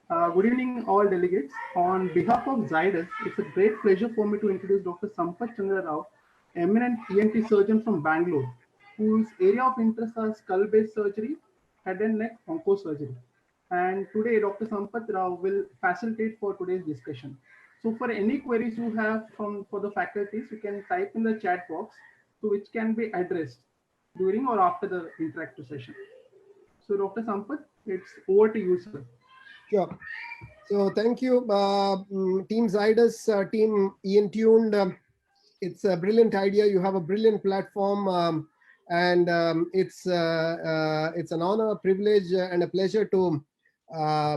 Good evening, all delegates. On behalf of Zydus, it's a great pleasure for me to introduce Dr. Sampath Chandra, eminent ENT surgeon from Bangalore, whose area of interest are skull-based surgery, head and neck oncosurgery. And today, Dr. Sampath Rao will facilitate for today's discussion. So, for any queries you have from for the faculties, you can type in the chat box, to which can be addressed during or after the interactive session. So, Dr. Sampath, it's over to you, sir. Sure. So thank you, Team Zydus, Team Ian Tuned. It's a brilliant idea. You have a brilliant platform, and it's an honor, a privilege, and a pleasure to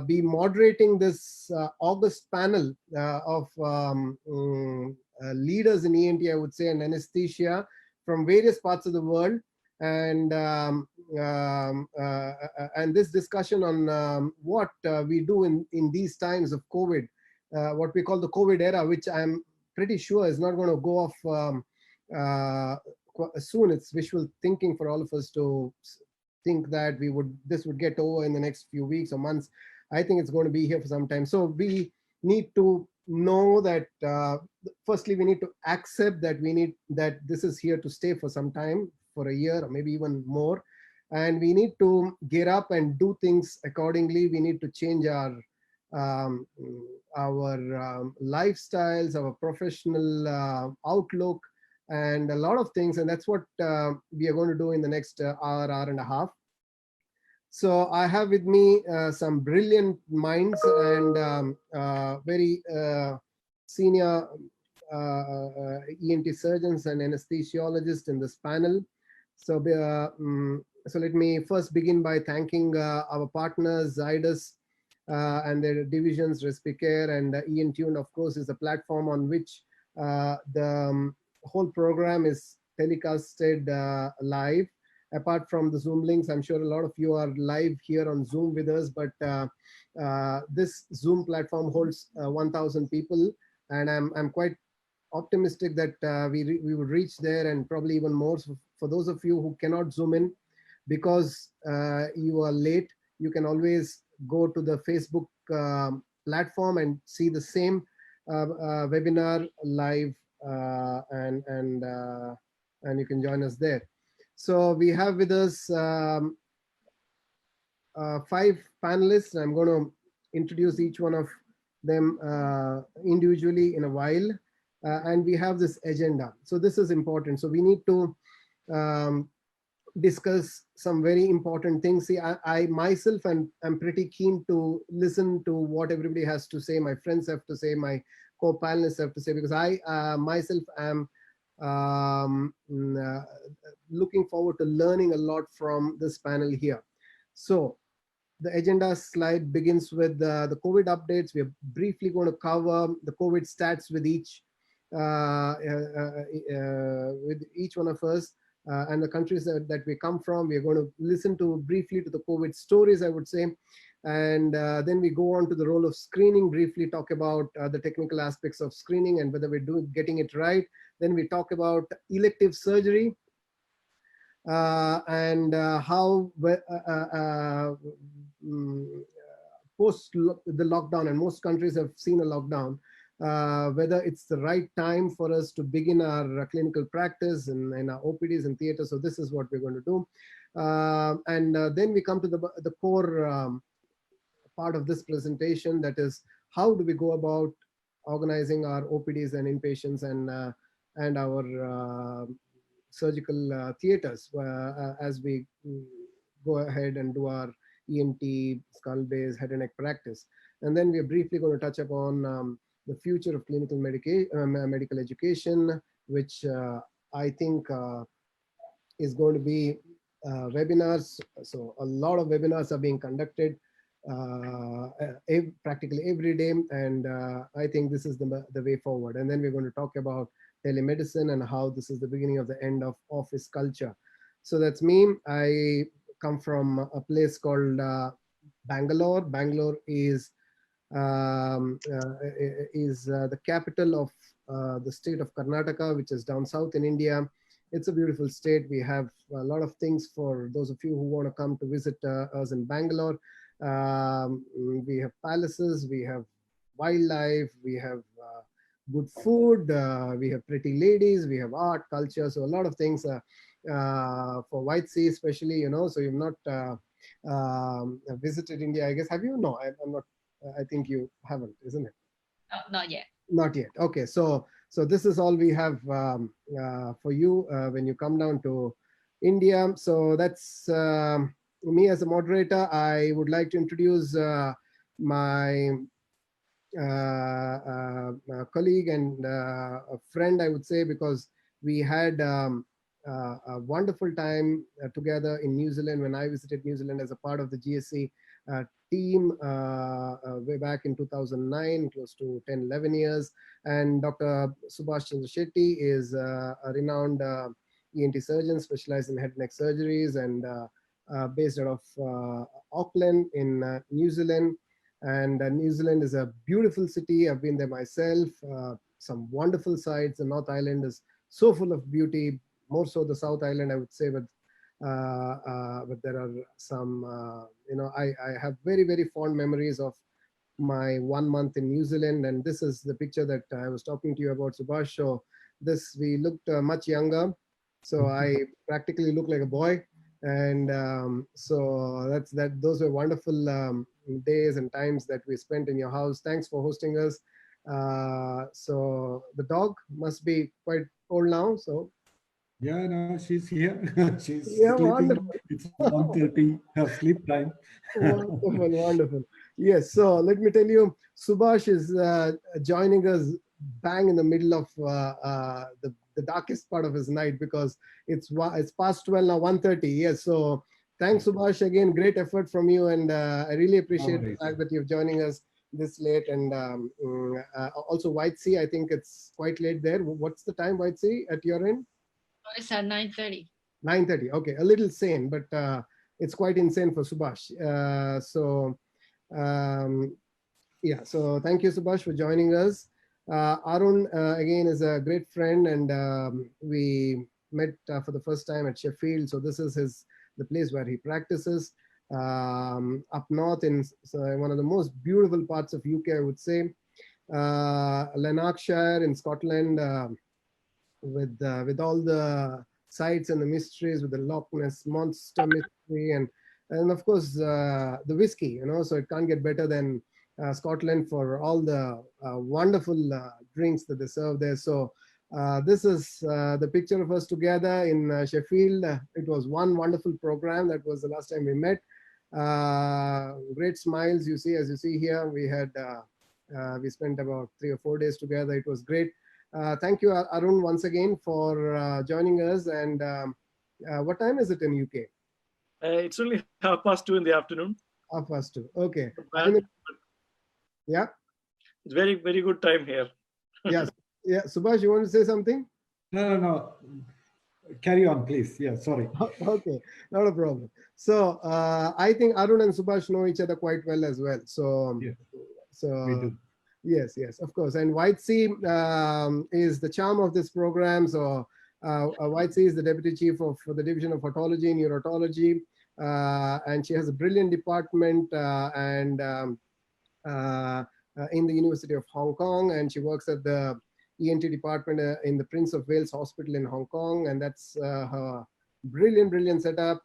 be moderating this August panel of leaders in ENT, I would say, and anesthesia from various parts of the world. And and this discussion on what we do in these times of COVID, what we call the COVID era, which I'm pretty sure is not going to go off soon. It's wishful thinking for all of us to think that this would get over in the next few weeks or months. I think it's going to be here for some time. So we need to know that firstly we need to accept that this is here to stay for some time, for a year or maybe even more, and we need to get up and do things accordingly. We need to change our lifestyles, our professional outlook, and a lot of things, and that's what we are going to do in the next hour and a half. So I have with me some brilliant minds and very senior ENT surgeons and anesthesiologists in this panel. So, so let me first begin by thanking our partners, Zydus and their divisions, Respicare and ENT, of course, is the platform on which the whole program is telecasted live. Apart from the Zoom links, I'm sure a lot of you are live here on Zoom with us, but this Zoom platform holds 1,000 people, and I'm quite optimistic that we would reach there, and probably even more. So for those of you who cannot Zoom in because you are late, you can always go to the Facebook platform and see the same webinar live, and you can join us there. So we have with us 5 panelists. I'm going to introduce each one of them individually in a while. And we have this agenda. So this is important. So we need to discuss some very important things. See, I myself am pretty keen to listen to what everybody has to say, my friends have to say, my co-panelists have to say, because I myself am looking forward to learning a lot from this panel here. So the agenda slide begins with the COVID updates. We're briefly going to cover the COVID stats with each one of us and the countries that we come from. We're going to listen to briefly to the COVID stories, I would say, and then we go on to the role of screening, briefly talk about the technical aspects of screening and whether we're getting it right. Then we talk about elective surgery and how post the lockdown, and most countries have seen a lockdown, whether it's the right time for us to begin our clinical practice and our OPDs and theaters. So this is what we're going to do. And then we come to the core part of this presentation, that is, how do we go about organizing our OPDs and inpatients and our surgical theaters as we go ahead and do our ENT, skull-based, head and neck practice. And then we are briefly going to touch upon the future of clinical medical education, which I think is going to be webinars. So a lot of webinars are being conducted practically every day, and I think this is the way forward. And then we're going to talk about telemedicine and how this is the beginning of the end of office culture. So that's me. I come from a place called Bangalore. Bangalore is the capital of the state of Karnataka, which is down south in India. It's a beautiful state. We have a lot of things for those of you who want to come to visit us in Bangalore. We have palaces, we have wildlife, we have good food, we have pretty ladies, we have art, culture, so a lot of things for White Sea especially, so you've not visited India, I guess. Have you? No, I'm not, I think you haven't, isn't it? Not yet. Not yet. Okay, so this is all we have for you when you come down to India. So that's me as a moderator. I would like to introduce my colleague and a friend, I would say, because we had a wonderful time together in New Zealand when I visited New Zealand as a part of the GSC team way back in 2009, close to 10, 11 years. And Dr. Subhaschandra Shetty is a renowned ENT surgeon specialized in head and neck surgeries and based out of Auckland in New Zealand. And New Zealand is a beautiful city. I've been there myself. Some wonderful sights. The North Island is so full of beauty, more so the South Island, I would say, but there are some, I have very, very fond memories of my 1 month in New Zealand. And this is the picture that I was talking to you about, Subhash. So we looked much younger. So I practically look like a boy. And so those were wonderful days and times that we spent in your house. Thanks for hosting us. So the dog must be quite old now. So yeah, no, she's here. She's yeah, sleeping. wonderful. It's 1:30 her sleep time. Wonderful, wonderful. Yes, so let me tell you, Subhash is joining us bang in the middle of the darkest part of his night, because it's past 12 now, 1:30. Yes, so thanks, Subhash, again, great effort from you, and I really appreciate the fact that you're joining us this late. And also White Sea, I think it's quite late there. What's the time, White Sea, at your end? It's at 9:30. 9:30. Okay, a little sane, but it's quite insane for Subhash. Yeah, so thank you, Subhash, for joining us. Arun, again, is a great friend, and we met for the first time at Sheffield. So this is the place where he practices up north in one of the most beautiful parts of UK, I would say. Lanarkshire in Scotland, with all the sights and the mysteries, with the Loch Ness Monster mystery, and of course the whiskey, so it can't get better than Scotland for all the wonderful drinks that they serve there. So this is the picture of us together in Sheffield. It was one wonderful program. That was the last time we met. Great smiles, as you see here. We spent about 3 or 4 days together. It was great. Thank you, Arun, once again for joining us. And what time is it in UK? It's only 2:30 in the afternoon. 2:30. Okay. Yeah. It's very, very good time here. Yes. Yeah. Subhash, you want to say something? No. Carry on, please. Yeah, sorry. Okay, not a problem. So I think Arun and Subhash know each other quite well as well. So, yeah, so we do. Yes, of course. And White Sea is the charm of this program. So White Sea is the deputy chief for the division of otology and neurotology, and she has a brilliant department in the University of Hong Kong, and she works at the ENT department in the Prince of Wales Hospital in Hong Kong, and that's her brilliant setup.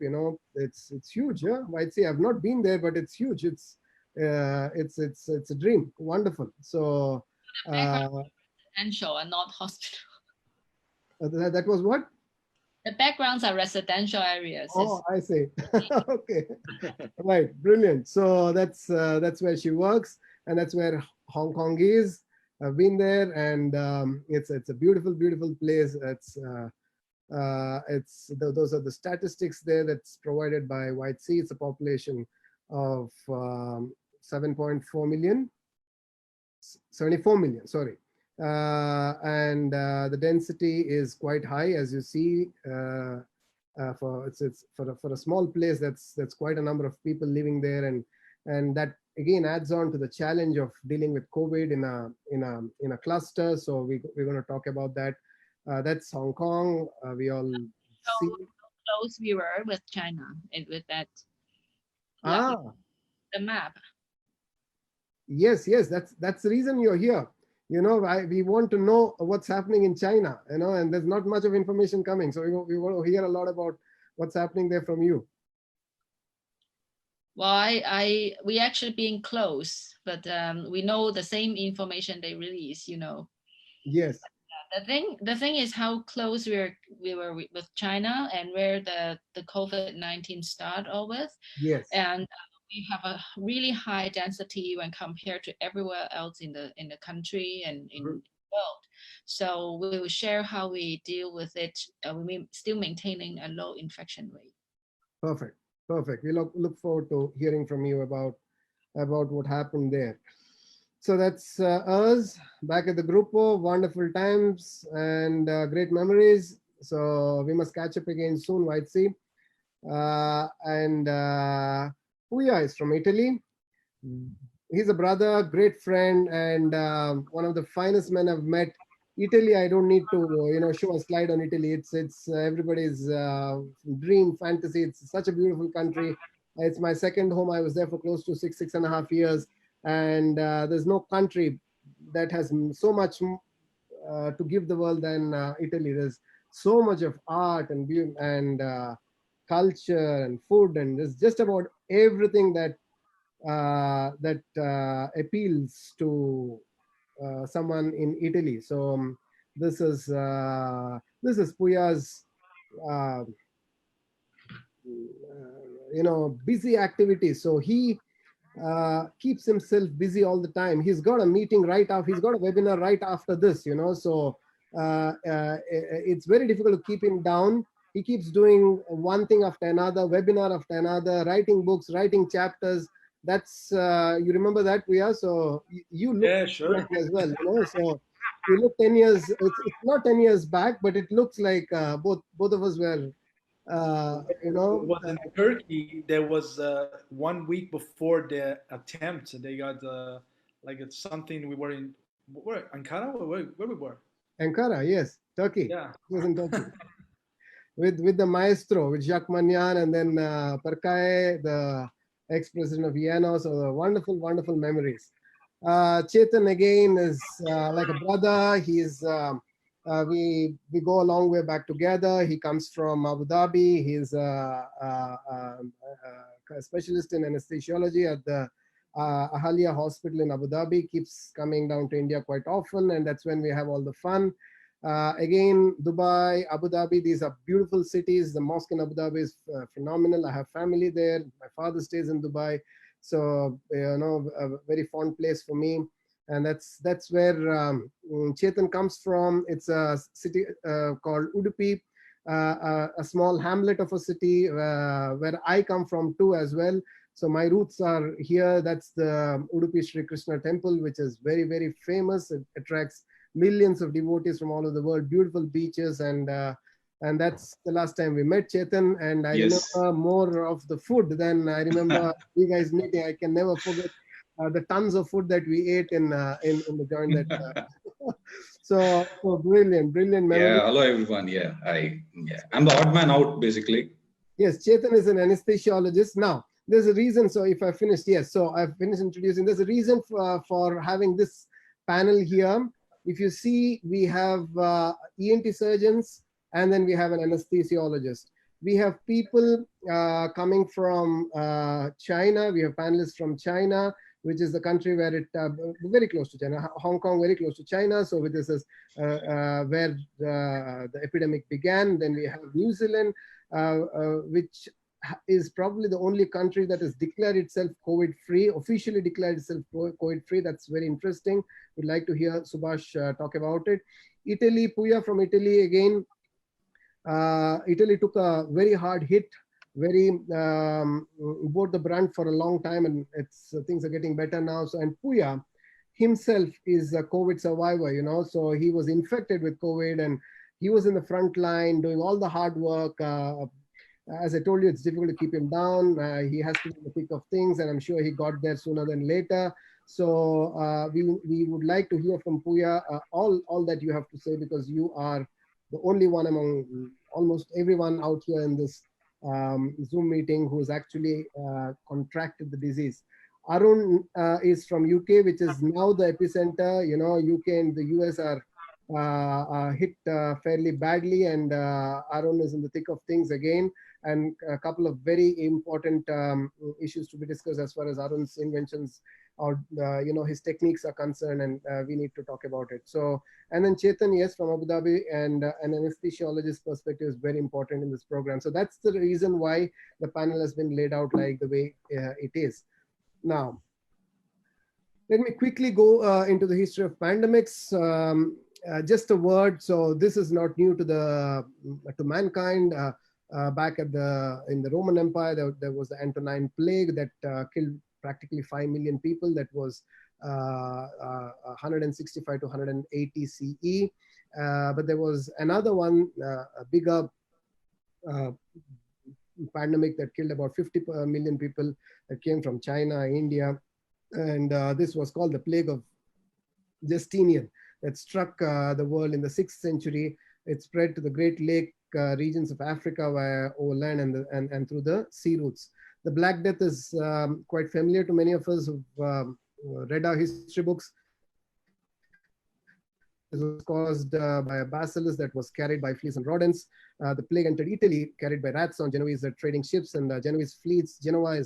It's huge. Yeah, White Sea. I've not been there, but it's huge. It's a dream. Wonderful. So Residential and not hospital. That was what? The backgrounds are residential areas. Oh, I see. Okay, right, brilliant. So that's where she works, and that's where Hong Kong is. I've been there, and it's a beautiful place. Those are the statistics there that's provided by White Sea. It's a population of 7.4 million, 74 million, sorry. And the density is quite high, as you see. For a small place, that's quite a number of people living there, and that again adds on to the challenge of dealing with COVID in a cluster. So we're going to talk about that. That's Hong Kong. We all see close we were with China with that. Ah, the map. Yes, yes, that's the reason you're here. You know, we want to know what's happening in China, you know, and there's not much of information coming. So we want to hear a lot about what's happening there from you. Well, we actually being close, but we know the same information they release, you know. Yes. The thing is how close we were with China and where the COVID-19 started all with. Yes. And we have a really high density when compared to everywhere else in the country and in the world. So we will share how we deal with it. We still maintaining a low infection rate. Perfect. Perfect. We look forward to hearing from you about what happened there. So that's us back at the Grupo. Wonderful times and great memories. So we must catch up again soon, White Sea. And Puya is from Italy. He's a brother, great friend, and one of the finest men I've met. Italy, I don't need to, show a slide on Italy. It's everybody's dream, fantasy. It's such a beautiful country. It's my second home. I was there for close to 6.5 years, and there's no country that has so much to give the world than Italy. There's so much of art and beauty and culture and food, and there's just about everything that appeals to someone in Italy. So this is Puya's busy activities. So he keeps himself busy all the time. He's got a meeting right after, he's got a webinar right after this, so it's very difficult to keep him down. He keeps doing one thing after another, webinar after another, writing books, writing chapters. That's you remember that, Puya? So you look sure. as well, So you look 10 years. It's not 10 years back, but it looks like both of us were. It was in Turkey. There was 1 week before the attempt. They got like it's something. We were in Ankara. Where we were? Ankara, yes, Turkey. Yeah, it was in Turkey. with the maestro, with Jacques Magnan, and then Percaye, the ex-president of FEAONO. So wonderful, wonderful memories. Chethan again is like a brother. He's we go a long way back together. He comes from Abu Dhabi. He's a specialist in anesthesiology at the Ahalia Hospital in Abu Dhabi. Keeps coming down to India quite often, and that's when we have all the fun. Again, Dubai, Abu Dhabi, these are beautiful cities. The mosque in Abu Dhabi is phenomenal. I have family there. My father stays in Dubai. So, a very fond place for me. And that's where Chethan comes from. It's a city called Udupi, a small hamlet of a city where I come from too as well. So my roots are here. That's the Udupi Sri Krishna temple, which is very, very famous. It attracts millions of devotees from all over the world, beautiful beaches, and that's the last time we met, Chethan. And I remember more of the food than I remember you guys meeting. I can never forget the tons of food that we ate in the joint. That so brilliant memory. Yeah, hello everyone. Yeah, I'm the odd man out basically. Yes, Chethan is an anesthesiologist. Now, there's a reason. So if I finished, yes. So I've finished introducing. There's a reason for having this panel here. If you see, we have ENT surgeons, and then we have an anesthesiologist. We have people coming from China. We have panelists from China, which is the country where it very close to China. Hong Kong, very close to China. So this is where the epidemic began. Then we have New Zealand, which is probably the only country that has declared itself COVID-free, officially declared itself COVID-free. That's very interesting. We'd like to hear Subhash talk about it. Italy, Puya from Italy again. Italy took a very hard hit, bore the brunt for a long time, and things are getting better now. So, and Puya himself is a COVID survivor, so he was infected with COVID, and he was in the front line doing all the hard work. As I told you, it's difficult to keep him down. He has to be in the thick of things, and I'm sure he got there sooner than later. So we would like to hear from Puya all that you have to say, because you are the only one among almost everyone out here in this Zoom meeting who has actually contracted the disease. Arun is from UK, which is now the epicenter. You know, UK and the US are hit fairly badly, and Arun is in the thick of things again, and a couple of very important issues to be discussed as far as Arun's inventions or you know, his techniques are concerned, and we need to talk about it. So, and then Chethan, yes, from Abu Dhabi, and an anesthesiologist perspective is very important in this program. So that's the reason why the panel has been laid out like the way it is. Now, let me quickly go into the history of pandemics. Just a word. So this is not new to mankind. Back in the Roman Empire, there was the Antonine Plague that killed practically 5 million people. That was 165 to 180 CE. But there was another one, a bigger pandemic that killed about 50 million people that came from China, India. And this was called the Plague of Justinian, that struck the world in the 6th century. It spread to the Great Lake regions of Africa via overland and through the sea routes. The Black Death is quite familiar to many of us who've read our history books. It was caused by a bacillus that was carried by fleas and rodents. The plague entered Italy, carried by rats on Genoese trading ships and Genoese fleets. Genoa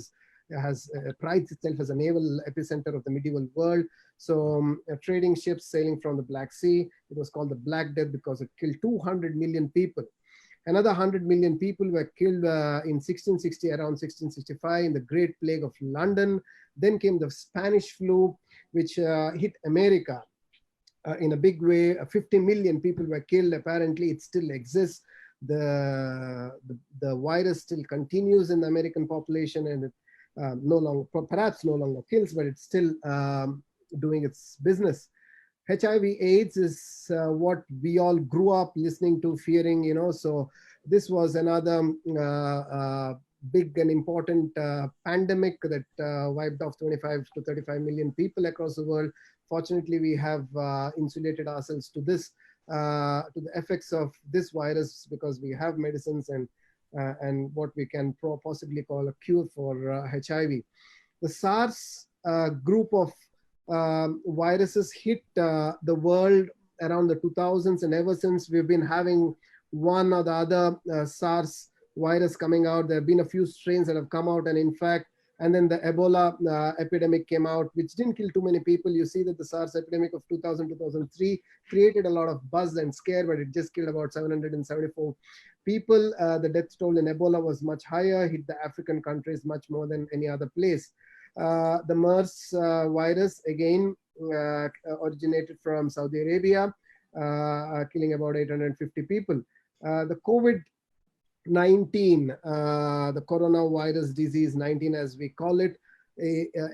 prides itself as a naval epicenter of the medieval world. So trading ships sailing from the Black Sea, it was called the Black Death because it killed 200 million people. Another 100 million people were killed in 1660, around 1665, in the Great Plague of London. Then came the Spanish flu, which hit America in a big way. 50 million people were killed. Apparently, it still exists. The virus still continues in the American population, and it perhaps no longer kills, but it's still doing its business. HIV/AIDS is what we all grew up listening to, fearing, you know. So this was another big and important pandemic that wiped off 25 to 35 million people across the world. Fortunately, we have insulated ourselves to this, to the effects of this virus, because we have medicines and what we can possibly call a cure for HIV. The SARS group of viruses hit the world around the 2000s, and ever since we've been having one or the other SARS virus coming out. There have been a few strains that have come out, and in fact, and then the Ebola epidemic came out, which didn't kill too many people. You see that the SARS epidemic of 2000-2003 created a lot of buzz and scare, but it just killed about 774 people. The death toll in Ebola was much higher, hit the African countries much more than any other place. The MERS virus, again, originated from Saudi Arabia, killing about 850 people. The COVID-19, the coronavirus disease 19 as we call it,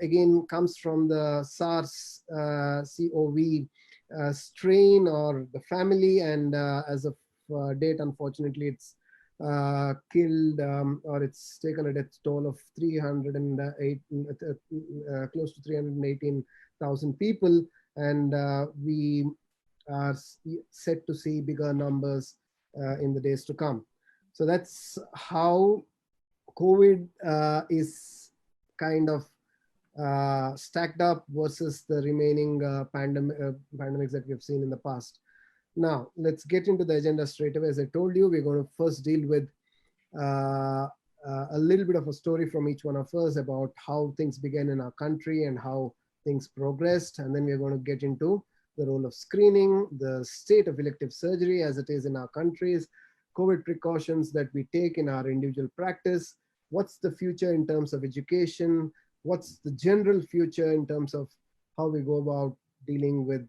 again comes from the SARS-CoV strain or the family, and as of date, unfortunately, it's killed or it's taken a death toll of 308, close to 318,000 people, and we are set to see bigger numbers in the days to come. So that's how COVID is kind of stacked up versus the remaining pandemics that we've seen in the past. Now, let's get into the agenda straight away. As I told you, we're going to first deal with a little bit of a story from each one of us about how things began in our country and how things progressed. And then we're going to get into the role of screening, the state of elective surgery as it is in our countries, COVID precautions that we take in our individual practice, what's the future in terms of education, what's the general future in terms of how we go about dealing with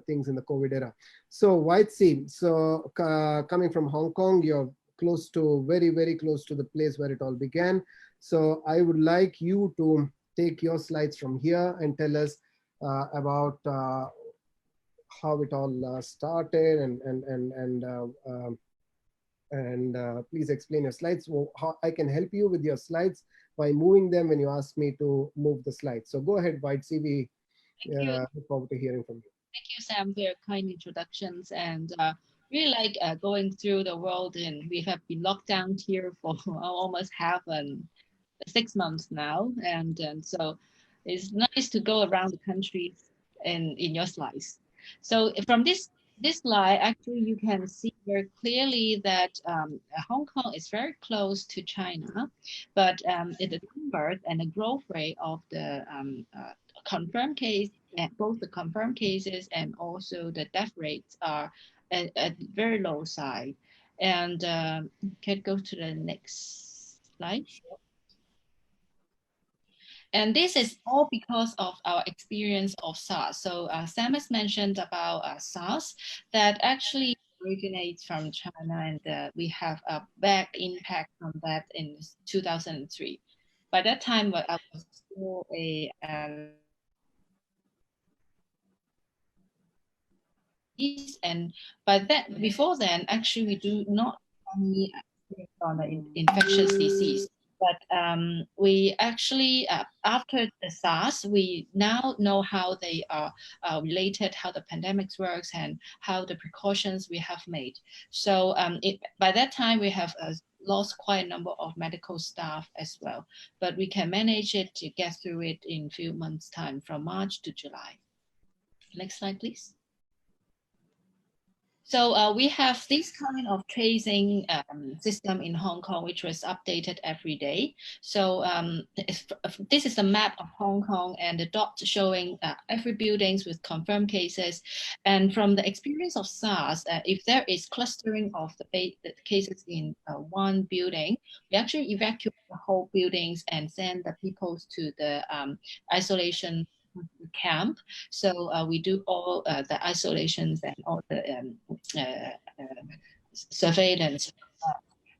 things in the COVID era. So White Sea, so coming from Hong Kong, you're close to, very, very close to the place where it all began. So I would like you to take your slides from here and tell us about how it all started, and please explain your slides. So how I can help you with your slides by moving them when you ask me to move the slides. So go ahead, White Sea. We look forward to hearing from you. Thank you, Sam, for your kind introductions, and really like going through the world. And we have been locked down here for almost half an 6 months now, and so it's nice to go around the country in your slides. So from this slide, actually, you can see very clearly that Hong Kong is very close to China, but the numbers and the growth rate of the confirmed case, both the confirmed cases and also the death rates are at very low side. And can go to the next slide. And this is all because of our experience of SARS. So Sam has mentioned about SARS that actually originates from China, and we have a bad impact from that in 2003. By that time, I was still a and before then, actually, we do not only on the infectious disease. But we actually, after the SARS, we now know how they are related, how the pandemics works, and how the precautions we have made. So by that time, we have lost quite a number of medical staff as well. But we can manage it to get through it in a few months' time, from March to July. Next slide, please. So we have this kind of tracing system in Hong Kong, which was updated every day. So this is a map of Hong Kong, and the dots showing every buildings with confirmed cases. And from the experience of SARS, if there is clustering of the cases in one building, we actually evacuate the whole buildings and send the people to the isolation camp. So we do all the isolations and all the surveillance.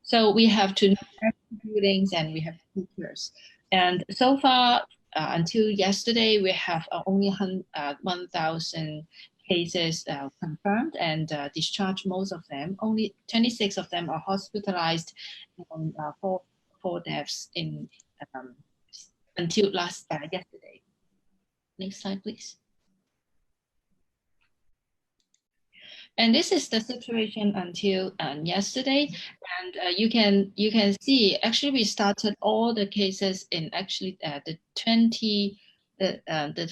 So we have to know buildings, and we have teachers. And so far, until yesterday, we have only 1,000 cases confirmed and discharged most of them. Only 26 of them are hospitalized, and four deaths in until yesterday. Next slide, please. And this is the situation until yesterday, and you can see actually we started all the cases in actually the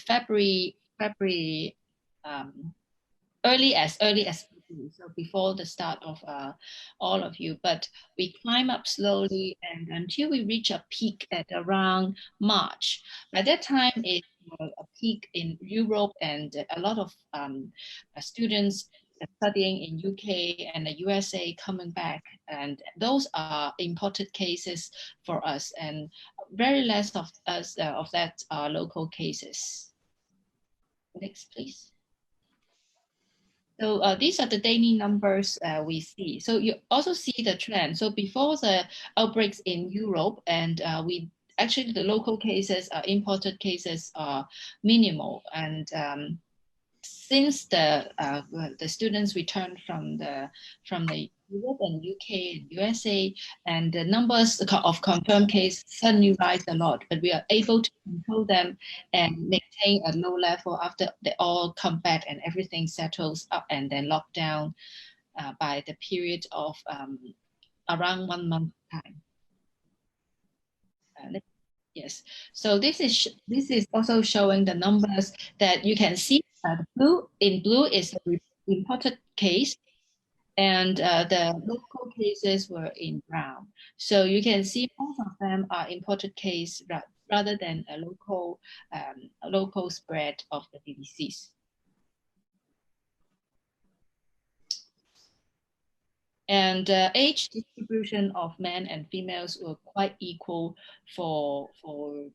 February early as so before the start of all of you, but we climb up slowly and until we reach a peak at around March. By that time, it was a peak in Europe, and a lot of students studying in UK and the USA coming back, and those are imported cases for us, and very less of us of that are local cases. Next, please. So these are the daily numbers we see. So you also see the trend. So before the outbreaks in Europe, and we actually the local cases, imported cases are minimal. And since the students returned from the Europe and UK and USA, and the numbers of confirmed cases suddenly rise a lot, but we are able to control them and maintain a low level after they all come back and everything settles up, and then lock down by the period of around 1 month time. Yes, so this is also showing the numbers that you can see. In blue is the imported case, and the local cases were in brown. So you can see most of them are imported case rather than a local spread of the disease. And age distribution of men and females were quite equal for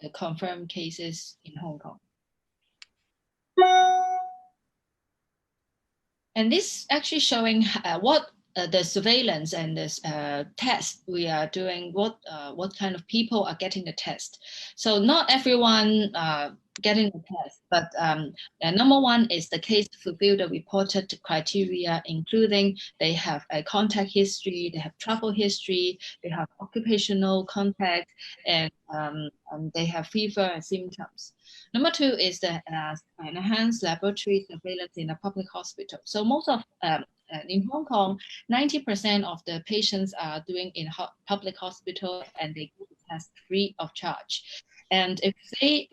the confirmed cases in Hong Kong. And this actually showing what the surveillance and this test we are doing, what kind of people are getting the test. So not everyone getting the test, but number one is the case fulfill the reported criteria, including they have a contact history, they have travel history, they have occupational contact, and they have fever and symptoms. Number two is the enhanced laboratory surveillance in a public hospital. So most of in Hong Kong, 90% of the patients are doing in public hospital, and they get the test free of charge. And if they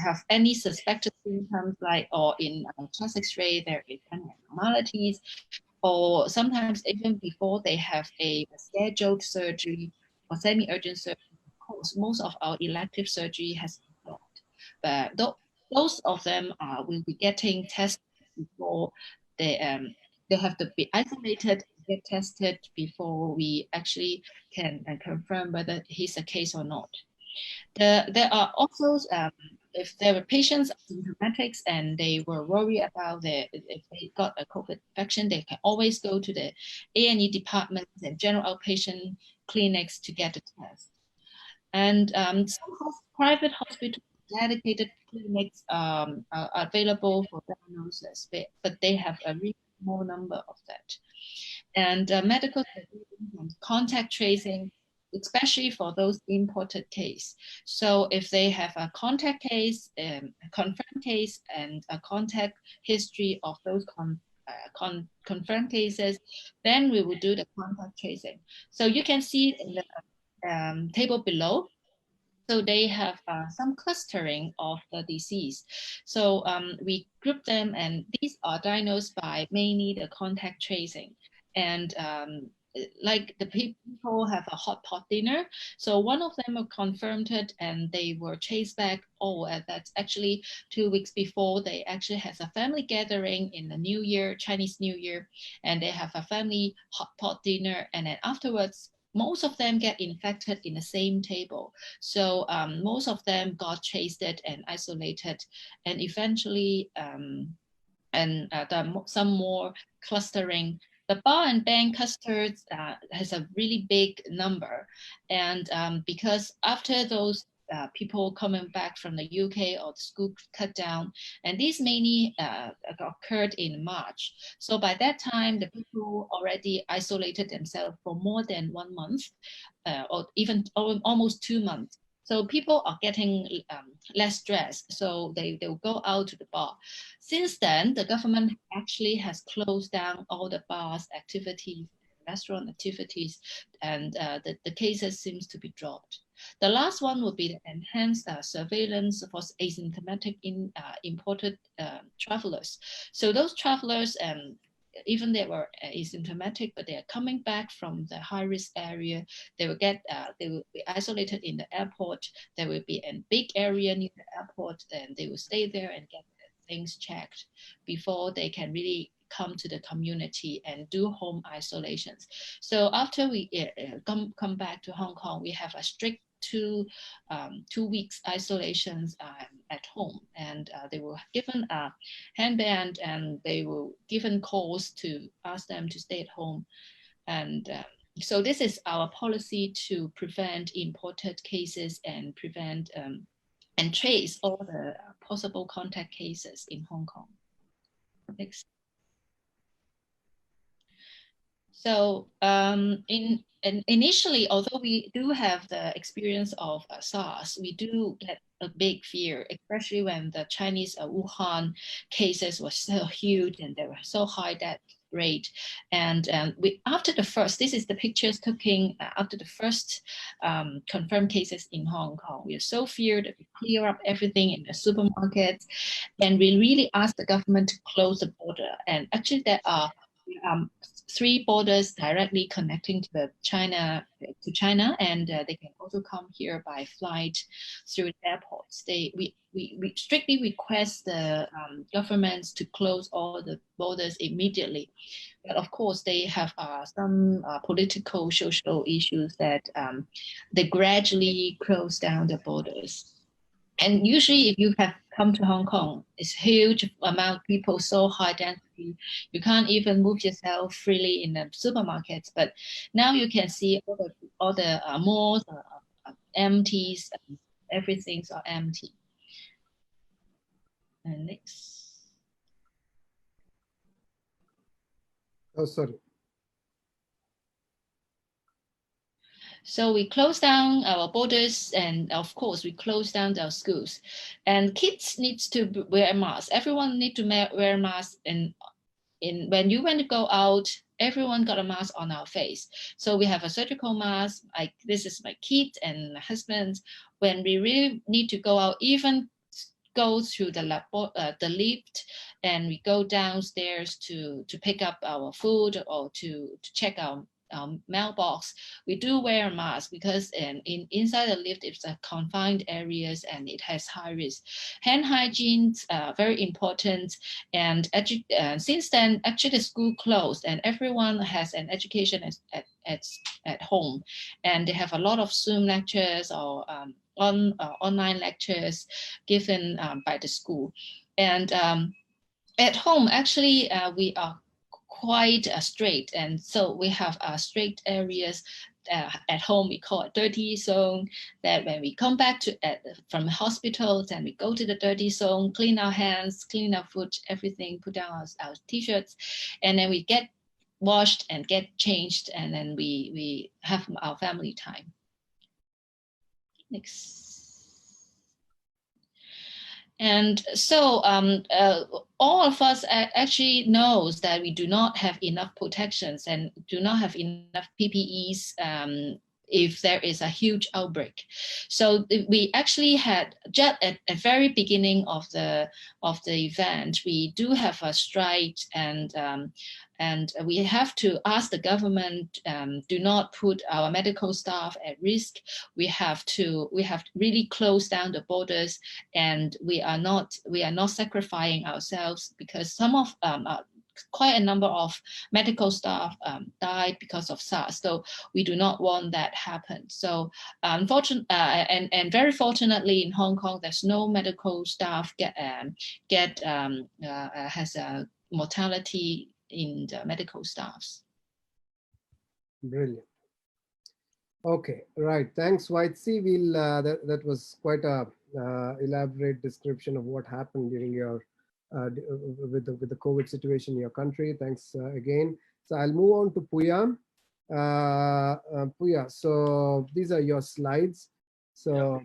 have any suspected symptoms, like or in chest X-ray there is any abnormalities, or sometimes even before they have a scheduled surgery or semi-urgent surgery, of course, most of our elective surgery has been stopped. But those of them will be getting tested before they have to be isolated, get tested before we actually can confirm whether he's a case or not. There are also, if there were patients asymptomatics and they were worried about if they got a COVID infection, they can always go to the A&E departments and general outpatient clinics to get the test. And some private hospitals, dedicated clinics are available for diagnosis, but they have a really small number of that. And medical surveillance and contact tracing, especially for those imported case. So if they have a contact case, a confirmed case, and a contact history of those confirmed cases, then we will do the contact tracing. So you can see in the table below, so they have some clustering of the disease. So we group them, and these are diagnosed by mainly the contact tracing. And like the people have a hot pot dinner. So one of them were confirmed and they were chased back. Oh, that's actually 2 weeks before they actually has a family gathering in the New Year, Chinese New Year, and they have a family hot pot dinner. And then afterwards, most of them get infected in the same table. So most of them got chased and isolated, and eventually some more clustering. The bar and band clusters has a really big number, and because after those people coming back from the UK or the school cut down, and these mainly occurred in March. So by that time, the people already isolated themselves for more than 1 month, or even almost 2 months. So people are getting less stressed, so they'll go out to the bar. Since then, the government actually has closed down all the bars activities, restaurant activities, and the cases seems to be dropped. The last one would be the enhanced surveillance for asymptomatic imported travelers. So those travelers, even they were asymptomatic, but they are coming back from the high-risk area. They will be isolated in the airport. There will be a big area near the airport, and they will stay there and get things checked before they can really come to the community and do home isolations. So after we come back to Hong Kong, we have a strict 2 weeks isolations at home, and they were given a handband, and they were given calls to ask them to stay at home. And so this is our policy to prevent imported cases and prevent and trace all the possible contact cases in Hong Kong. Next. So initially, although we do have the experience of SARS, we do get a big fear, especially when the Chinese Wuhan cases were so huge and they were so high death rate. And after the first, this is the pictures taken after the first confirmed cases in Hong Kong. We are so feared that we clear up everything in the supermarkets, and we really asked the government to close the border. And actually there are 3 borders directly connecting to China, and they can also come here by flight through the airports. We strictly request the governments to close all the borders immediately. But of course, they have some political, social issues that they gradually close down the borders. And usually if you have come to Hong Kong, it's huge amount of people, so high density, you can't even move yourself freely in the supermarkets. But now you can see all the malls are empty, everything's are empty. And next. Oh, sorry. So we close down our borders, and of course we close down our schools. And kids need to wear masks. Everyone need to wear masks, and when you went to go out, everyone got a mask on our face. So we have a surgical mask. Like this is my kid and my husband. When we really need to go out, even go through the lift, and we go downstairs to pick up our food or to check our mailbox, we do wear a mask because inside the lift it's a confined areas and it has high risk. Hand hygiene very important, and since then actually the school closed and everyone has an education at home, and they have a lot of Zoom lectures or online lectures given by the school. And at home, actually, we are quite strict. And so we have strict areas. At home, we call it dirty zone, that when we come back from hospitals and we go to the dirty zone, clean our hands, clean our foot, everything, put down our t-shirts, and then we get washed and get changed, and then we have our family time. Next. And so all of us actually knows that we do not have enough protections and do not have enough PPEs if there is a huge outbreak. So we actually had just at the very beginning of the event, we do have a strike, and we have to ask the government do not put our medical staff at risk. We have really closed down the borders, and we are not sacrificing ourselves, because some of quite a number of medical staff died because of SARS. So we do not want that happen. So unfortunately, and very fortunately in Hong Kong, there's no medical staff has a mortality in the medical staffs. Brilliant. Okay, right. Thanks, White Sea. We'll that was quite a elaborate description of what happened during your with the COVID situation in your country. Thanks again. So I'll move on to Puya. Puya, so these are your slides. So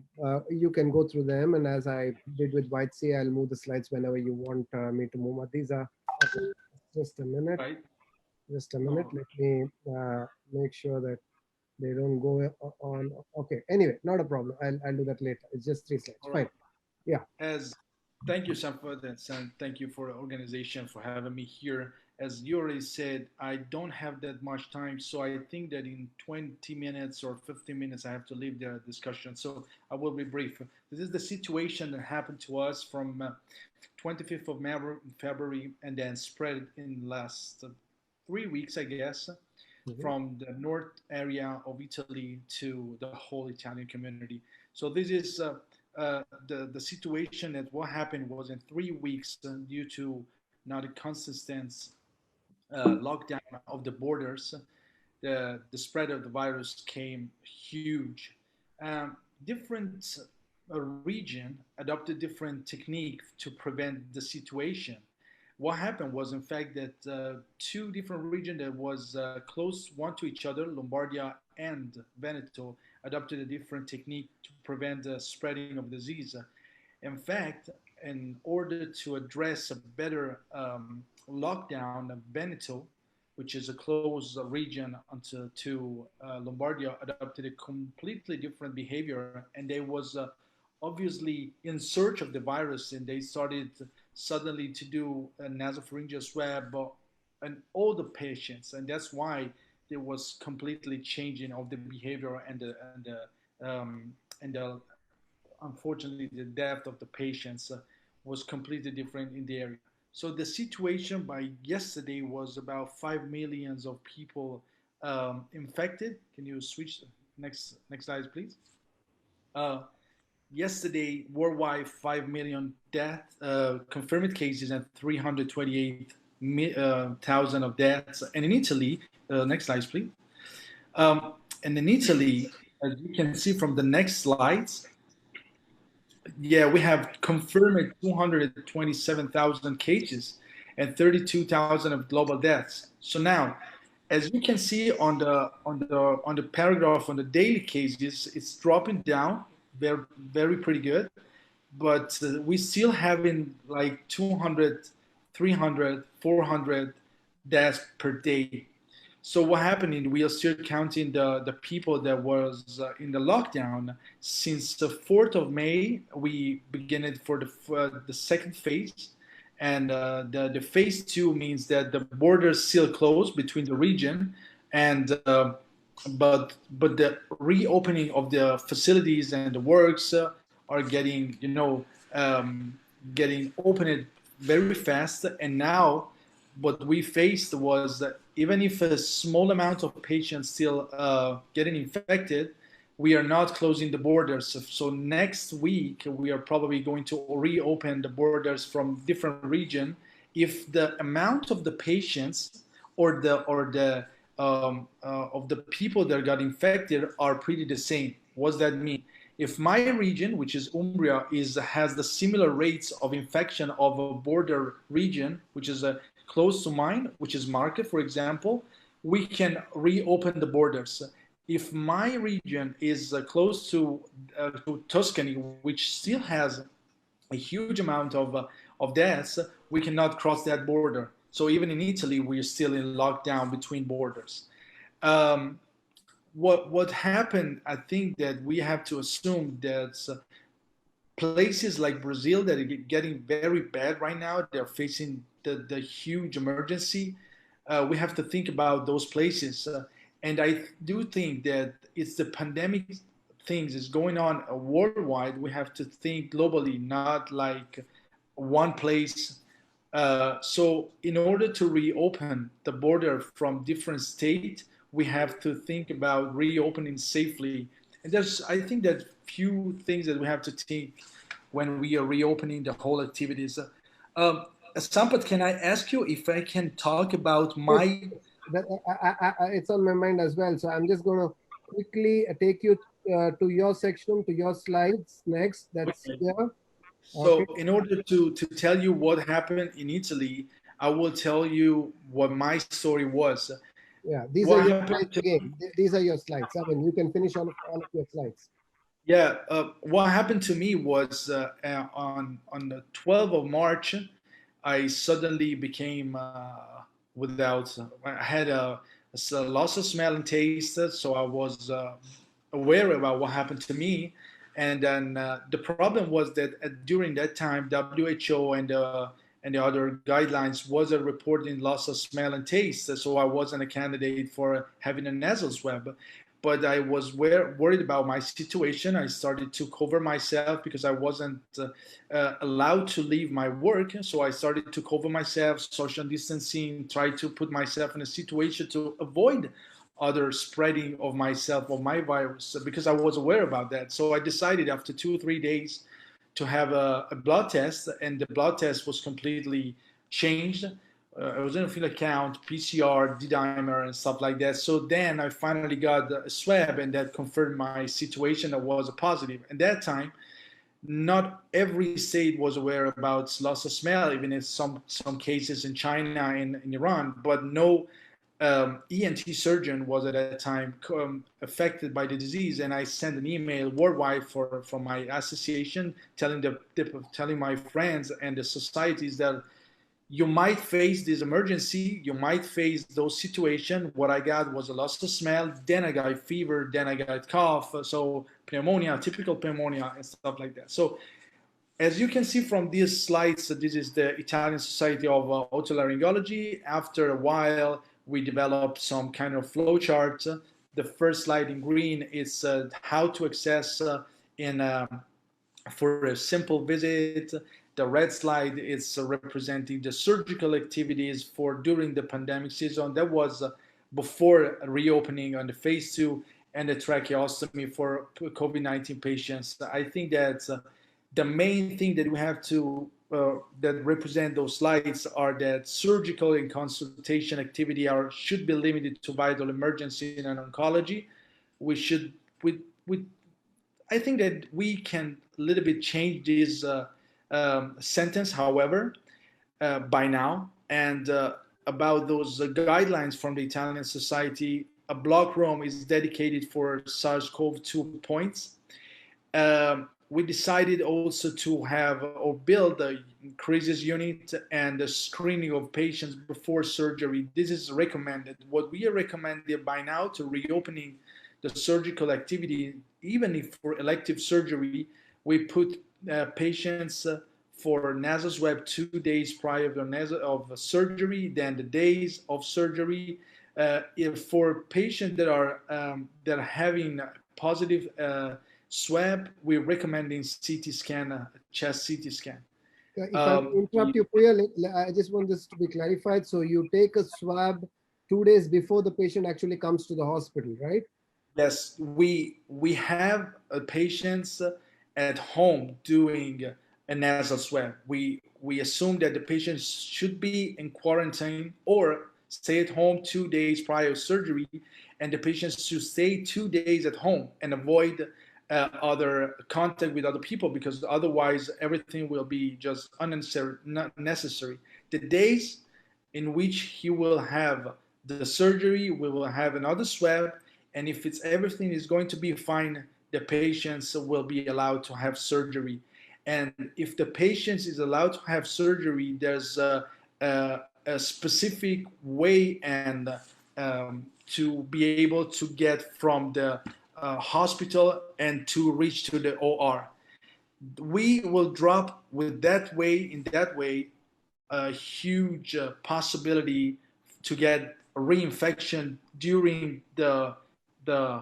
you can go through them, and as I did with White Sea, I'll move the slides whenever you want me to move. These are just a minute. Right. Just a minute. Let me make sure that they don't go on. Okay. Anyway, not a problem. I'll do that later. It's just 3 slides. Fine. Yeah. Thank you, Sampath, and thank you for the organization for having me here. As you already said, I don't have that much time, so I think that in 20 minutes or 15 minutes I have to leave the discussion. So I will be brief. This is the situation that happened to us from 25th of February and then spread in last 3 weeks, I guess, from the north area of Italy to the whole Italian community. So this is the situation that what happened was in 3 weeks due to not a consistent lockdown of the borders, the spread of the virus came huge. Different region adopted different techniques to prevent the situation. What happened was, in fact, that 2 different regions that was close one to each other, Lombardia and Veneto, adopted a different technique to prevent the spreading of disease. In fact, in order to address a better lockdown of Veneto, which is a close region to Lombardia, adopted a completely different behavior, and they was obviously in search of the virus, and they started suddenly to do a nasopharyngeal swab and all the patients, and that's why there was completely changing of the behavior and unfortunately the death of the patients was completely different in the area. So the situation by yesterday was about 5 million of people infected. Can you switch next slide, please? Yesterday, worldwide, 5 million deaths, confirmed cases, and 328,000 of deaths. And in Italy, next slide, please. And in Italy, as you can see from the next slides, we have confirmed 227,000 cases and 32,000 of global deaths. So now, as you can see on the paragraph on the daily cases, it's dropping down. They're very pretty good, but we still having like 200, 300, 400 deaths per day. So what happened? We are still counting the people that was in the lockdown since the 4th of May. We began it for the second phase, and the phase 2 means that the borders still closed between the region, and but the reopening of the facilities and the works are getting getting opened very fast. And now what we faced was that even if a small amount of patients still getting infected, we are not closing the borders. So next week we are probably going to reopen the borders from different region if the amount of the patients or the of the people that got infected are pretty the same. What does that mean? If my region, which is Umbria, has the similar rates of infection of a border region, which is close to mine, which is Market, for example, we can reopen the borders. If my region is close to Tuscany, which still has a huge amount of deaths, we cannot cross that border. So even in Italy, we're still in lockdown between borders. What happened, I think that we have to assume that places like Brazil that are getting very bad right now, they're facing the huge emergency. We have to think about those places. And I do think that it's the pandemic things is going on worldwide. We have to think globally, not like one place. So in order to reopen the border from different states, we have to think about reopening safely. And I think that few things that we have to think when we are reopening the whole activities. Sampath, can I ask you if I can talk about my... It's on my mind as well. So I'm just going to quickly take you to your section, to your slides next. That's here. So in order to tell you what happened in Italy, I will tell you what my story was. Yeah, these are your slides again. These are your slides. I mean, you can finish all of your slides. Yeah, what happened to me was on the 12th of March, I suddenly became I had a loss of smell and taste, so I was aware about what happened to me. And then the problem was that during that time, WHO and the other guidelines wasn't reporting loss of smell and taste, so I wasn't a candidate for having a nasal swab. But I was worried about my situation. I started to cover myself because I wasn't allowed to leave my work. So I started to cover myself, social distancing, try to put myself in a situation to avoid other spreading of myself, of my virus, because I was aware about that. So I decided after 2 or 3 days to have a blood test, and the blood test was completely changed. Eosinophil count, PCR, D-dimer, and stuff like that. So then I finally got a swab, and that confirmed my situation that was a positive. At that time, not every state was aware about loss of smell, even in some cases in China and in Iran, but no ENT surgeon was at that time affected by the disease. And I sent an email worldwide from my association telling my friends and the societies that you might face this emergency, you might face those situations. What I got was a loss of smell, then I got fever, then I got cough, so pneumonia, typical pneumonia and stuff like that. So as you can see from these slides, this is the Italian Society of Otolaryngology. After a while, we developed some kind of flow chart. The first slide in green is how to access for a simple visit. The red slide is representing the surgical activities for during the pandemic season. That was before reopening on the phase 2, and the tracheostomy for COVID-19 patients. I think that the main thing that we have to that represent those slides are that surgical and consultation activity should be limited to vital emergency and oncology. I think that we can a little bit change this sentence, however, by now. And about those guidelines from the Italian Society, a block room is dedicated for SARS-CoV-2 points. we decided also to have or build a crisis unit and the screening of patients before surgery. This is recommended. What we are recommended by now to reopening the surgical activity, even if for elective surgery, we put patients for nasal swab 2 days prior of surgery, then the days of surgery. If for patients that are having positive swab, we're recommending CT scan, chest CT scan. If I interrupt you, Puya, I just want this to be clarified. So you take a swab 2 days before the patient actually comes to the hospital, right? Yes, we have patients at home doing a nasal swab. We assume that the patient should be in quarantine or stay at home 2 days prior to surgery, and the patients should stay 2 days at home and avoid other contact with other people, because otherwise everything will be just unnecessary, not necessary. The days in which he will have the surgery, we will have another swab, and if everything is going to be fine, the patients will be allowed to have surgery. And if the patient is allowed to have surgery, there's a specific way and to be able to get from the hospital and to reach to the OR. We will drop with that way, a huge possibility to get a reinfection during the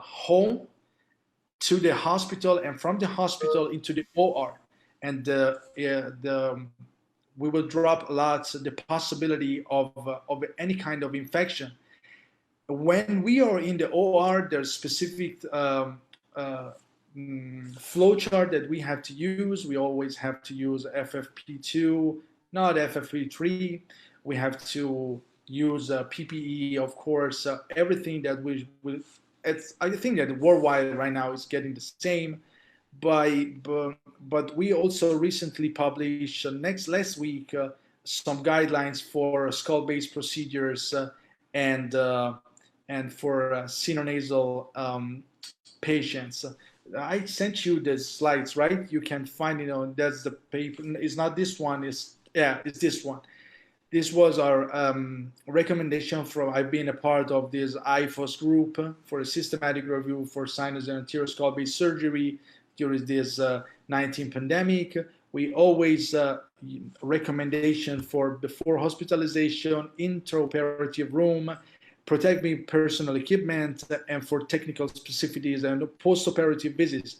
home to the hospital, and from the hospital into the OR. And we will drop a lot the possibility of any kind of infection. When we are in the OR, there's specific flow chart that we have to use. We always have to use FFP2, not FFP3. We have to use PPE, of course, everything that I think that worldwide right now is getting the same. But we also recently published last week some guidelines for skull-based procedures and for sinonasal patients. I sent you the slides, right? You can find it on. That's the paper. It's not this one. It's this one. This was our recommendation from. I've been a part of this IFOS group for a systematic review for sinus and anterior skull-based surgery during this 19 pandemic. We always recommendation for before hospitalization, intraoperative room, protective personal equipment, and for technical specificities and post-operative visits.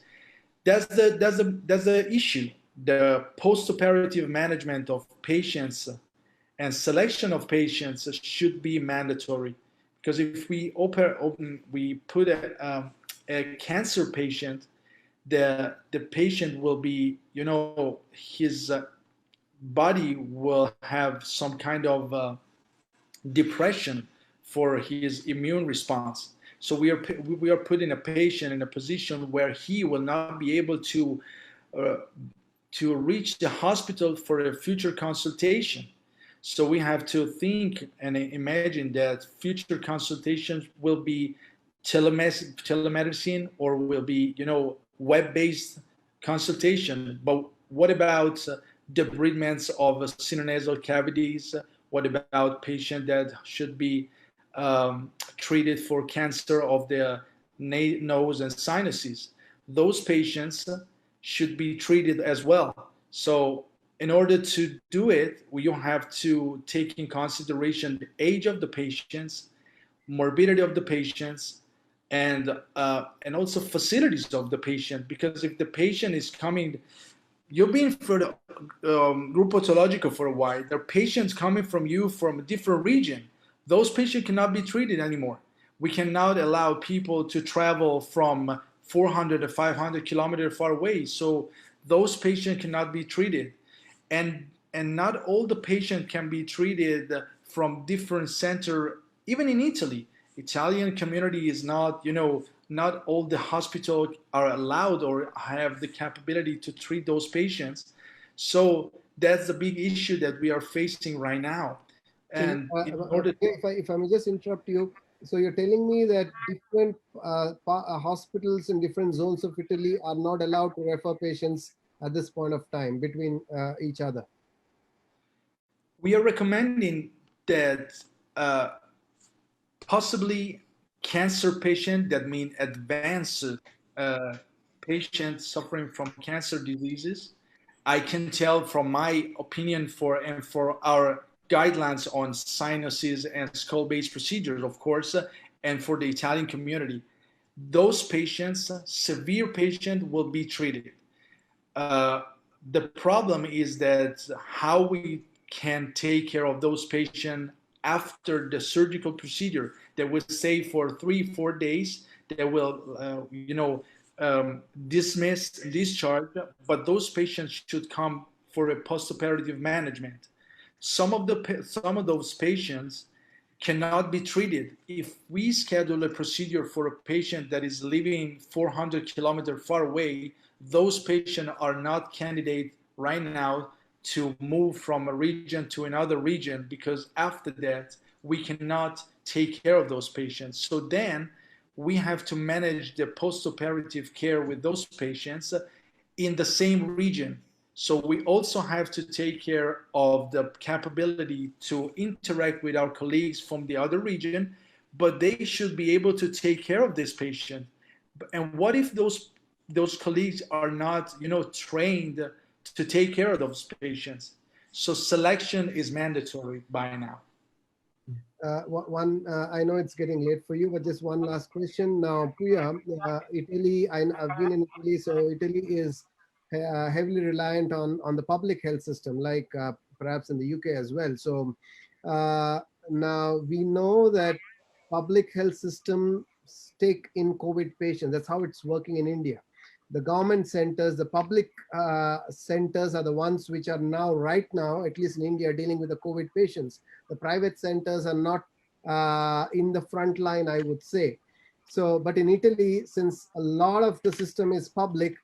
That's the issue. The post-operative management of patients and selection of patients should be mandatory, because if we put a cancer patient, the patient will be, his body will have some kind of depression for his immune response. So we are putting a patient in a position where he will not be able to reach the hospital for a future consultation. So we have to think and imagine that future consultations will be telemedicine or will be, web-based consultation. But what about debridements of sinonasal cavities? What about patients that should be treated for cancer of the nose and sinuses? Those patients should be treated as well. So in order to do it, you have to take in consideration the age of the patients, morbidity of the patients, and also facilities of the patient. Because if the patient is coming, you've been for the group pathological for a while, there are patients coming from you from a different region. Those patients cannot be treated anymore. We cannot allow people to travel from 400 to 500 kilometers far away. So those patients cannot be treated. And not all the patients can be treated from different center. Even in Italy, Italian community is not, not all the hospitals are allowed or have the capability to treat those patients. So that's the big issue that we are facing right now. And in order if I may just interrupt you, So you're telling me that different hospitals in different zones of Italy are not allowed to refer patients at this point of time between each other? We are recommending that possibly cancer patient, that mean advanced uh, patients suffering from cancer diseases. I can tell from my opinion for our guidelines on sinuses and skull-based procedures, of course, and for the Italian community, those patients, severe patient, will be treated. Uh, the problem is that how we can take care of those patients after the surgical procedure that will stay for 3-4 days, that will dismiss discharge, but those patients should come for a post-operative management. Some of those patients cannot be treated. If we schedule a procedure for a patient that is living 400 kilometers far away, those patients are not candidate right now to move from a region to another region, because after that we cannot take care of those patients. So then we have to manage the post-operative care with those patients in the same region. So we also have to take care of the capability to interact with our colleagues from the other region, but they should be able to take care of this patient. And what if those colleagues are not, trained to take care of those patients? So selection is mandatory by now. I know it's getting late for you, but just one last question. Now, Puya, Italy, I've been in Italy, so Italy is heavily reliant on the public health system, like perhaps in the UK as well. So now we know that public health system take in COVID patients. That's how it's working in India. The government centers, the public centers are the ones which are now, right now, at least in India, dealing with the COVID patients. The private centers are not in the front line, I would say. So, but in Italy, since a lot of the system is public,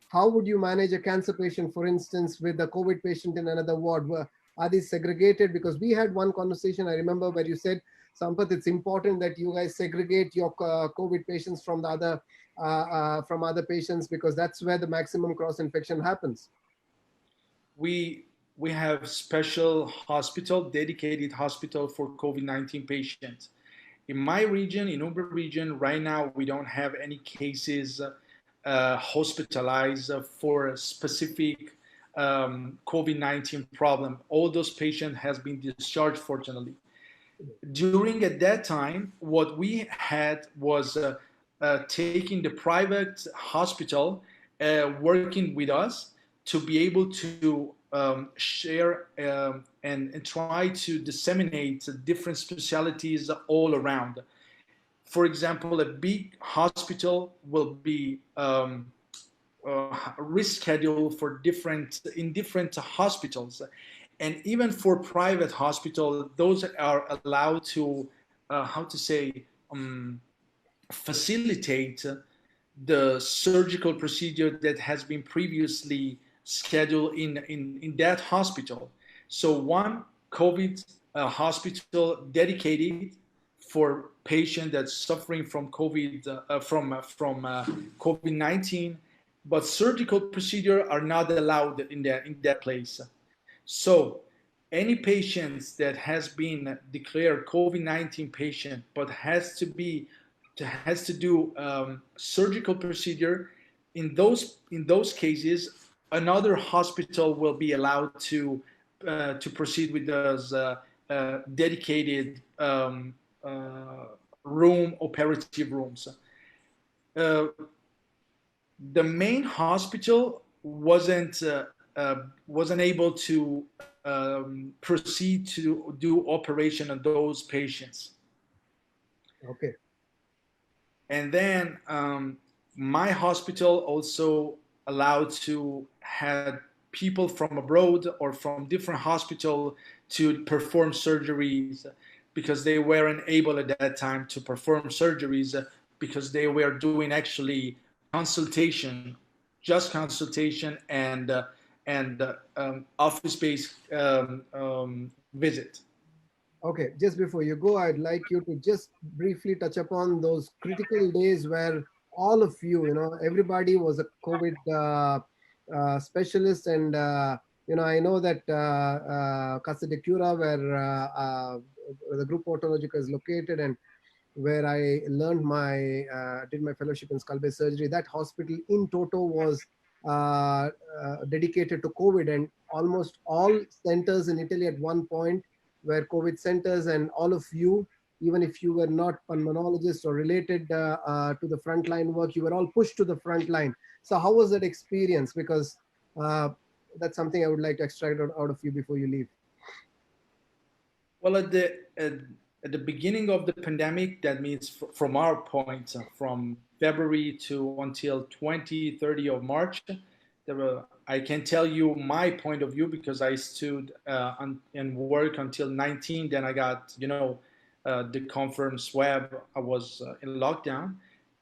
how would you manage a cancer patient, for instance, with a COVID patient in another ward? Are these segregated? Because we had one conversation, I remember, where you said, Sampath, it's important that you guys segregate your COVID patients from the other from other patients, because that's where the maximum cross infection happens. We have special hospital, dedicated hospital for COVID-19 patients. In my region, in Uber region, right now we don't have any cases hospitalized for a specific COVID-19 problem. All those patients has been discharged, fortunately. During at that time, what we had was taking the private hospital working with us to be able to share and try to disseminate different specialties all around. For example, a big hospital will be rescheduled for different hospitals, and even for private hospital, those are allowed to facilitate the surgical procedure that has been previously scheduled in that hospital. So one COVID hospital dedicated for patient that's suffering from COVID-19, but surgical procedure are not allowed in that place. So any patients that has been declared COVID-19 patient but has to do surgical procedure, in those cases, another hospital will be allowed to proceed with those dedicated operative rooms. The main hospital wasn't able to proceed to do operation on those patients. Okay. And then my hospital also allowed to have people from abroad or from different hospital to perform surgeries, because they weren't able at that time to perform surgeries, because they were doing actually consultation, just consultation and office-based visit. Okay, just before you go, I'd like you to just briefly touch upon those critical days where all of you, everybody was a COVID specialist. And, I know that Casa de Cura, where the group Otologica is located, and where I learned did my fellowship in skull base surgery, that hospital in toto was dedicated to COVID, and almost all centers in Italy at one point were COVID centers, and all of you, even if you were not pulmonologists or related to the frontline work, you were all pushed to the front line. So how was that experience? Because that's something I would like to extract out of you before you leave. Well, at the beginning of the pandemic, that means from our point, from February to until 20-30 of March, I can tell you my point of view because I stood and work until 19. Then I got, the confirmed swab. I was in lockdown.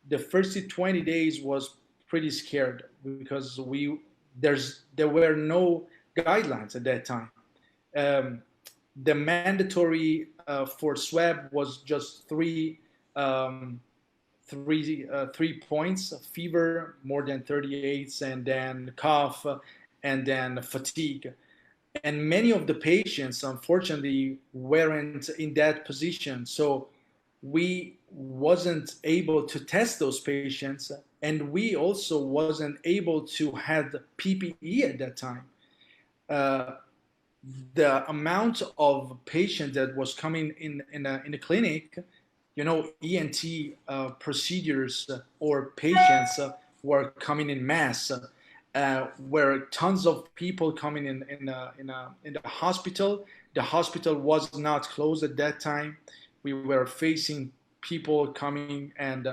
The first 20 days was pretty scared because there were no guidelines at that time. The mandatory for swab was just three points: fever more than 38, and then cough, and then fatigue. And many of the patients, unfortunately, weren't in that position. So we wasn't able to test those patients, and we also wasn't able to have PPE at that time. The amount of patients that was coming in the clinic, ENT procedures or patients were coming in mass. Were tons of people coming in the hospital. The hospital was not closed at that time. We were facing people coming, and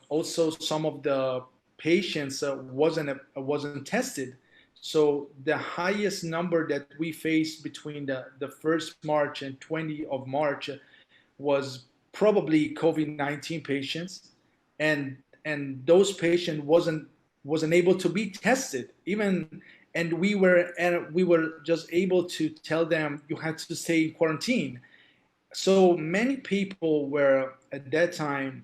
also some of the patients wasn't tested. So the highest number that we faced between the 1st March and 20 of March was probably COVID-19 patients, and those patients wasn't able to be tested even, and we were just able to tell them you had to stay in quarantine. So many people were at that time,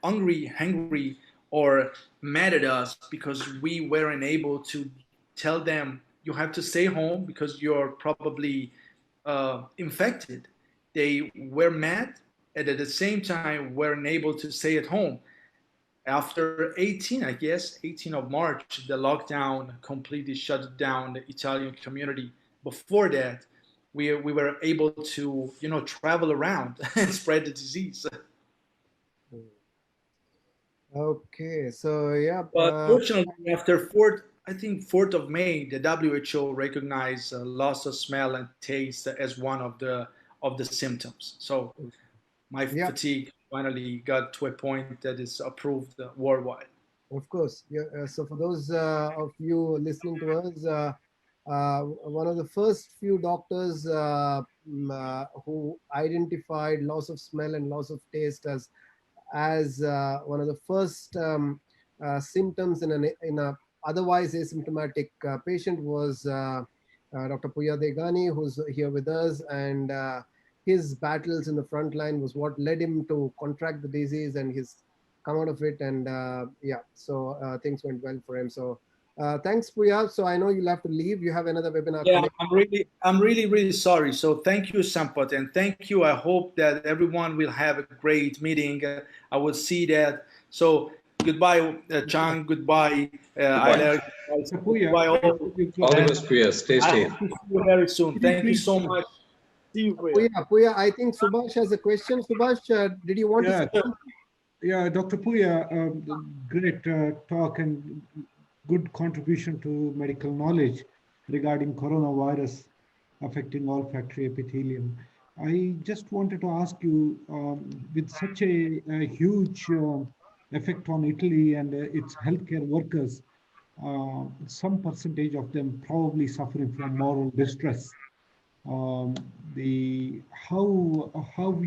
hungry, or mad at us because we weren't able to tell them you have to stay home because you're probably infected. They were mad, and at the same time weren't able to stay at home. After 18 of March, the lockdown completely shut down the Italian community. Before that, we were able to, travel around and spread the disease. Okay, so yeah. But fortunately, after 4th of May, the WHO recognized loss of smell and taste as one of the symptoms. So my fatigue finally got to a point that is approved worldwide. Of course. Yeah. So for those of you listening to us, one of the first few doctors who identified loss of smell and loss of taste as one of the first symptoms in a otherwise asymptomatic patient was Dr. Puya Dehgani, who's here with us, and his battles in the front line was what led him to contract the disease, and he's come out of it, and so things went well for him. So thanks, Puya. So I know you'll have to leave. You have another webinar. Yeah, I'm really sorry. So thank you, Sampath, and thank you. I hope that everyone will have a great meeting. I will see that. So goodbye, Chang. Goodbye, Iyer. Goodbye, all the best, Puya. Stay safe. See you very soon. Thank you so much. See you, Puya. Puya, I think Subhash has a question. Subhash, did you want to say something? Yeah, Dr. Puya, great talk and good contribution to medical knowledge regarding coronavirus affecting olfactory epithelium. I just wanted to ask you, with such a huge effect on Italy and its healthcare workers, some percentage of them probably suffering from moral distress. How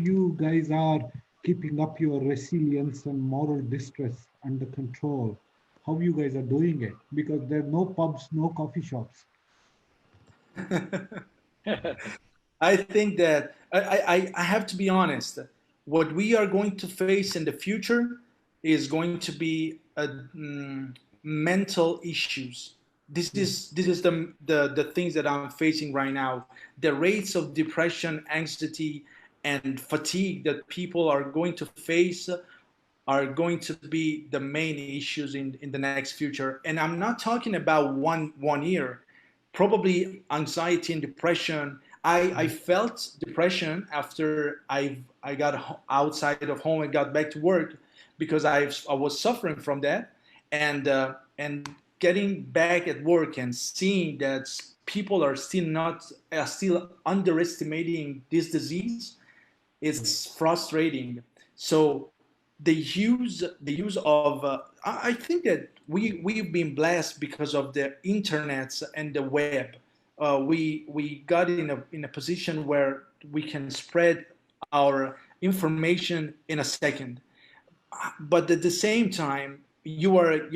you guys are keeping up your resilience and moral distress under control, how you guys are doing it, because there are no pubs, no coffee shops. I think that I have to be honest. What we are going to face in the future is going to be mental issues. This is the things that I'm facing right now. The rates of depression, anxiety, and fatigue that people are going to face are going to be the main issues in the next future. And I'm not talking about one year. Probably anxiety and depression. I felt depression after I got outside of home and got back to work because I was suffering from that, and getting back at work and seeing that people are still underestimating this disease, it's frustrating. So the use of I think that we've been blessed because of the internet and the web. We got in a position where we can spread our information in a second, but at the same time you are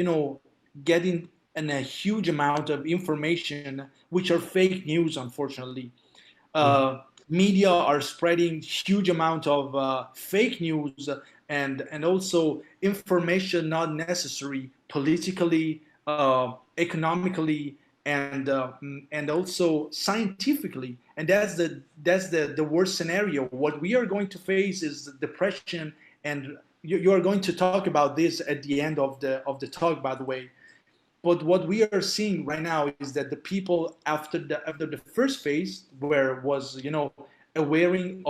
getting a huge amount of information which are fake news, unfortunately. Media are spreading huge amount of fake news, and also information not necessary politically, economically, and also scientifically. And that's the worst scenario. What we are going to face is depression, and you are going to talk about this at the end of the talk, by the way. But what we are seeing right now is that the people after the first phase, where was awareing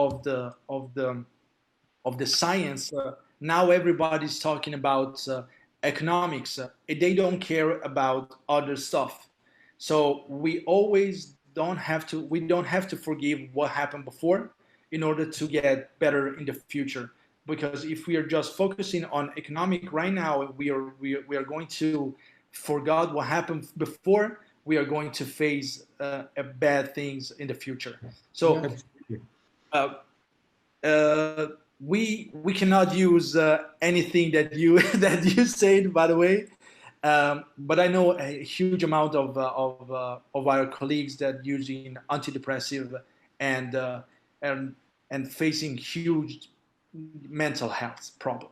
of the science, now everybody's talking about economics. They don't care about other stuff. So we don't have to forgive what happened before in order to get better in the future. Because if we are just focusing on economic right now, we are going to forget what happened before. We are going to face bad things in the future. So we cannot use anything that you that you said, by the way. But I know a huge amount of our colleagues that using antidepressive and facing huge mental health problem.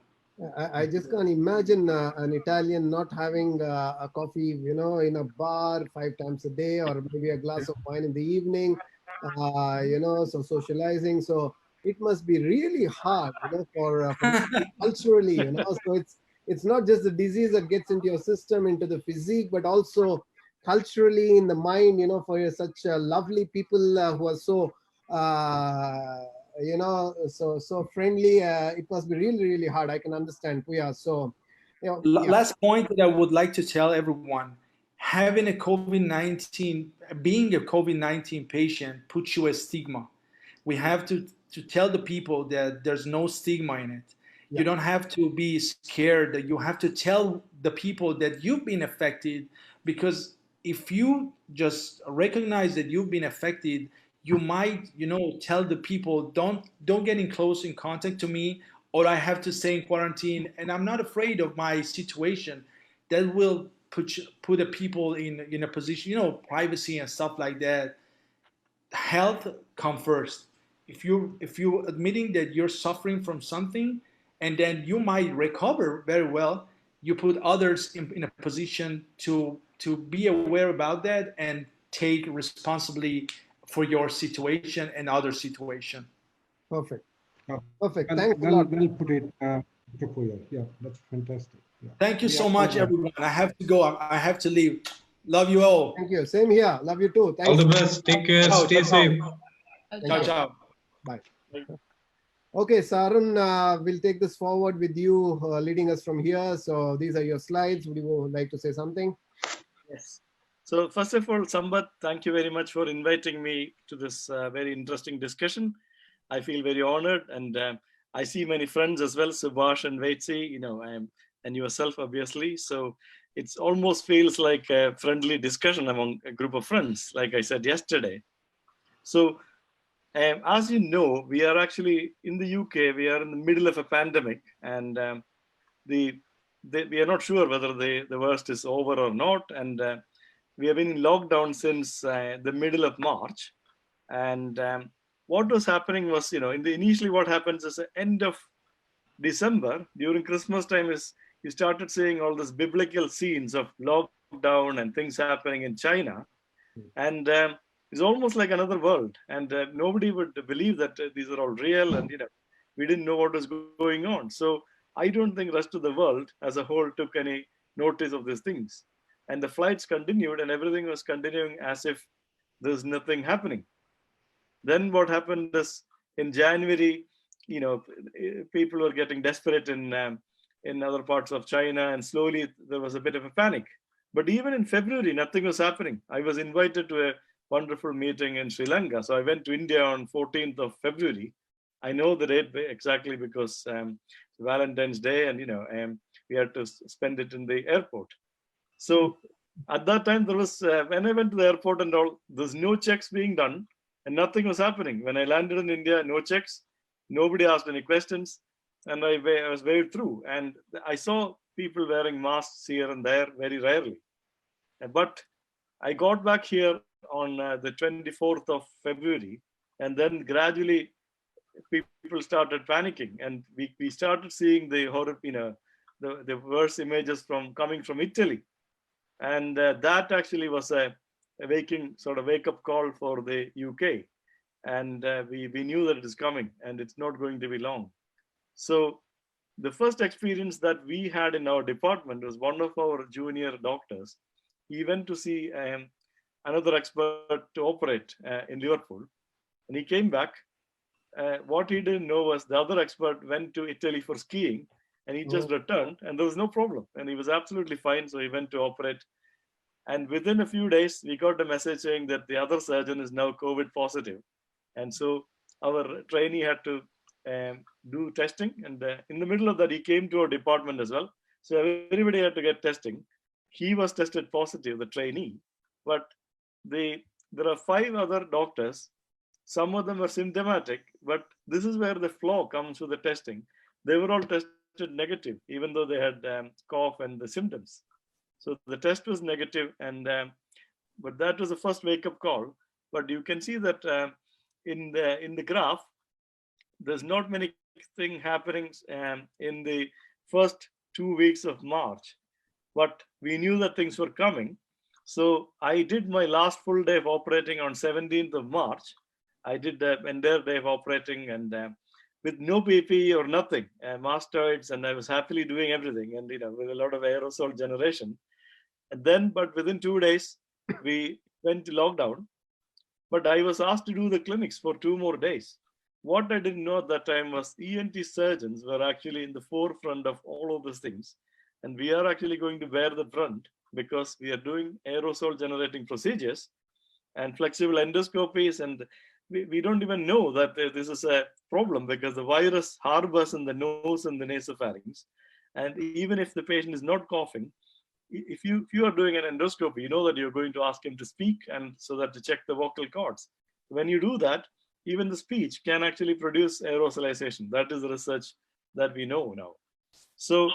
I just can't imagine an Italian not having a coffee, in a bar 5 times a day, or maybe a glass of wine in the evening, so socializing. So it must be really hard, for culturally, So it's not just the disease that gets into your system, into the physique, but also culturally in the mind, for such lovely people who are so so friendly. It must be really, really hard. I can understand, Puya. So, Last point that I would like to tell everyone: having a being a COVID-19 patient puts you a stigma. We have to tell the people that there's no stigma in it. You don't have to be scared. That you have to tell the people that you've been affected, because if you just recognize that you've been affected, you might, tell the people, don't get in close in contact to me, or I have to stay in quarantine, and I'm not afraid of my situation. That will put the people in a position, privacy and stuff like that. Health come first. If you admitting that you're suffering from something, and then you might recover very well, you put others in a position to be aware about that and take responsibility for your situation and other situation. Perfect. Perfect. Thanks a lot. Well put it, Puya. Yeah, that's fantastic. Yeah. Thank you so much, everyone. I have to go. I have to leave. Love you all. Thank you. Same here. Love you too. Thanks. All the best. Take care. Stay safe. Ciao, ciao. Bye. Okay, Sarun, we'll take this forward with you leading us from here. So these are your slides. Would you like to say something? Yes. So first of all, Sampath, thank you very much for inviting me to this very interesting discussion. I feel very honored, and I see many friends as well, Subhash and Vaitsi, and yourself, obviously. So it almost feels like a friendly discussion among a group of friends, like I said yesterday. So as you know, we are actually in the UK, we are in the middle of a pandemic, and we are not sure whether the worst is over or not. And we have been in lockdown since the middle of March. And what was happening was, initially what happens is the end of December, during Christmas time, is you started seeing all these biblical scenes of lockdown and things happening in China. And it's almost like another world. And nobody would believe that these are all real. And, we didn't know what was going on. So I don't think the rest of the world as a whole took any notice of these things. And the flights continued and everything was continuing as if there's nothing happening. Then what happened is in January, people were getting desperate in other parts of China, and slowly there was a bit of a panic. But even in February, nothing was happening. I was invited to a wonderful meeting in Sri Lanka. So I went to India on 14th of February. I know the date exactly because Valentine's Day, and we had to spend it in the airport. So at that time, there was, when I went to the airport and all, there's no checks being done and nothing was happening. When I landed in India, no checks, nobody asked any questions, and I was waved through. And I saw people wearing masks here and there very rarely. But I got back here on the 24th of February, and then gradually people started panicking, and we started seeing the the worst images coming from Italy. And that actually was a wake-up call for the UK. And we knew that it is coming and it's not going to be long. So the first experience that we had in our department was one of our junior doctors. He went to see another expert to operate in Liverpool, and he came back. What he didn't know was the other expert went to Italy for skiing, and he just returned, and there was no problem, and he was absolutely fine. So he went to operate, and within a few days, we got a message saying that the other surgeon is now COVID positive, and so our trainee had to do testing, and in the middle of that, he came to our department as well. So everybody had to get testing. He was tested positive, the trainee, but there are 5 other doctors. Some of them are symptomatic, but this is where the flaw comes with the testing. They were all tested negative, even though they had cough and the symptoms. So the test was negative, and but that was the first wake-up call. But you can see that in the graph, there's not many things happening in the first 2 weeks of March, but we knew that things were coming. So I did my last full day of operating on 17th of March. I did the entire day of operating, and with no PPE or nothing, mastoids, and I was happily doing everything, and with a lot of aerosol generation. And then, but within 2 days, we went to lockdown. But I was asked to do the clinics for 2 more days. What I didn't know at that time was ENT surgeons were actually in the forefront of all of these things, and we are actually going to bear the brunt because we are doing aerosol generating procedures and flexible endoscopies, and we don't even know that this is a problem because the virus harbors in the nose and the nasopharynx. And even if the patient is not coughing, if you are doing an endoscopy, you know that you're going to ask him to speak, and so that to check the vocal cords. When you do that, even the speech can actually produce aerosolization. That is the research that we know now. So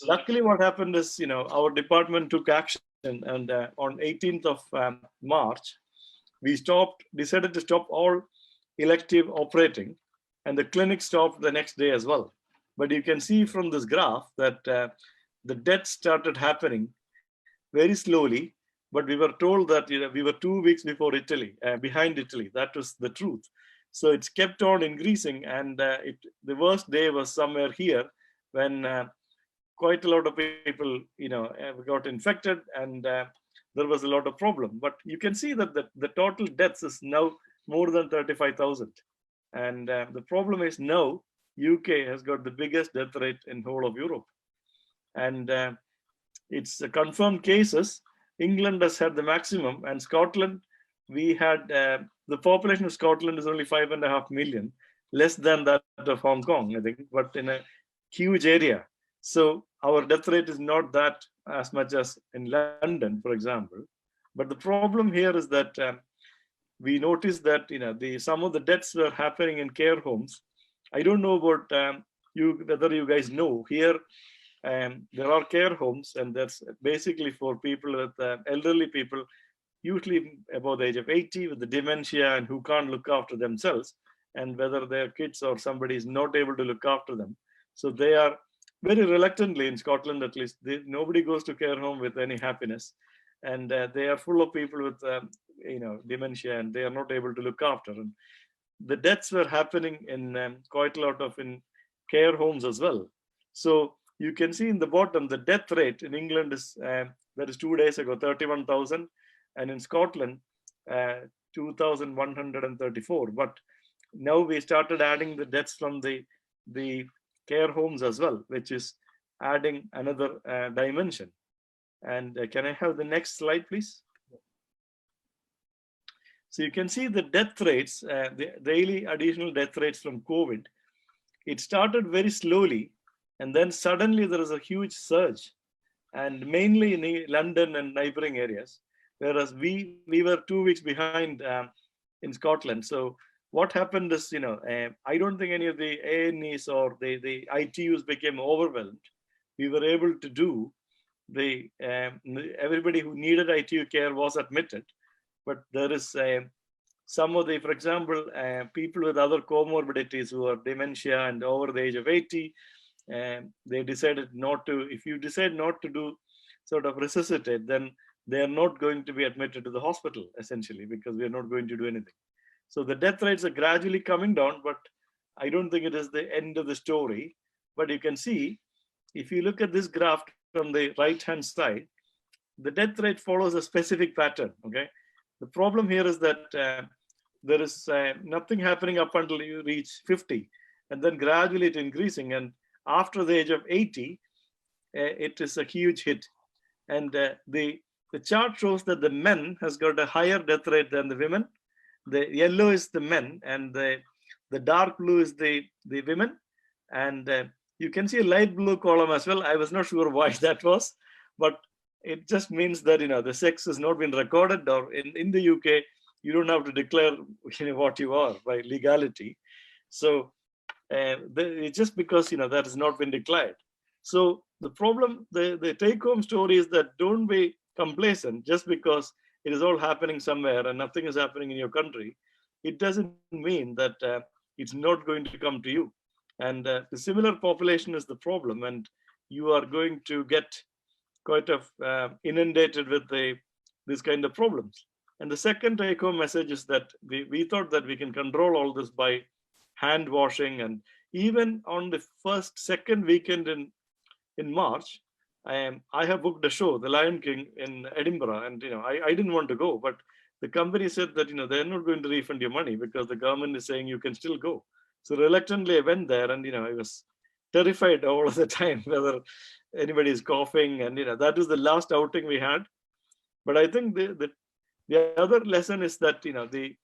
luckily what happened is, our department took action, and on 18th of March, we decided to stop all elective operating, and the clinic stopped the next day as well. But you can see from this graph that the deaths started happening very slowly, but we were told that we were 2 weeks before Italy, behind Italy. That was the truth. So it's kept on increasing, and the worst day was somewhere here when quite a lot of people, got infected, and there was a lot of problem. But you can see that the total deaths is now more than 35,000. And the problem is now UK has got the biggest death rate in whole of Europe. And it's confirmed cases. England has had the maximum, and Scotland, we had the population of Scotland is only 5.5 million, less than that of Hong Kong, I think, but in a huge area. So our death rate is not that as much as in London, for example. But the problem here is that we noticed that some of the deaths were happening in care homes. I don't know about whether you guys know here. There are care homes, and that's basically for people with elderly people usually above the age of 80 with the dementia and who can't look after themselves, and whether their kids or somebody is not able to look after them. So they are very reluctantly, in Scotland at least, nobody goes to care home with any happiness. And they are full of people with dementia, and they are not able to look after. And the deaths were happening in quite a lot of in care homes as well. So you can see in the bottom, the death rate in England is, that is 2 days ago, 31,000. And in Scotland, 2,134. But now we started adding the deaths from the care homes as well, which is adding another dimension. And can I have the next slide, please? So you can see the death rates, the daily additional death rates from COVID. It started very slowly, and then suddenly there is a huge surge, and mainly in London and neighboring areas, whereas we were 2 weeks behind in Scotland. So what happened is, I don't think any of the A&Es or the ITUs became overwhelmed. We were able to do everybody who needed ITU care was admitted, but there is some of the, for example, people with other comorbidities who are dementia and over the age of 80, they decided not to. If you decide not to do sort of resuscitate, then they are not going to be admitted to the hospital essentially, because we are not going to do anything. So the death rates are gradually coming down, but I don't think it is the end of the story. But you can see, if you look at this graph from the right-hand side, the death rate follows a specific pattern, okay? The problem here is that there is nothing happening up until you reach 50, and then gradually it's increasing. And after the age of 80, it is a huge hit. And the chart shows that the men has got a higher death rate than the women. The yellow is the men, and the dark blue is the women. And you can see a light blue column as well. I was not sure why that was, but it just means that the sex has not been recorded, or in the UK you don't have to declare what you are by legality. So it's just because that has not been declared. So the problem, the take-home story is that don't be complacent just because it is all happening somewhere and nothing is happening in your country. It doesn't mean that it's not going to come to you. And the similar population is the problem, and you are going to get quite inundated with this kind of problems. And the second take-home message is that we thought that we can control all this by hand washing, and even on the second weekend in March, I have booked a show, The Lion King, in Edinburgh, and I didn't want to go, but the company said that they're not going to refund your money because the government is saying you can still go. So reluctantly I went there, and I was terrified all of the time whether anybody is coughing, and that was the last outing we had. But I think the other lesson is that the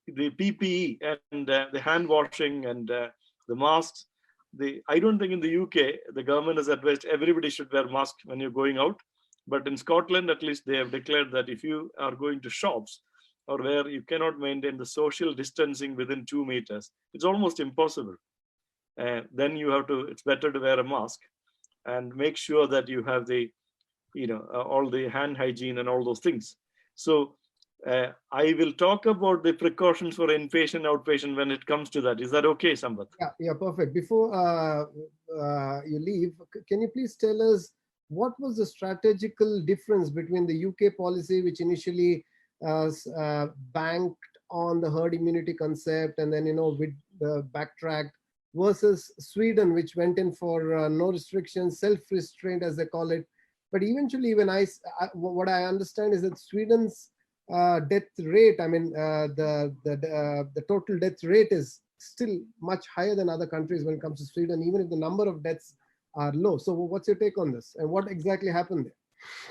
PPE and the hand washing and the masks. I don't think in the UK the government has advised everybody should wear masks when you're going out, but in Scotland at least they have declared that if you are going to shops or where you cannot maintain the social distancing within 2 meters, it's almost impossible. Then you have to. It's better to wear a mask and make sure that you have the all the hand hygiene and all those things. So I will talk about the precautions for inpatient, outpatient when it comes to that. Is that okay, Sampath? Yeah, perfect. Before you leave, can you please tell us what was the strategical difference between the UK policy, which initially banked on the herd immunity concept and then backtracked, versus Sweden, which went in for no restrictions, self-restraint as they call it. But eventually, what I understand is that Sweden's death rate, the total death rate is still much higher than other countries when it comes to Sweden, even if the number of deaths are low. So what's your take on this, and what exactly happened there?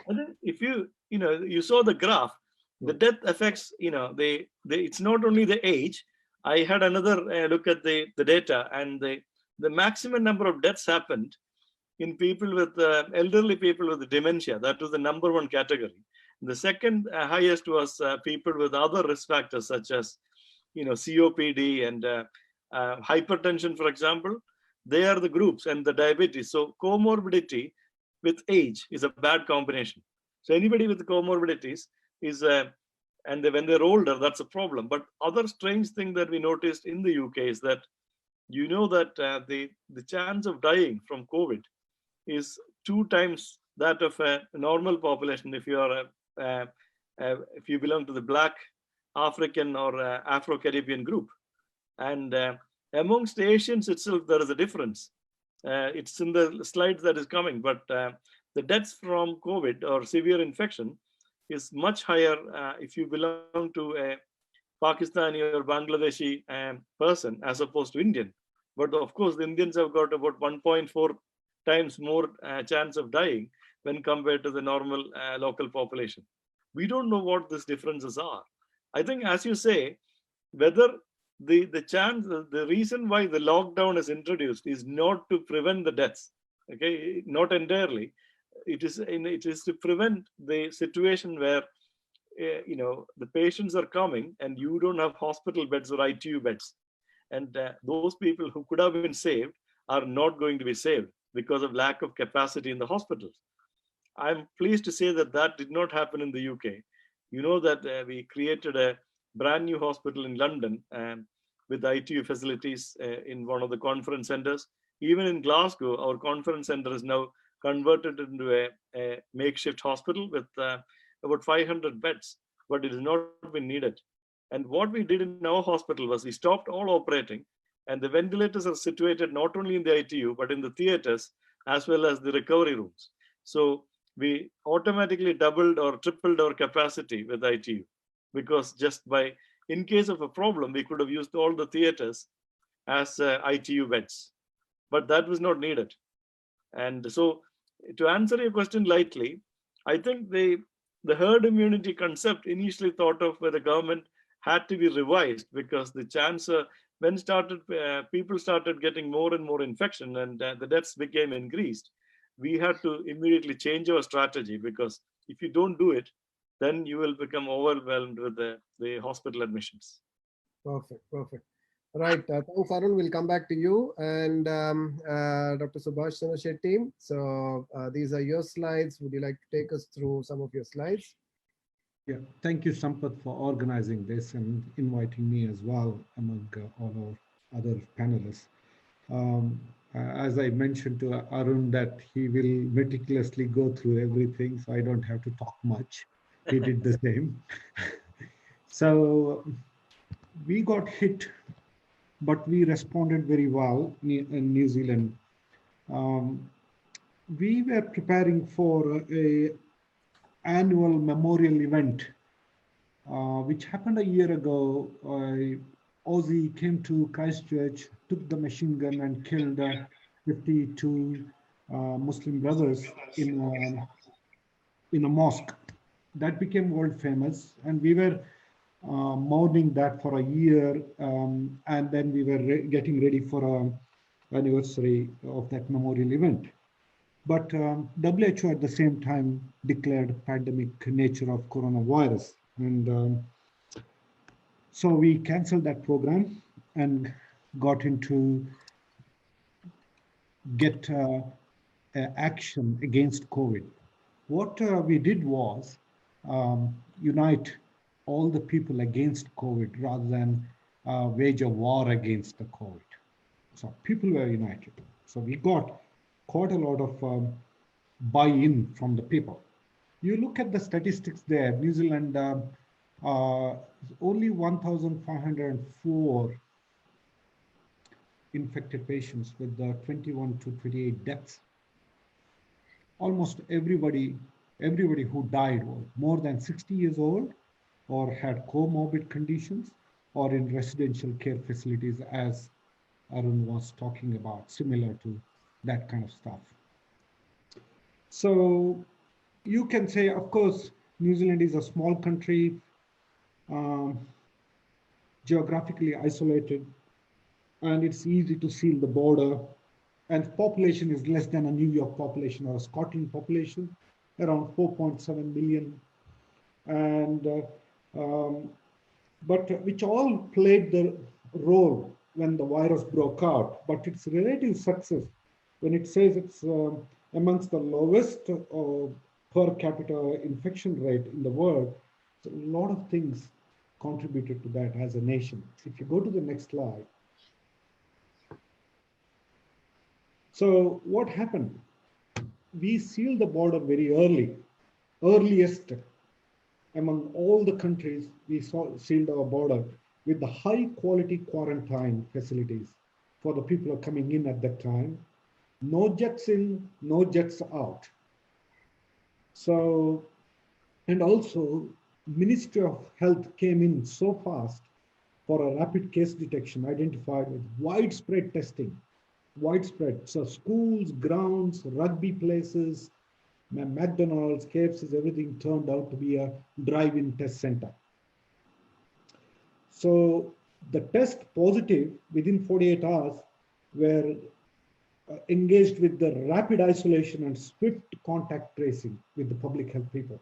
I think if you saw the graph, the death affects, it's not only the age. I had another look at the data, and the maximum number of deaths happened in people with elderly people with dementia. That was the number one category. The second highest was people with other risk factors such as COPD and hypertension, for example. They are the groups, and the diabetes. So comorbidity with age is a bad combination. So anybody with comorbidities, is and when they're older, that's a problem. But other strange thing that we noticed in the UK is that that the chance of dying from COVID is 2 times that of a normal population if you are if you belong to the Black, African, or Afro-Caribbean group. And amongst Asians itself, there is a difference. It's in the slides that is coming, but the deaths from COVID or severe infection is much higher if you belong to a Pakistani or Bangladeshi person as opposed to Indian. But of course, the Indians have got about 1.4 times more chance of dying when compared to the normal local population. We don't know what these differences are. I think, as you say, whether the reason why the lockdown is introduced is not to prevent the deaths, okay, not entirely. It is to prevent the situation where the patients are coming and you don't have hospital beds or ITU beds, and those people who could have been saved are not going to be saved because of lack of capacity in the hospitals. I'm pleased to say that that did not happen in the UK. You know that we created a brand new hospital in London with ITU facilities in one of the conference centers. Even in Glasgow, our conference center is now converted into a makeshift hospital with about 500 beds, but it has not been needed. And what we did in our hospital was we stopped all operating, and the ventilators are situated not only in the ITU, but in the theaters as well as the recovery rooms. So we automatically doubled or tripled our capacity with ITU, because just by, in case of a problem, we could have used all the theaters as ITU beds, but that was not needed. And so to answer your question lightly, I think the herd immunity concept initially thought of by the government had to be revised, because the chance when people started getting more and more infection and the deaths became increased, we had to immediately change our strategy, because if you don't do it, then you will become overwhelmed with the hospital admissions. Perfect. Right. Thanks, Arun. We'll come back to you and Dr. Subhaschandra Shetty. So these are your slides. Would you like to take us through some of your slides? Yeah, thank you, Sampath, for organizing this and inviting me as well among all our other panelists. As I mentioned to Arun that he will meticulously go through everything, so I don't have to talk much. He did the same. So we got hit, but we responded very well in New Zealand. We were preparing for an annual memorial event, which happened a year ago. Aussie came to Christchurch, took the machine gun and killed 52 Muslim brothers in a mosque. That became world famous, and we were mourning that for a year, and then we were getting ready for an anniversary of that memorial event. But WHO at the same time declared pandemic nature of coronavirus, and so we canceled that program and got into get action against COVID. What we did was unite all the people against COVID rather than wage a war against the COVID. So people were united. So we got quite a lot of buy-in from the people. You look at the statistics there, New Zealand, only 1,504 infected patients with 21 to 28 deaths. Almost everybody who died was more than 60 years old or had comorbid conditions or in residential care facilities, as Arun was talking about, similar to that kind of stuff. So you can say, of course, New Zealand is a small country, geographically isolated, and it's easy to seal the border. And population is less than a New York population or a Scotland population, around 4.7 million. And but which all played the role when the virus broke out. But its relative success, when it says it's amongst the lowest per capita infection rate in the world, So a lot of things contributed to that as a nation. If you go to the next slide. So what happened? We sealed the border very early, earliest among all the countries. We sealed our border with the high quality quarantine facilities for the people who are coming in at that time. No jets in, no jets out. So, and also Ministry of Health came in so fast for a rapid case detection, identified with widespread testing, widespread. So schools, grounds, rugby places, McDonald's, KFC's, everything turned out to be a drive-in test center. So the test positive within 48 hours were engaged with the rapid isolation and swift contact tracing with the public health people.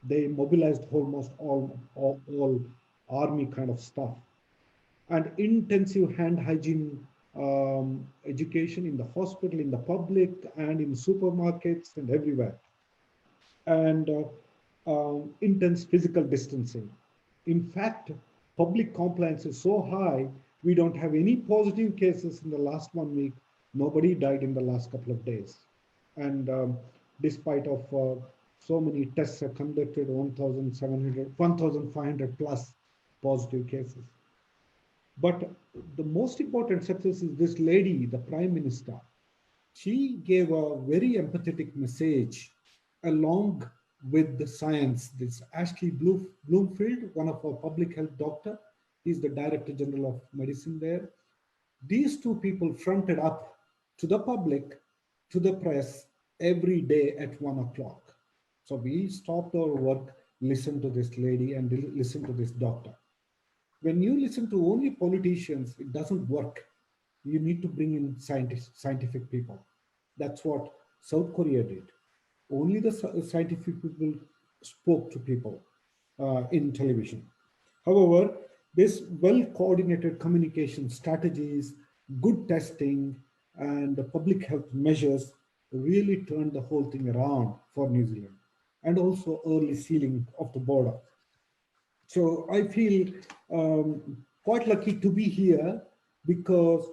They mobilized almost all army kind of stuff, and intensive hand hygiene education in the hospital, in the public, and in supermarkets and everywhere, and intense physical distancing. In fact, public compliance is so high, we don't have any positive cases in the last 1 week. Nobody died in the last couple of days. And despite of so many tests are conducted, 1,500 plus positive cases. But the most important success is this lady, the Prime Minister. She gave a very empathetic message along with the science. This Ashley Bloomfield, one of our public health doctor, he's the Director General of Medicine there. These two people fronted up to the public, to the press, every day at 1 o'clock. So we stopped our work, listened to this lady and listened to this doctor. When you listen to only politicians, it doesn't work. You need to bring in scientific people. That's what South Korea did. Only the scientific people spoke to people in television. However, this well-coordinated communication strategies, good testing, and the public health measures really turned the whole thing around for New Zealand, and also early sealing of the border. So I feel quite lucky to be here, because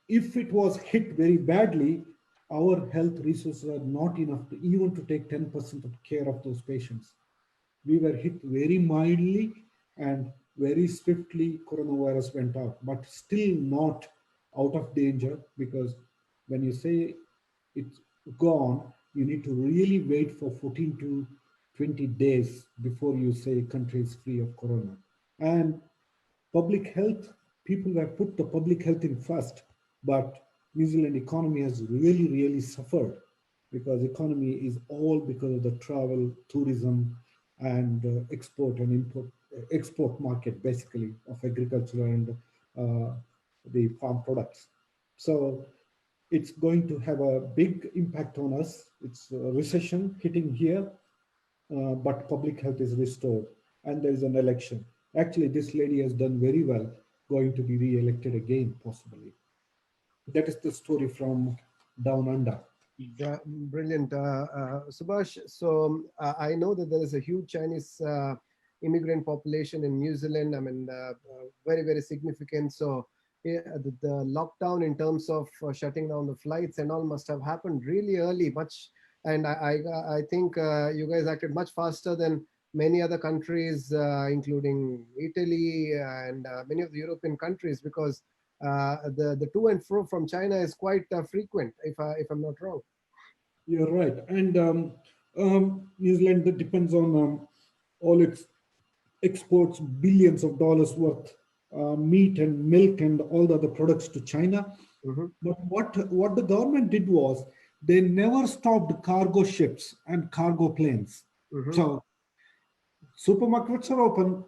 if it was hit very badly, our health resources are not enough to even to take 10% of care of those patients. We were hit very mildly, and very swiftly coronavirus went out, but still not out of danger, because when you say it's gone, you need to really wait for 14 to 20 days before you say country is free of corona. And public health, people have put the public health in first, but New Zealand economy has really, really suffered, because economy is all because of the travel, tourism, and export and import, export market basically of agriculture and the farm products. So it's going to have a big impact on us. It's a recession hitting here, but public health is restored, and there is an election. Actually, this lady has done very well, going to be re-elected again, possibly. That is the story from Down Under. Yeah, brilliant, Subhash. So I know that there is a huge Chinese immigrant population in New Zealand. I mean, very, very significant. So the lockdown in terms of shutting down the flights and all must have happened really early, much. And I think you guys acted much faster than many other countries, including Italy and many of the European countries, because the to and fro from China is quite frequent, if I'm not wrong. You're right. And New Zealand, that depends on all its exports, billions of dollars worth meat and milk and all the other products to China. Mm-hmm. But what the government did was, they never stopped cargo ships and cargo planes. Mm-hmm. So supermarkets are open,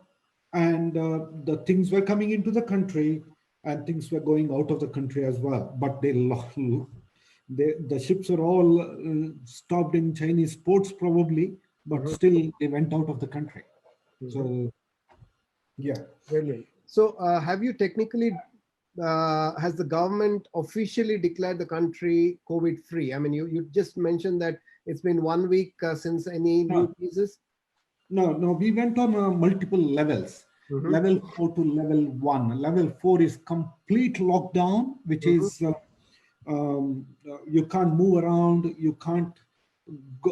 and the things were coming into the country, and things were going out of the country as well. But the ships are all stopped in Chinese ports probably, but Mm-hmm. still they went out of the country. Mm-hmm. So yeah. Brilliant. So have you technically, has the government officially declared the country COVID-free? I mean, you just mentioned that it's been 1 week since any new cases. No, we went on multiple levels. Level 4 to level 1. Level 4 is complete lockdown, which is you can't move around, you can't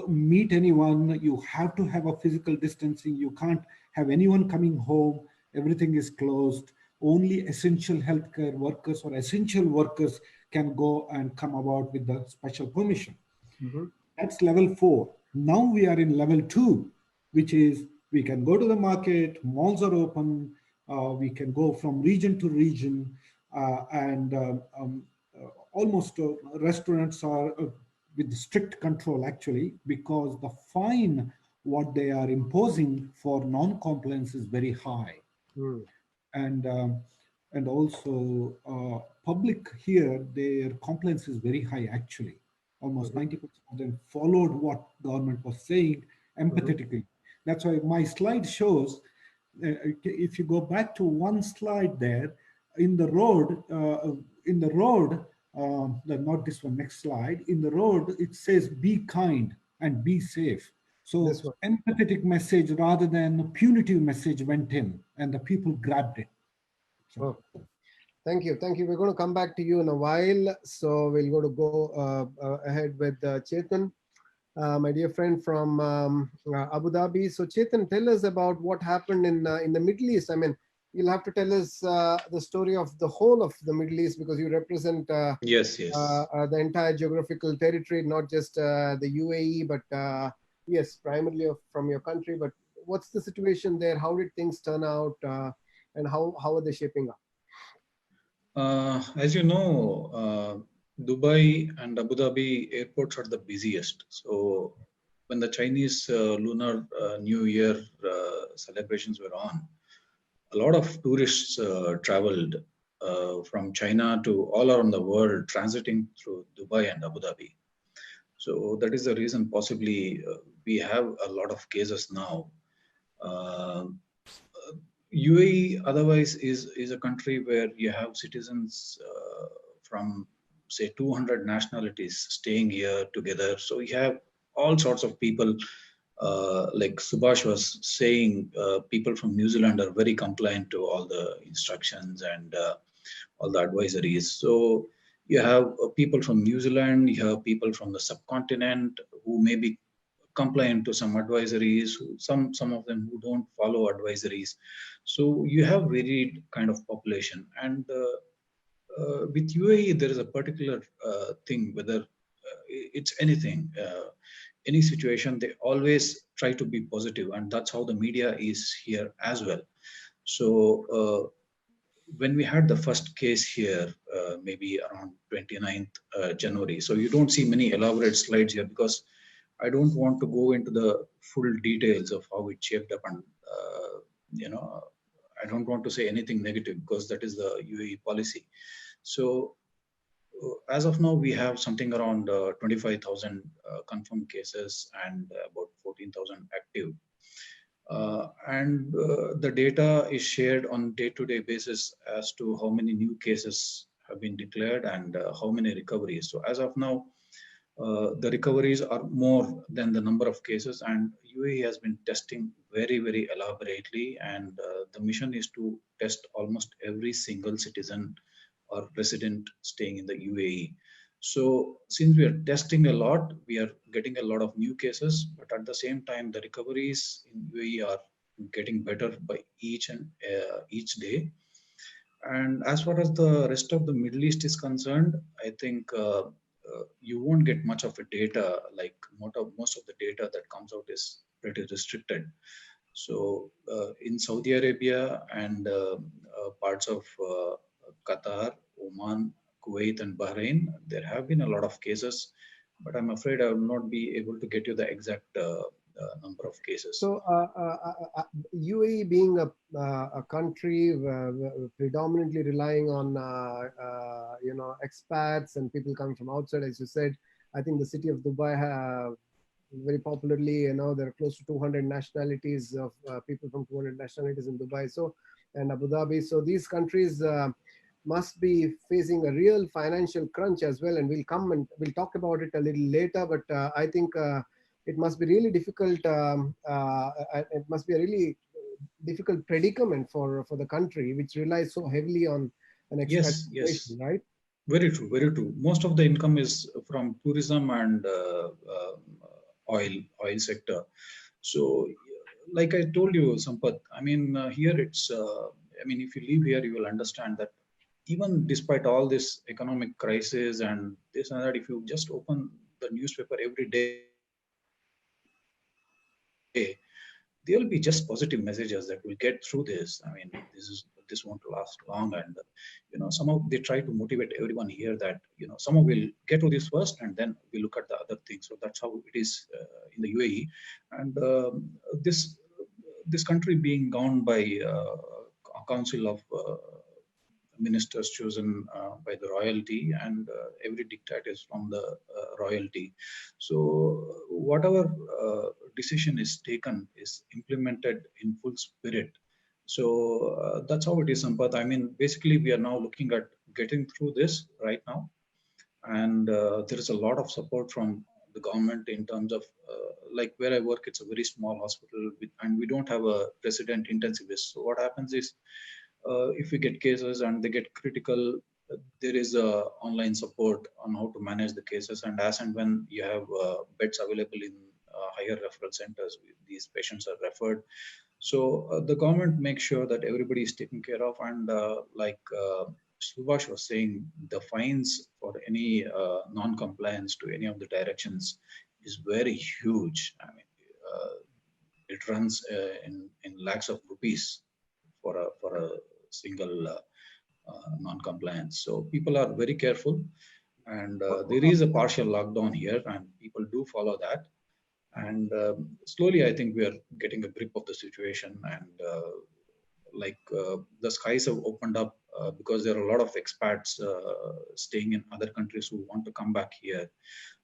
meet anyone, you have to have a physical distancing, you can't have anyone coming home, everything is closed. Only essential healthcare workers or essential workers can go and come about with the special permission. That's level 4. Now we are in level 2, which is we can go to the market, malls are open, we can go from region to region, and almost restaurants are with strict control actually, because the fine what they are imposing for non-compliance is very high. And also public here, their compliance is very high actually. Almost 90% of them followed what government was saying empathetically. That's why my slide shows, if you go back to one slide there, in the road, not this one, next slide, in the road, it says be kind and be safe. So empathetic message rather than punitive message went in and the people grabbed it. So. Thank you. We're going to come back to you in a while. So we're going to go ahead with Chethan, my dear friend from Abu Dhabi. So Chethan, tell us about what happened in the Middle East. I mean, you'll have to tell us the story of the whole of the Middle East, because you represent yes. The entire geographical territory, not just the UAE, but yes, primarily from your country. But what's the situation there? How did things turn out, and how are they shaping up? As you know, Dubai and Abu Dhabi airports are the busiest. So when the Chinese Lunar New Year celebrations were on, a lot of tourists traveled from China to all around the world, transiting through Dubai and Abu Dhabi. So that is the reason possibly we have a lot of cases now. UAE otherwise is a country where you have citizens from say 200 nationalities staying here together. So you have all sorts of people, like Subhash was saying, people from New Zealand are very compliant to all the instructions and all the advisories. So you have people from New Zealand, you have people from the subcontinent who may be compliant to some advisories, some of them who don't follow advisories. So you have varied kind of population. And with UAE, there is a particular thing, whether it's anything, any situation, they always try to be positive, and that's how the media is here as well. So when we had the first case here, maybe around 29th January, so you don't see many elaborate slides here because I don't want to go into the full details of how it shaped up, and I don't want to say anything negative because that is the UAE policy. So as of now, we have something around 25,000 confirmed cases and about 14,000 active. And the data is shared on day-to-day basis as to how many new cases have been declared and how many recoveries. So as of now, the recoveries are more than the number of cases, and UAE has been testing very, very elaborately, and the mission is to test almost every single citizen or resident staying in the UAE. So since we are testing a lot, we are getting a lot of new cases, but at the same time, the recoveries in UAE are getting better by each day. And as far as the rest of the Middle East is concerned, I think you won't get much of a data, like most of the data that comes out is pretty restricted. So in Saudi Arabia and parts of Qatar, Oman, Kuwait and Bahrain, there have been a lot of cases, but I'm afraid I will not be able to get you the exact number of cases. So UAE being a country predominantly relying on expats and people coming from outside, as you said, I think the city of Dubai very popularly, there are close to 200 nationalities of people from 200 nationalities in Dubai, so, and Abu Dhabi. So these countries must be facing a real financial crunch as well, and we'll talk about it a little later. But I think it must be really difficult. It must be a really difficult predicament for the country, which relies so heavily on an expat Yes, yes. population, right? Very true, very true. Most of the income is from tourism and oil sector. So, like I told you, Sampath, I mean, here it's, I mean, if you live here, you will understand that even despite all this economic crisis and this and that, if you just open the newspaper every day, there will be just positive messages that will get through this. I mean, this won't last long, and somehow they try to motivate everyone here that somehow we'll get to this first, and then we look at the other things. So that's how it is in the UAE, and this country being governed by a council of ministers chosen by the royalty, and every diktat is from the royalty. So whatever decision is taken is implemented in full spirit. So that's how it is, Sampath. I mean, basically, we are now looking at getting through this right now, and there is a lot of support from the government in terms of like where I work. It's a very small hospital, and we don't have a resident intensivist. So what happens is, if we get cases and they get critical, there is online support on how to manage the cases. And as and when you have beds available in higher referral centers, these patients are referred. So the government makes sure that everybody is taken care of. And like Subhash was saying, the fines for any non-compliance to any of the directions is very huge. I mean, it runs in lakhs of rupees for a single non-compliance. So people are very careful, and there is a partial lockdown here, and people do follow that. And slowly, I think we are getting a grip of the situation, and the skies have opened up because there are a lot of expats staying in other countries who want to come back here.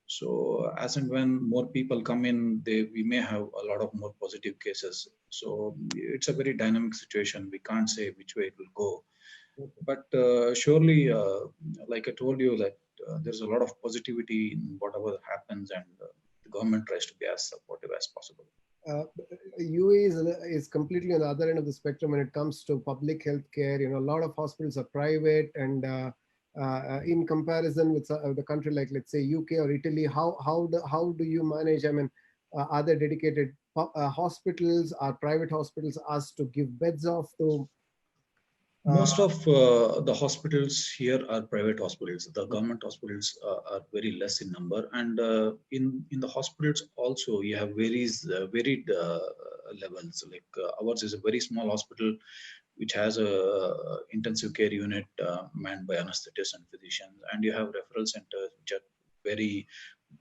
So as and when more people come in, we may have a lot of more positive cases. So it's a very dynamic situation. We can't say which way it will go. But surely, like I told you, that there's a lot of positivity in whatever happens, and the government tries to be as supportive as possible. UAE is completely on the other end of the spectrum when it comes to public health care. A lot of hospitals are private, and in comparison with the country like, let's say, UK or Italy, how do you manage? I mean, are there dedicated hospitals? Are private hospitals asked to give beds off to? Most of the hospitals here are private hospitals. The government hospitals are very less in number, and in the hospitals also you have varied levels. Like ours is a very small hospital, which has a intensive care unit manned by anesthetists and physicians, and you have referral centers which are very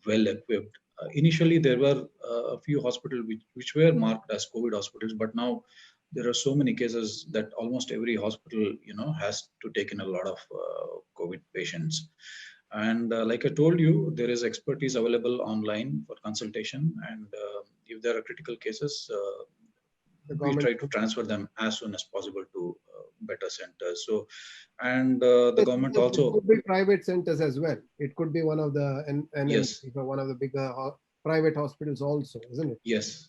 well equipped. Initially, there were a few hospitals which were marked as COVID hospitals, but now there are so many cases that almost every hospital, has to take in a lot of COVID patients. And like I told you, there is expertise available online for consultation. And if there are critical cases, we try to transfer them as soon as possible to better centers. So, and the government also. It could be private centers as well. It could be one of the yes. one of the bigger private hospitals also, isn't it? Yes.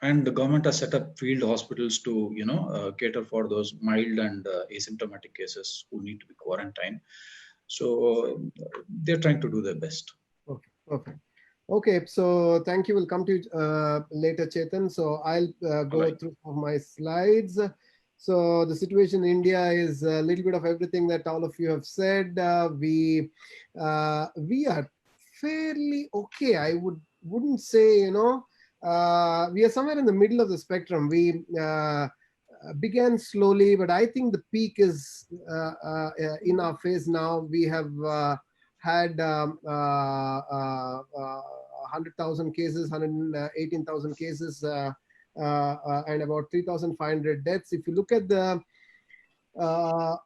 And the government has set up field hospitals to, cater for those mild and asymptomatic cases who need to be quarantined. So they're trying to do their best. Okay, perfect. Okay, so thank you. We'll come to you later, Chethan. So I'll go through my slides. So the situation in India is a little bit of everything that all of you have said. We are fairly okay. I wouldn't say, we are somewhere in the middle of the spectrum. We began slowly, but I think the peak is in our phase now. We have had 100,000 cases, 118,000 cases, and about 3,500 deaths. If you look at the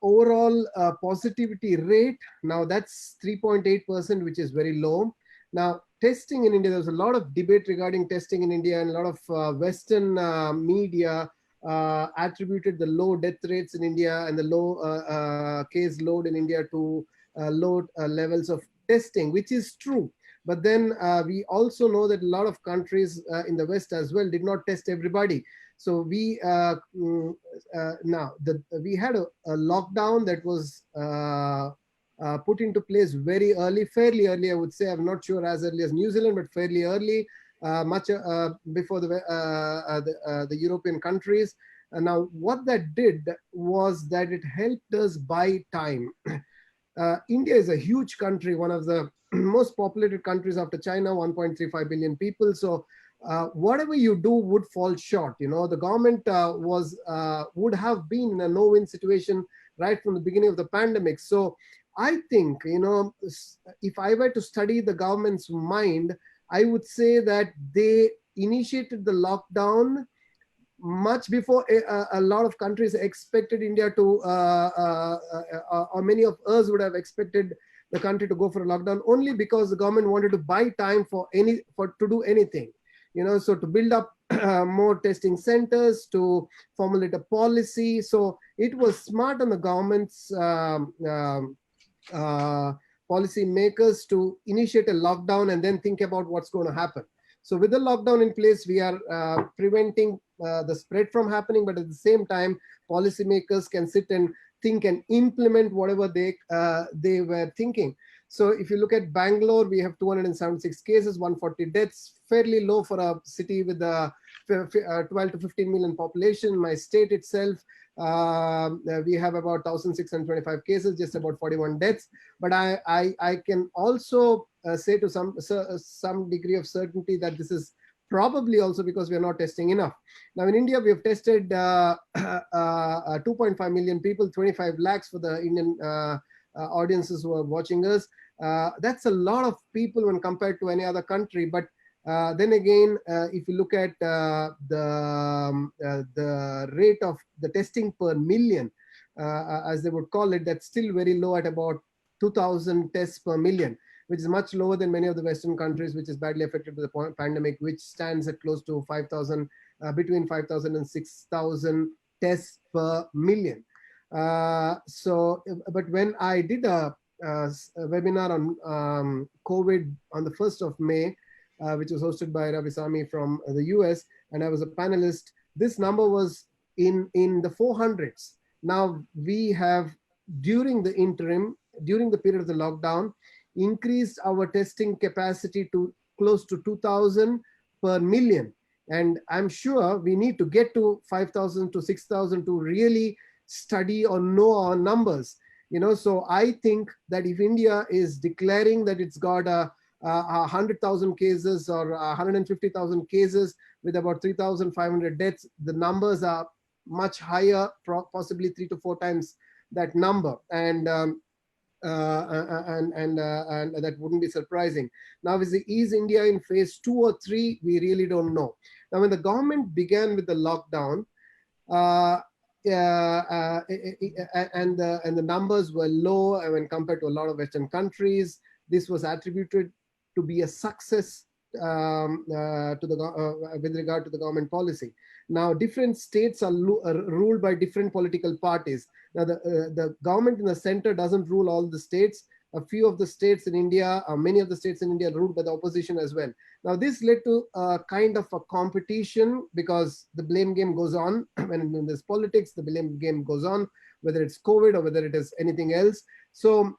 overall positivity rate, now that's 3.8%, which is very low. Now, testing in India, there's a lot of debate regarding testing in India, and a lot of Western media attributed the low death rates in India and the low case load in India to low levels of testing, which is true. But then we also know that a lot of countries in the West as well did not test everybody. So we we had a lockdown that was put into place very early, fairly early, I would say. I'm not sure as early as New Zealand, but fairly early, much before the European countries. And now what that did was that it helped us buy time. India is a huge country, one of the most populated countries after China, 1.35 billion people. So whatever you do would fall short. You know, the government would have been in a no-win situation right from the beginning of the pandemic. So I think, you know, if I were to study the government's mind, I would say that they initiated the lockdown much before a lot of countries expected India to, or many of us would have expected the country to go for a lockdown, only because the government wanted to buy time to do anything. You know, so to build up more testing centers, to formulate a policy. So it was smart on the government's policy makers to initiate a lockdown and then think about what's going to happen. So with the lockdown in place, we are preventing the spread from happening, but at the same time, policymakers can sit and think and implement whatever they were thinking. So if you look at Bangalore, we have 276 cases, 140 deaths, fairly low for a city with a 12 to 15 million population. My state itself, we have about 1,625 cases, just about 41 deaths. But I can also say to some degree of certainty that this is probably also because we are not testing enough. Now in India, we have tested 2.5 million people, 25 lakhs for the Indian audiences who are watching us. That's a lot of people when compared to any other country. But then again, if you look at the rate of the testing per million, as they would call it, that's still very low at about 2,000 tests per million, which is much lower than many of the Western countries, which is badly affected by the pandemic, which stands at close to 5,000, between 5,000 and 6,000 tests per million. But when I did a webinar on COVID on the 1st of May, which was hosted by Ravi Sami from the US, and I was a panelist, this number was in the 400s. Now we have, during the interim, during the period of the lockdown, increased our testing capacity to close to 2,000 per million. And I'm sure we need to get to 5,000 to 6,000 to really study or know our numbers. You know, so I think that if India is declaring that it's got 100,000 cases or 150,000 cases with about 3,500 deaths, the numbers are much higher, possibly 3 to 4 times that number. And that wouldn't be surprising. Now, is India in phase 2 or 3? We really don't know. Now, when the government began with the lockdown, and the numbers were low when compared to a lot of Western countries, this was attributed to be a success with regard to the government policy. Now, different states are ruled by different political parties. Now, the government in the center doesn't rule all the states. A few of the states in India, many of the states in India, are ruled by the opposition as well. Now, this led to a kind of a competition, because the blame game goes on. When there's politics, the blame game goes on, whether it's COVID or whether it is anything else. So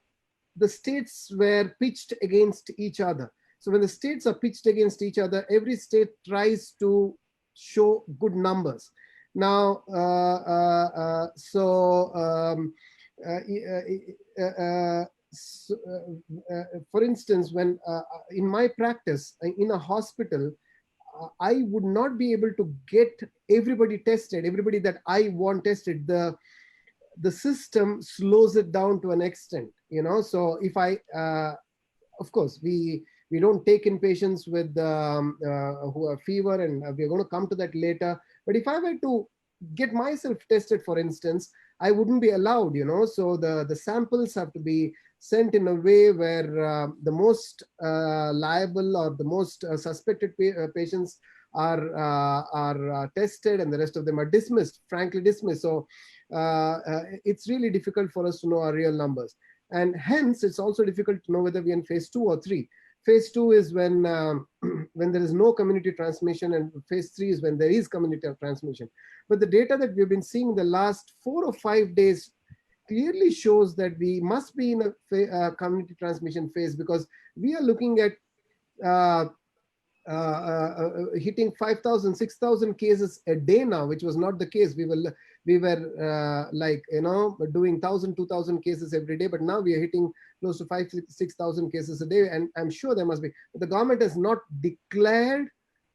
the states were pitched against each other. So when the states are pitched against each other, every state tries to show good numbers. Now, for instance, when in my practice in a hospital, I would not be able to get everybody tested, everybody that I want tested. The system slows it down to an extent, you know. So if I, of course, we don't take in patients with who have fever, and we're going to come to that later. But if I were to get myself tested, for instance, I wouldn't be allowed, you know. So the samples have to be sent in a way where the most liable or the most suspected patients are tested, and the rest of them are dismissed, frankly dismissed. So it's really difficult for us to know our real numbers. And hence, it's also difficult to know whether we're in phase 2 or 3. Phase 2 is when when there is no community transmission, and phase 3 is when there is community transmission. But the data that we've been seeing the last 4 or 5 days clearly shows that we must be in a community transmission phase, because we are looking at hitting 5,000, 6,000 cases a day now, which was not the case. We were like, doing 1,000, 2,000 cases every day, but now we are hitting close to 5,000, 6,000 cases a day. And I'm sure there must be, but the government has not declared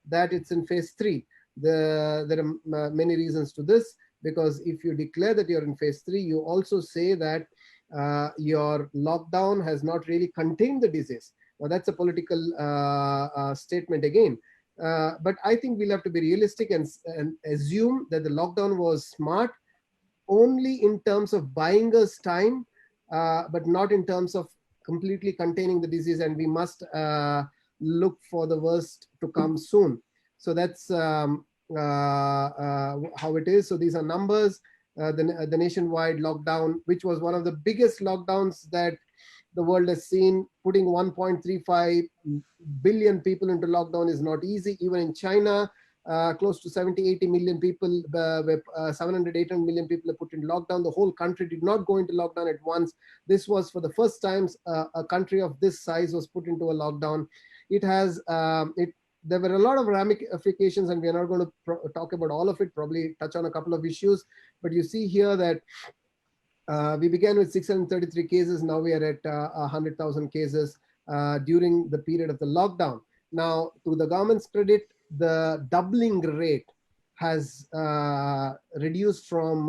that it's in phase 3. There are many reasons to this, because if you declare that you're in phase 3, you also say that your lockdown has not really contained the disease. Now that's a political statement again. But I think we'll have to be realistic and assume that the lockdown was smart only in terms of buying us time, but not in terms of completely containing the disease. And we must look for the worst to come soon. So that's how it is. So these are numbers. The nationwide lockdown, which was one of the biggest lockdowns that the world has seen, putting 1.35 billion people into lockdown is not easy. Even in China, close to 70, 80 million people, 700, 800 million people are put in lockdown. The whole country did not go into lockdown at once. This was for the first time a country of this size was put into a lockdown. It has, there were a lot of ramifications, and we are not going to talk about all of it, probably touch on a couple of issues. But you see here that we began with 633 cases. Now we are at 100,000 cases during the period of the lockdown. Now, to the government's credit, the doubling rate has reduced from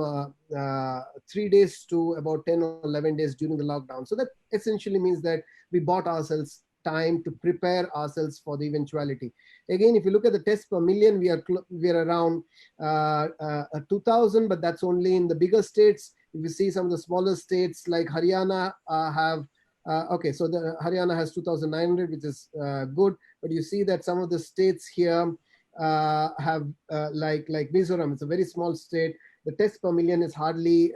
3 days to about 10 or 11 days during the lockdown. So that essentially means that we bought ourselves time to prepare ourselves for the eventuality. Again, if you look at the tests per million, we are around 2,000, but that's only in the bigger states. If you see some of the smaller states like Haryana have, okay, so the Haryana has 2,900, which is good, but you see that some of the states here have, like Mizoram, it's a very small state. The tests per million is hardly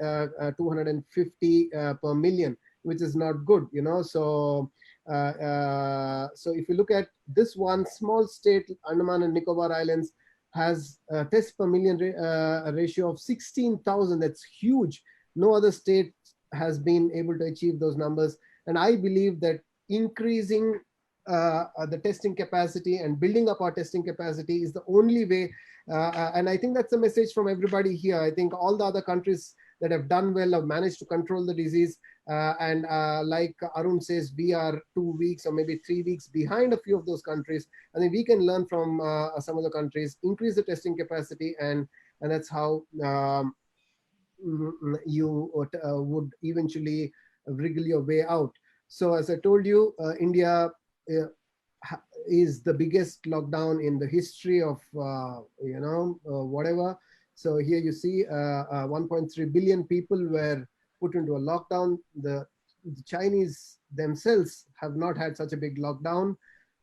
250 per million, which is not good, So, so if you look at this one small state, Andaman and Nicobar Islands, has a test per million ratio of 16,000. That's huge. No other state has been able to achieve those numbers. And I believe that increasing the testing capacity and building up our testing capacity is the only way. And I think that's a message from everybody here. I think all the other countries that have done well have managed to control the disease. And like Arun says, we are 2 weeks or maybe 3 weeks behind a few of those countries. I think we can learn from some of the countries, increase the testing capacity, and that's how you would eventually wriggle your way out. So as I told you, India is the biggest lockdown in the history of, whatever. So here you see 1.3 billion people were put into a lockdown. The Chinese themselves have not had such a big lockdown.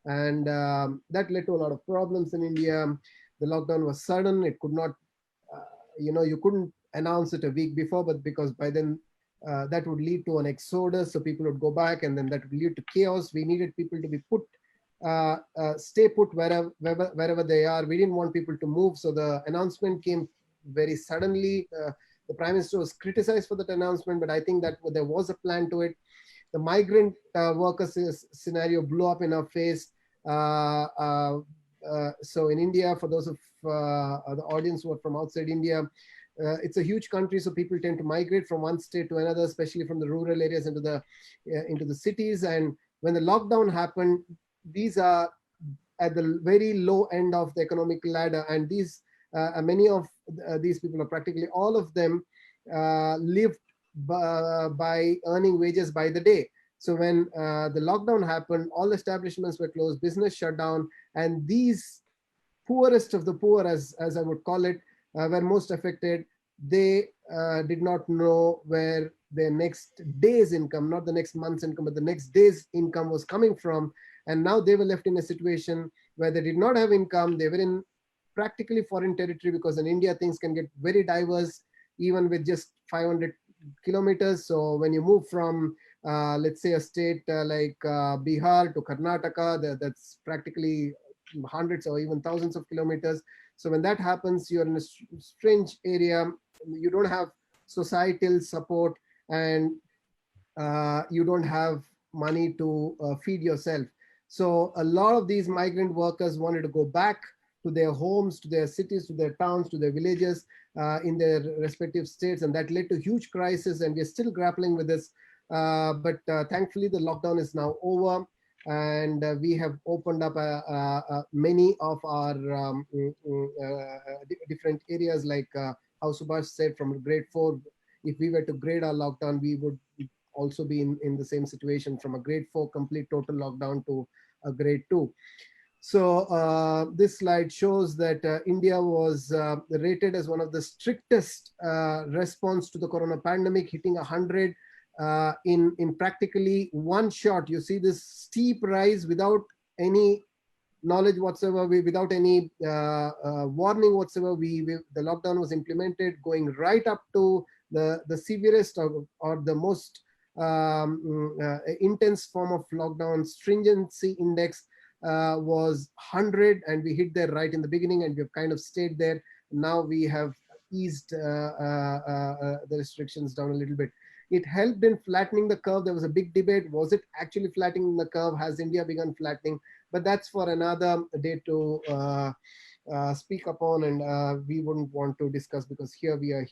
And that led to a lot of problems in India. The lockdown was sudden. It could not, you couldn't announce it a week before, but because by then that would lead to an exodus. So people would go back, and then that would lead to chaos. We needed people to be put, stay put wherever they are. We didn't want people to move. So the announcement came very suddenly. The Prime Minister was criticized for that announcement, but I think that there was a plan to it. The migrant workers scenario blew up in our face. So in India, for those of the audience who are from outside India, it's a huge country, so people tend to migrate from one state to another, especially from the rural areas into the cities. And when the lockdown happened, these are at the very low end of the economic ladder, and these many of these people, or practically all of them, lived by earning wages by the day. So when the lockdown happened, all establishments were closed, business shut down, and these poorest of the poor, as I would call it, were most affected. They did not know where their next day's income, not the next month's income, but the next day's income was coming from. And now they were left in a situation where they did not have income. They were in practically foreign territory, because in India, things can get very diverse, even with just 500 kilometers. So when you move from let's say a state like Bihar to Karnataka, that's practically hundreds or even thousands of kilometers. So when that happens, you're in a strange area, you don't have societal support, and you don't have money to feed yourself. So a lot of these migrant workers wanted to go back to their homes, to their cities, to their towns, to their villages in their respective states, and that led to huge crisis, and we're still grappling with this. But thankfully, the lockdown is now over, and we have opened up many of our different areas, like how Subhash said, from grade 4. If we were to grade our lockdown, we would also be in the same situation, from a grade 4 complete total lockdown to a grade 2. So this slide shows that India was rated as one of the strictest response to the corona pandemic, hitting 100 in practically one shot. You see this steep rise without any knowledge whatsoever, without any warning whatsoever. The lockdown was implemented, going right up to the severest or the most intense form of lockdown. Stringency index was 100, and we hit there right in the beginning, and we've kind of stayed there. Now we have eased the restrictions down a little bit. It helped in flattening the curve. There was a big debate. Was it actually flattening the curve? Has India begun flattening? But that's for another day to speak upon, and we wouldn't want to discuss, because here we are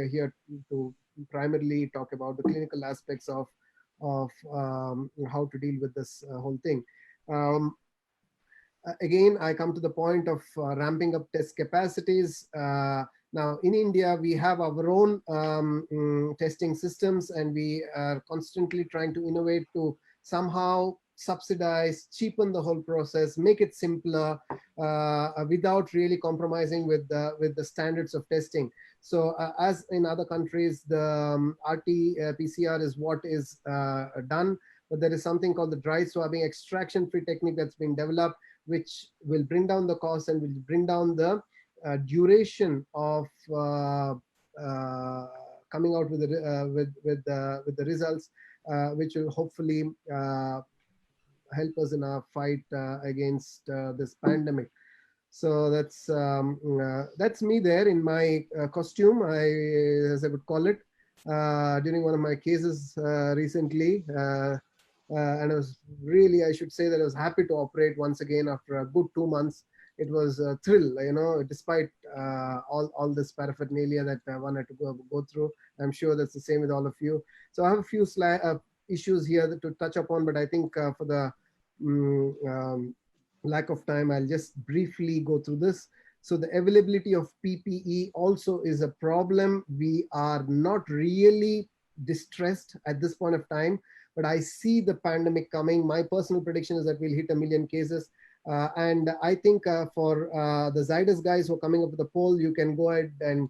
here to primarily talk about the clinical aspects of how to deal with this whole thing. Again, I come to the point of ramping up test capacities. Now, in India, we have our own testing systems, and we are constantly trying to innovate to somehow subsidize, cheapen the whole process, make it simpler, without really compromising with the standards of testing. So as in other countries, the RT-PCR is what is done, but there is something called the dry swabbing extraction-free technique that's been developed, which will bring down the cost and will bring down the duration of coming out with the results, which will hopefully help us in our fight against this pandemic. So that's me there in my costume, as I would call it, during one of my cases recently. And I was really, I should say that I was happy to operate once again after a good 2 months. It was a thrill, despite all this paraphernalia that one had to go through. I'm sure that's the same with all of you. So I have a few issues here to touch upon, but I think for the lack of time, I'll just briefly go through this. So the availability of PPE also is a problem. We are not really distressed at this point of time, but I see the pandemic coming. My personal prediction is that we'll hit 1 million cases. And I think for the Zydus guys who are coming up with the poll, you can go ahead and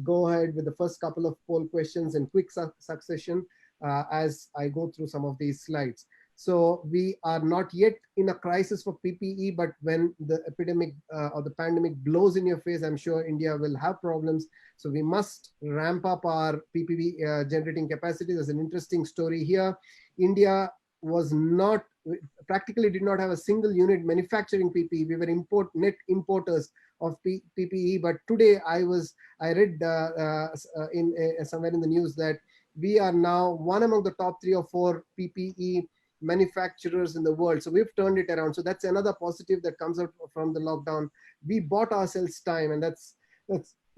go ahead with the first couple of poll questions in quick succession as I go through some of these slides. So we are not yet in a crisis for PPE, but when the epidemic or the pandemic blows in your face, I'm sure India will have problems. So we must ramp up our PPE generating capacity. There's an interesting story here. India was not, practically did not have a single unit manufacturing PPE. We were net importers of PPE. But today I read somewhere in the news that we are now one among the top 3 or 4 PPE manufacturers in the world. So we've turned it around. So that's another positive that comes out from the lockdown. We bought ourselves time, and that's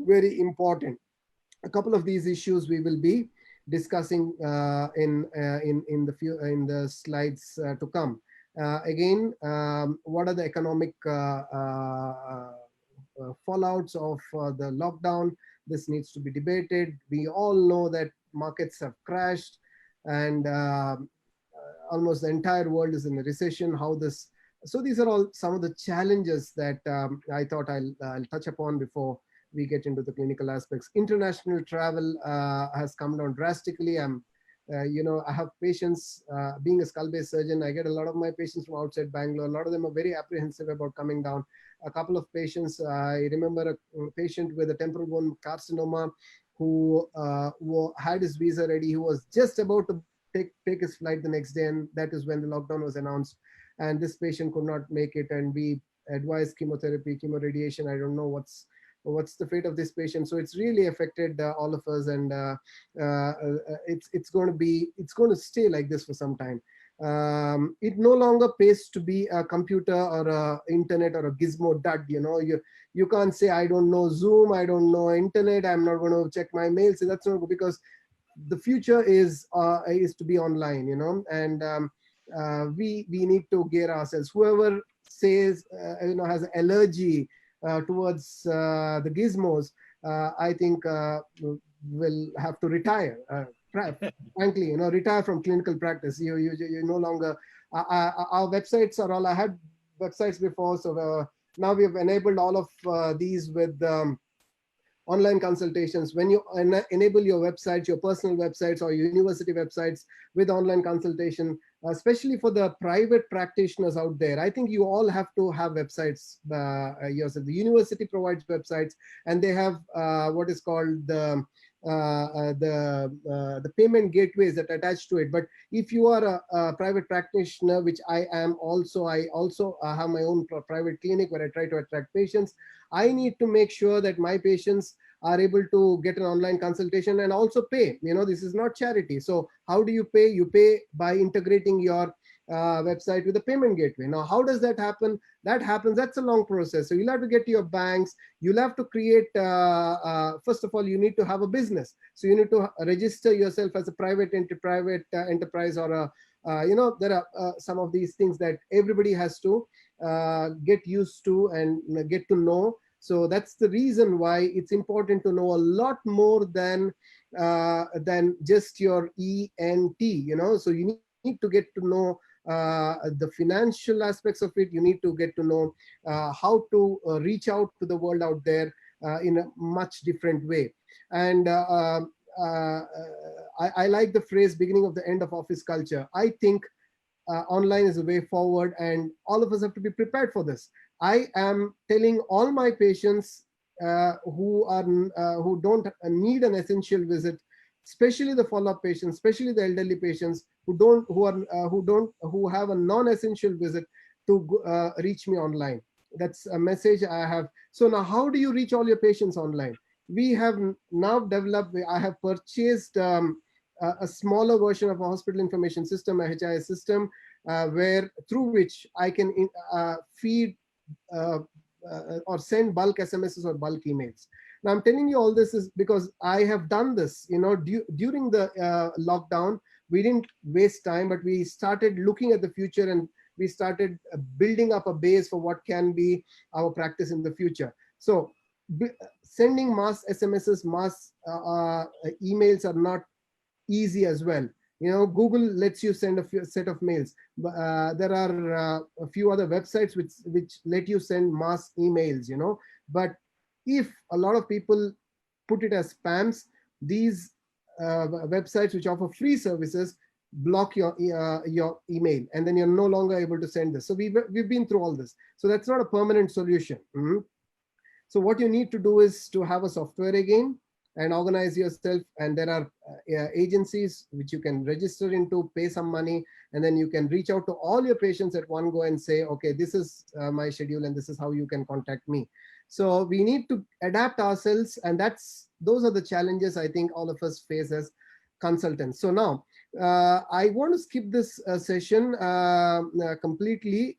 very important. A couple of these issues we will be discussing in the slides to come. Again, what are the economic fallouts of the lockdown? This needs to be debated. We all know that markets have crashed, and almost the entire world is in a recession. So these are all some of the challenges that I thought I'll touch upon before we get into the clinical aspects. International travel has come down drastically. I have patients, being a skull-based surgeon, I get a lot of my patients from outside Bangalore. A lot of them are very apprehensive about coming down. A couple of patients, I remember a patient with a temporal bone carcinoma who had his visa ready. He was just about to take his flight the next day, and that is when the lockdown was announced, and this patient could not make it, and we advised chemotherapy, chemoradiation. I don't know what's the fate of this patient. So it's really affected all of us, and it's going to stay like this for some time. It no longer pays to be a computer or a internet or a gizmo dud. You can't say, I don't know Zoom, I don't know internet, I'm not going to check my mails. So that's not good, because the future is to be online, and we need to gear ourselves. Whoever says has an allergy towards the gizmos, I think will have to retire. Frankly, retire from clinical practice. You no longer. Our websites are all. I had websites before, so now we have enabled all of these with online consultations. When you enable your websites, your personal websites or university websites with online consultation, especially for the private practitioners out there, I think you all have to have websites yourself. The university provides websites, and they have what is called the payment gateways that attach to it. But if you are a private practitioner, which I am also, I also have my own private clinic where I try to attract patients. I need to make sure that my patients are able to get an online consultation and also pay. This is not charity. So how do you pay? You pay by integrating your website with a payment gateway. Now, how does that happen? That's a long process. So you'll have to get to your banks. You'll have to create, first of all, you need to have a business. So you need to register yourself as a private enterprise, or there are some of these things that everybody has to get used to and get to know. So that's the reason why it's important to know a lot more than just your ENT. So you need to get to know the financial aspects of it. You need to get to know how to reach out to the world out there in a much different way. And I like the phrase beginning of the end of office culture. I think online is a way forward, and all of us have to be prepared for this. I am telling all my patients who don't need an essential visit, especially the follow-up patients, especially the elderly patients who have a non-essential visit, to reach me online. That's a message I have. So now, how do you reach all your patients online? We have now developed. I have purchased a smaller version of a hospital information system, a HIS system, through which I can feed or send bulk SMSs or bulk emails. Now, I'm telling you all this is because I have done this. During the lockdown, we didn't waste time, but we started looking at the future, and we started building up a base for what can be our practice in the future. So sending mass SMSs, mass emails are not easy as well. Google lets you send a set of mails. There are a few other websites which let you send mass emails, but if a lot of people put it as spams, these websites which offer free services block your email, and then you're no longer able to send this. So we've been through all this. So that's not a permanent solution. So what you need to do is to have a software again and organize yourself. And there are agencies which you can register into, pay some money, and then you can reach out to all your patients at one go and say, okay, this is my schedule and this is how you can contact me. So we need to adapt ourselves, and those are the challenges I think all of us face as consultants. So now I want to skip this session completely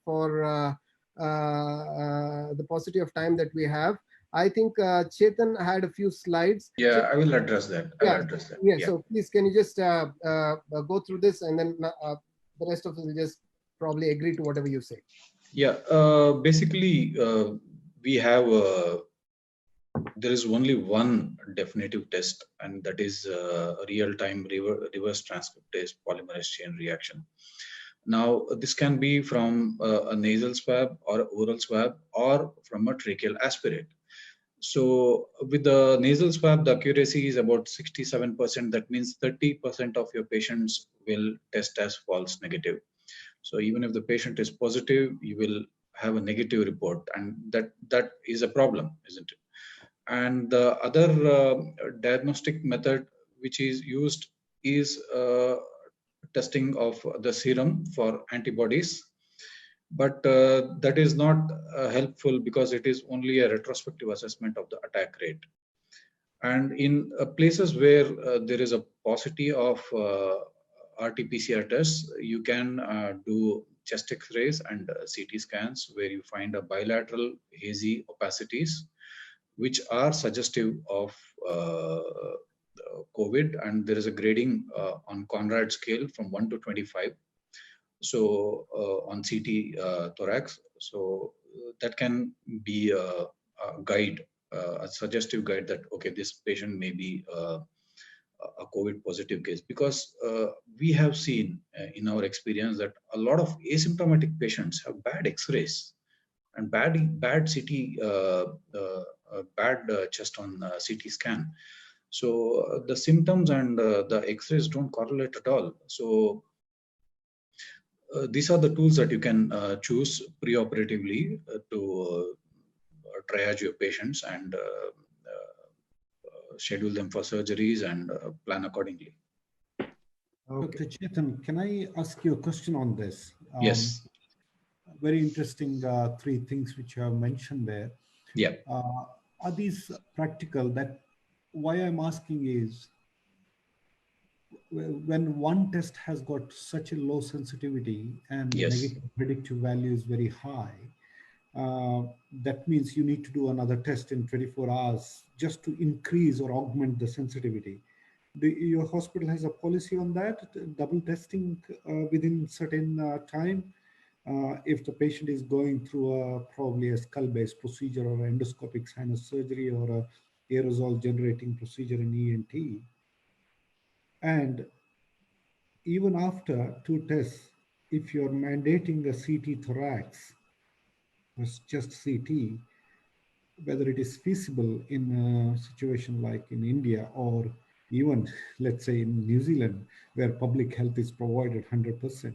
for the paucity of time that we have. I think Chethan had a few slides. Yeah, I will address that. Yeah, so please, can you just go through this, and then the rest of us will just probably agree to whatever you say. Yeah, basically, we have, there is only one definitive test, and that is a real-time reverse transcriptase polymerase chain reaction. Now, this can be from a nasal swab or oral swab or from a tracheal aspirate. So with the nasal swab, the accuracy is about 67%. That means 30% of your patients will test as false negative. So even if the patient is positive, you will have a negative report, and that is a problem, isn't it? And the other diagnostic method which is used is testing of the serum for antibodies, but that is not helpful because it is only a retrospective assessment of the attack rate. And in places where there is a paucity of RT-PCR tests, you can do chest X-rays and CT scans where you find a bilateral hazy opacities, which are suggestive of COVID, and there is a grading on Conrad scale from 1 to 25. So on CT thorax, so that can be a guide, a suggestive guide that okay, this patient may be a COVID positive case, because we have seen in our experience that a lot of asymptomatic patients have bad X-rays and bad CT, bad chest on CT scan. So the symptoms and the X-rays don't correlate at all. So these are the tools that you can choose preoperatively to triage your patients and schedule them for surgeries and plan accordingly. Dr. Chethan, can I ask you a question on this? Yes. Very interesting 3 things which you have mentioned there. Yeah. Are these practical? That why I'm asking is, when one test has got such a low sensitivity and Yes. negative predictive value is very high, that means you need to do another test in 24 hours just to increase or augment the sensitivity. Your hospital has a policy on that, double testing within certain time? If the patient is going through probably a skull-based procedure or endoscopic sinus surgery or a aerosol generating procedure in ENT, and even after 2 tests, if you're mandating a CT thorax, was just CT, whether it is feasible in a situation like in India or even, let's say, in New Zealand, where public health is provided 100%.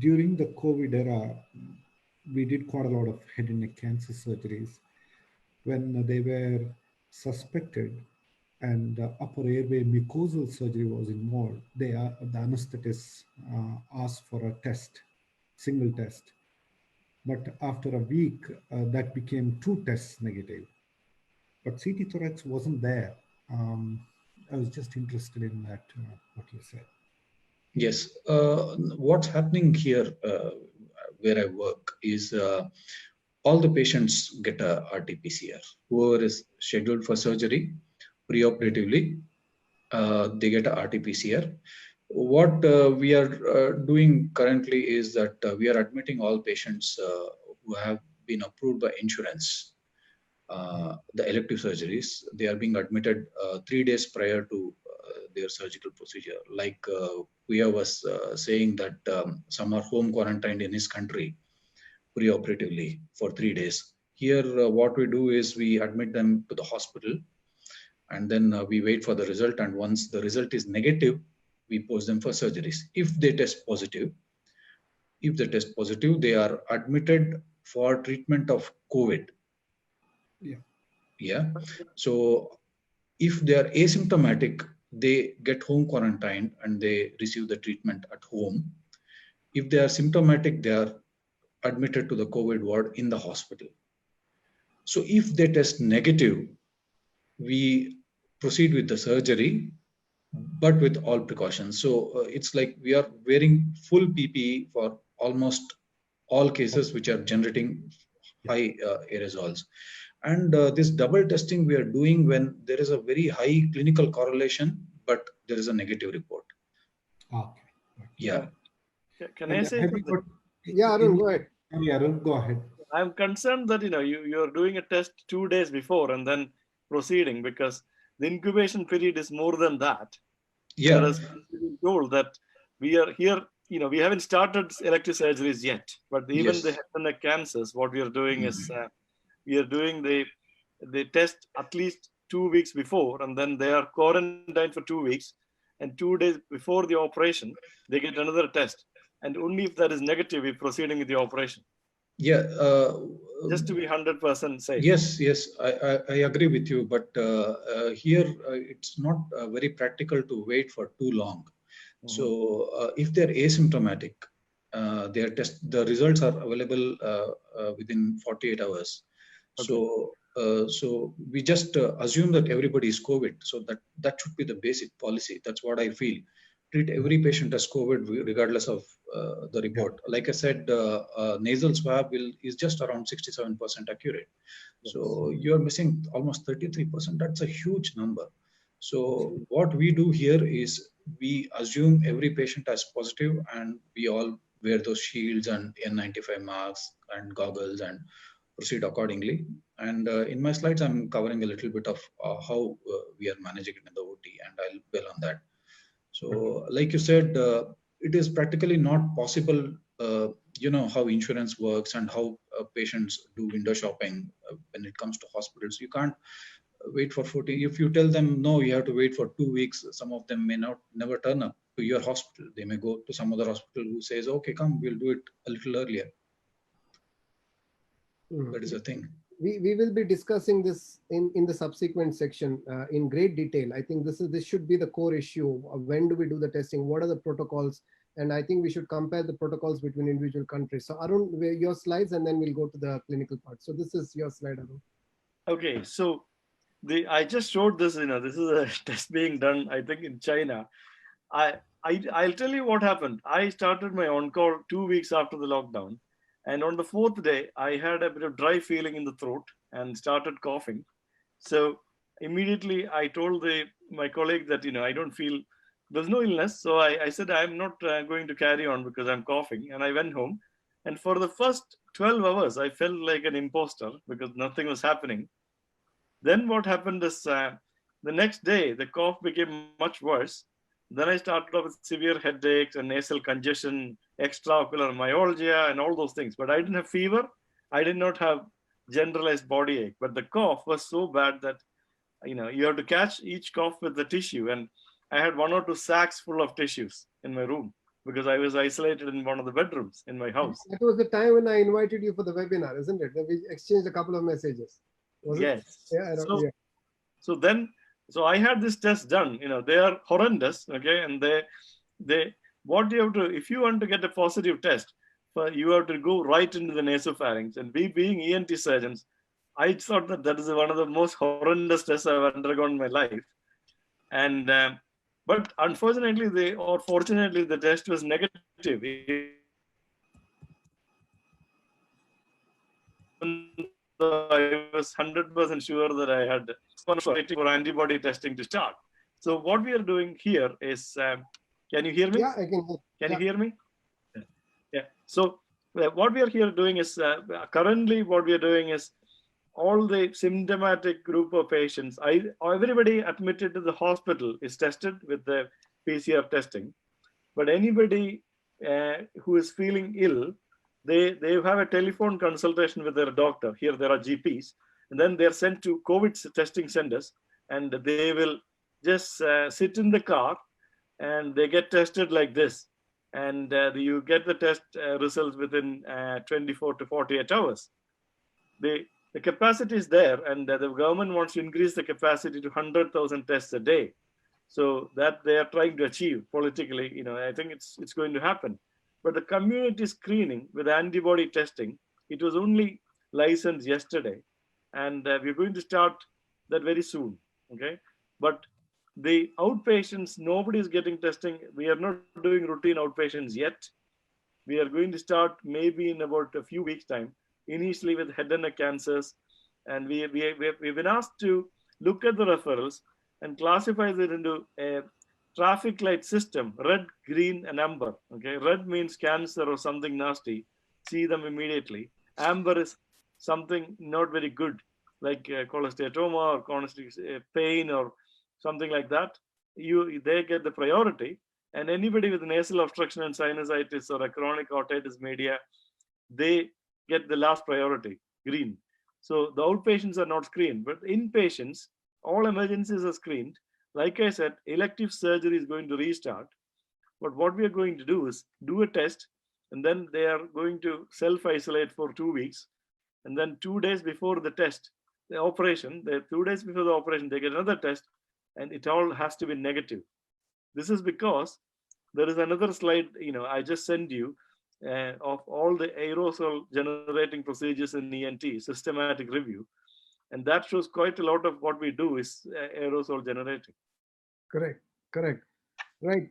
During the COVID era, we did quite a lot of head and neck cancer surgeries. When they were suspected and upper airway mucosal surgery was involved, the anesthetists asked for a test, single test. But after a week, that became 2 tests negative. But CT thorax wasn't there. I was just interested in that, what you said. Yes. What's happening here where I work is all the patients get a RT-PCR. Whoever is scheduled for surgery preoperatively, they get a RT-PCR. What we are doing currently is that we are admitting all patients who have been approved by insurance, the elective surgeries. They are being admitted 3 days prior to their surgical procedure. Like Puya was saying that some are home quarantined in his country preoperatively for 3 days. Here, what we do is we admit them to the hospital, and then we wait for the result. And once the result is negative, we post them for surgeries. If they test positive, they are admitted for treatment of COVID. Yeah. So if they are asymptomatic, they get home quarantined and they receive the treatment at home. If they are symptomatic, they are admitted to the COVID ward in the hospital. So if they test negative, we proceed with the surgery, but with all precautions. So it's like we are wearing full PPE for almost all cases which are generating high aerosols. And this double testing we are doing when there is a very high clinical correlation, but there is a negative report. Okay. Yeah. Can I say something? Yeah, Arun, go ahead. Yeah, Arun, go ahead. I'm concerned that you're doing a test 2 days before and then proceeding, because the incubation period is more than that. Yeah. Whereas we're told that we are here, we haven't started elective surgeries yet, but even Yes. the head and neck cancers, what we are doing is we are doing the test at least 2 weeks before, and then they are quarantined for 2 weeks, and 2 days before the operation, they get another test. And only if that is negative, we're proceeding with the operation. Yeah. Just to be 100% safe. Yes, I agree with you. But here it's not very practical to wait for too long. So if they're asymptomatic, the results are available within 48 hours. So so we just assume that everybody is COVID. So that should be the basic policy. That's what I feel. Treat every patient as COVID regardless of the report. Like I said, nasal swab is just around 67% accurate. So you're missing almost 33%. That's a huge number. So what we do here is we assume every patient as positive, and we all wear those shields and N95 masks and goggles and proceed accordingly. And in my slides, I'm covering a little bit of how we are managing it in the OT, and I'll dwell on that. So like you said, it is practically not possible, you know, how insurance works and how patients do window shopping when it comes to hospitals. You can't wait for 40. If you tell them, no, you have to wait for 2 weeks, some of them may never turn up to your hospital. They may go to some other hospital who says, okay, come, we'll do it a little earlier. That is a thing. We will be discussing this in the subsequent section in great detail. I think this should be the core issue of when do we do the testing, what are the protocols, and I think we should compare the protocols between individual countries. So Arun, your slides, and then we'll go to the clinical part. So this is your slide, Arun. Okay, so I just showed this. This is a test being done, I think, in China. I'll tell you what happened. I started my on-call 2 weeks after the lockdown. And on the 4th day, I had a bit of dry feeling in the throat and started coughing. So immediately I told my colleague that, I don't feel, there's no illness. So I said, I'm not going to carry on because I'm coughing. And I went home. And for the first 12 hours, I felt like an imposter because nothing was happening. Then what happened is the next day, the cough became much worse. Then I started off with severe headaches and nasal congestion, extraocular myalgia, and all those things. But I didn't have fever. I did not have generalized body ache. But the cough was so bad that, you have to catch each cough with the tissue. And I had 1 or 2 sacks full of tissues in my room because I was isolated in one of the bedrooms in my house. That was the time when I invited you for the webinar, isn't it? Then we exchanged a couple of messages. Was yes. It? Yeah. So I had this test done. They are horrendous. Okay, and what you have to, if you want to get a positive test, you have to go right into the nasopharynx. And we being ENT surgeons, I thought that is one of the most horrendous tests I've undergone in my life. And but unfortunately, or fortunately, the test was negative. I was 100% sure that I had waiting for antibody testing to start. So what we are doing here is, can you hear me? Yeah, I can. Can you hear me? Yeah. So what we are here doing is, currently what we are doing is, all the symptomatic group of patients, everybody admitted to the hospital is tested with the PCR testing. But anybody who is feeling ill, they have a telephone consultation with their doctor. Here there are GPs, and then they're sent to COVID testing centers, and they will just sit in the car, and they get tested like this, and you get the test results within 24 to 48 hours. The capacity is there, and the government wants to increase the capacity to 100,000 tests a day. So that they are trying to achieve politically, I think it's going to happen. But the community screening with antibody testing, it was only licensed yesterday, and we're going to start that very soon. Okay, but the outpatients, nobody is getting testing. We are not doing routine outpatients yet. We are going to start maybe in about a few weeks' time, initially with head and neck cancers, and we've been asked to look at the referrals and classify it into a traffic light system: red, green, and amber. Okay, red means cancer or something nasty, see them immediately. Amber is something not very good, like cholesteatoma or chronic pain or something like that. They get the priority, and anybody with nasal obstruction and sinusitis or a chronic otitis media, they get the last priority, green. So the outpatients are not screened, but inpatients, all emergencies are screened. Like I said, elective surgery is going to restart. But what we are going to do is do a test and then they are going to self-isolate for 2 weeks, and then 2 days before the test, the operation, 2 days before the operation, they get another test, and it all has to be negative. This is because there is another slide, I just sent you of all the aerosol generating procedures in ENT, systematic review, and that shows quite a lot of what we do is aerosol generating. Correct. Right.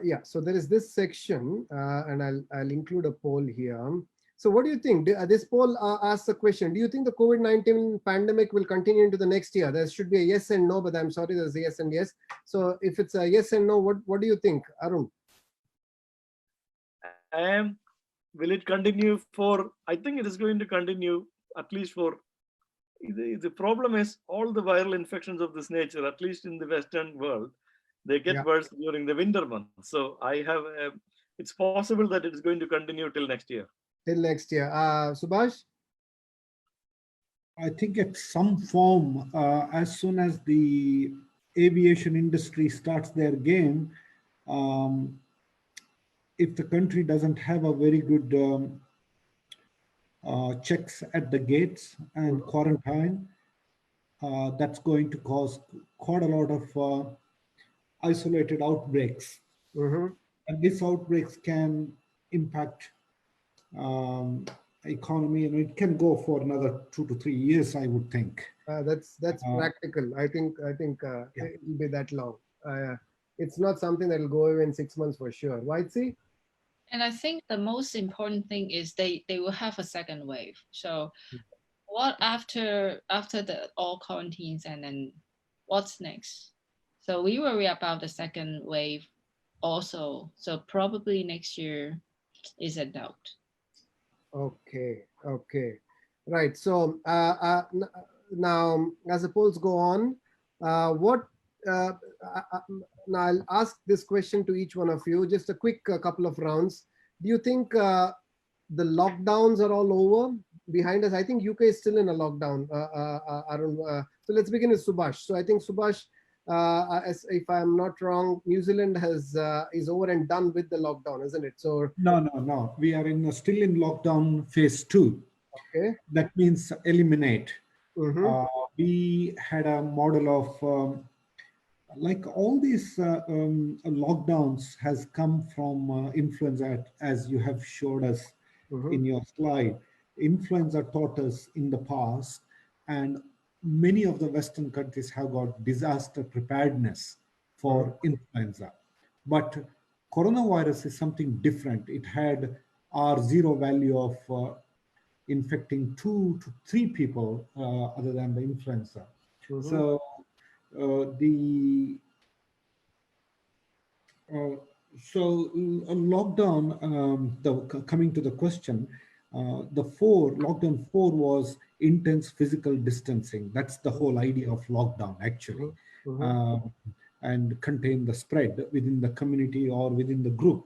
Yeah, so there is this section, and I'll include a poll here. So what do you think? This poll asks the question, do you think the COVID-19 pandemic will continue into the next year? There should be a yes and no, but I'm sorry, there's a yes and yes. So if it's a yes and no, what do you think, Arun? Will it continue for, I think it is going to continue at least for, the problem is all the viral infections of this nature, at least in the Western world, they get worse during the winter months. So it's possible that it is going to continue till next year. Till next year. Subhash? I think at some form, as soon as the aviation industry starts their game, if the country doesn't have a very good checks at the gates and quarantine, that's going to cause quite a lot of isolated outbreaks. And these outbreaks can impact economy, and it can go for another 2 to 3 years, I would think. That's practical. I think it will be that long. It's not something that will go away in 6 months for sure. Vaitsi? And I think the most important thing is they will have a second wave. So what after the all quarantines, and then what's next? So we worry about the second wave also. So probably next year is a doubt. Okay. Right. So now, as the polls go on, now I'll ask this question to each one of you, just a quick couple of rounds. Do you think the lockdowns are all over behind us? I think UK is still in a lockdown. So let's begin with Subhash. So I think Subhash, if I'm not wrong, New Zealand is over and done with the lockdown, isn't it? So no. We are still in lockdown phase 2. Okay. That means eliminate. We had a model of like all these lockdowns has come from influenza, as you have showed us in your slide. Influenza taught us in the past, and many of the Western countries have got disaster preparedness for influenza. But coronavirus is something different. It had R0 value of infecting 2 to 3 people other than the influenza. So lockdown, coming to the question, lockdown 4 was intense physical distancing. That's the whole idea of lockdown, actually, and contain the spread within the community or within the group.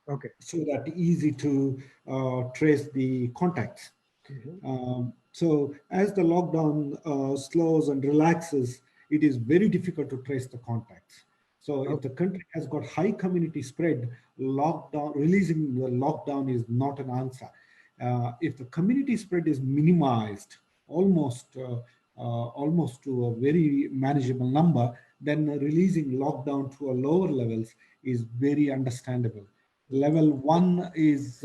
Okay. So that easy to trace the contacts. So as the lockdown slows and relaxes, it is very difficult to trace the contacts. So if the country has got high community spread, releasing the lockdown is not an answer. If the community spread is minimized almost to a very manageable number, then releasing lockdown to a lower levels is very understandable. Level 1 is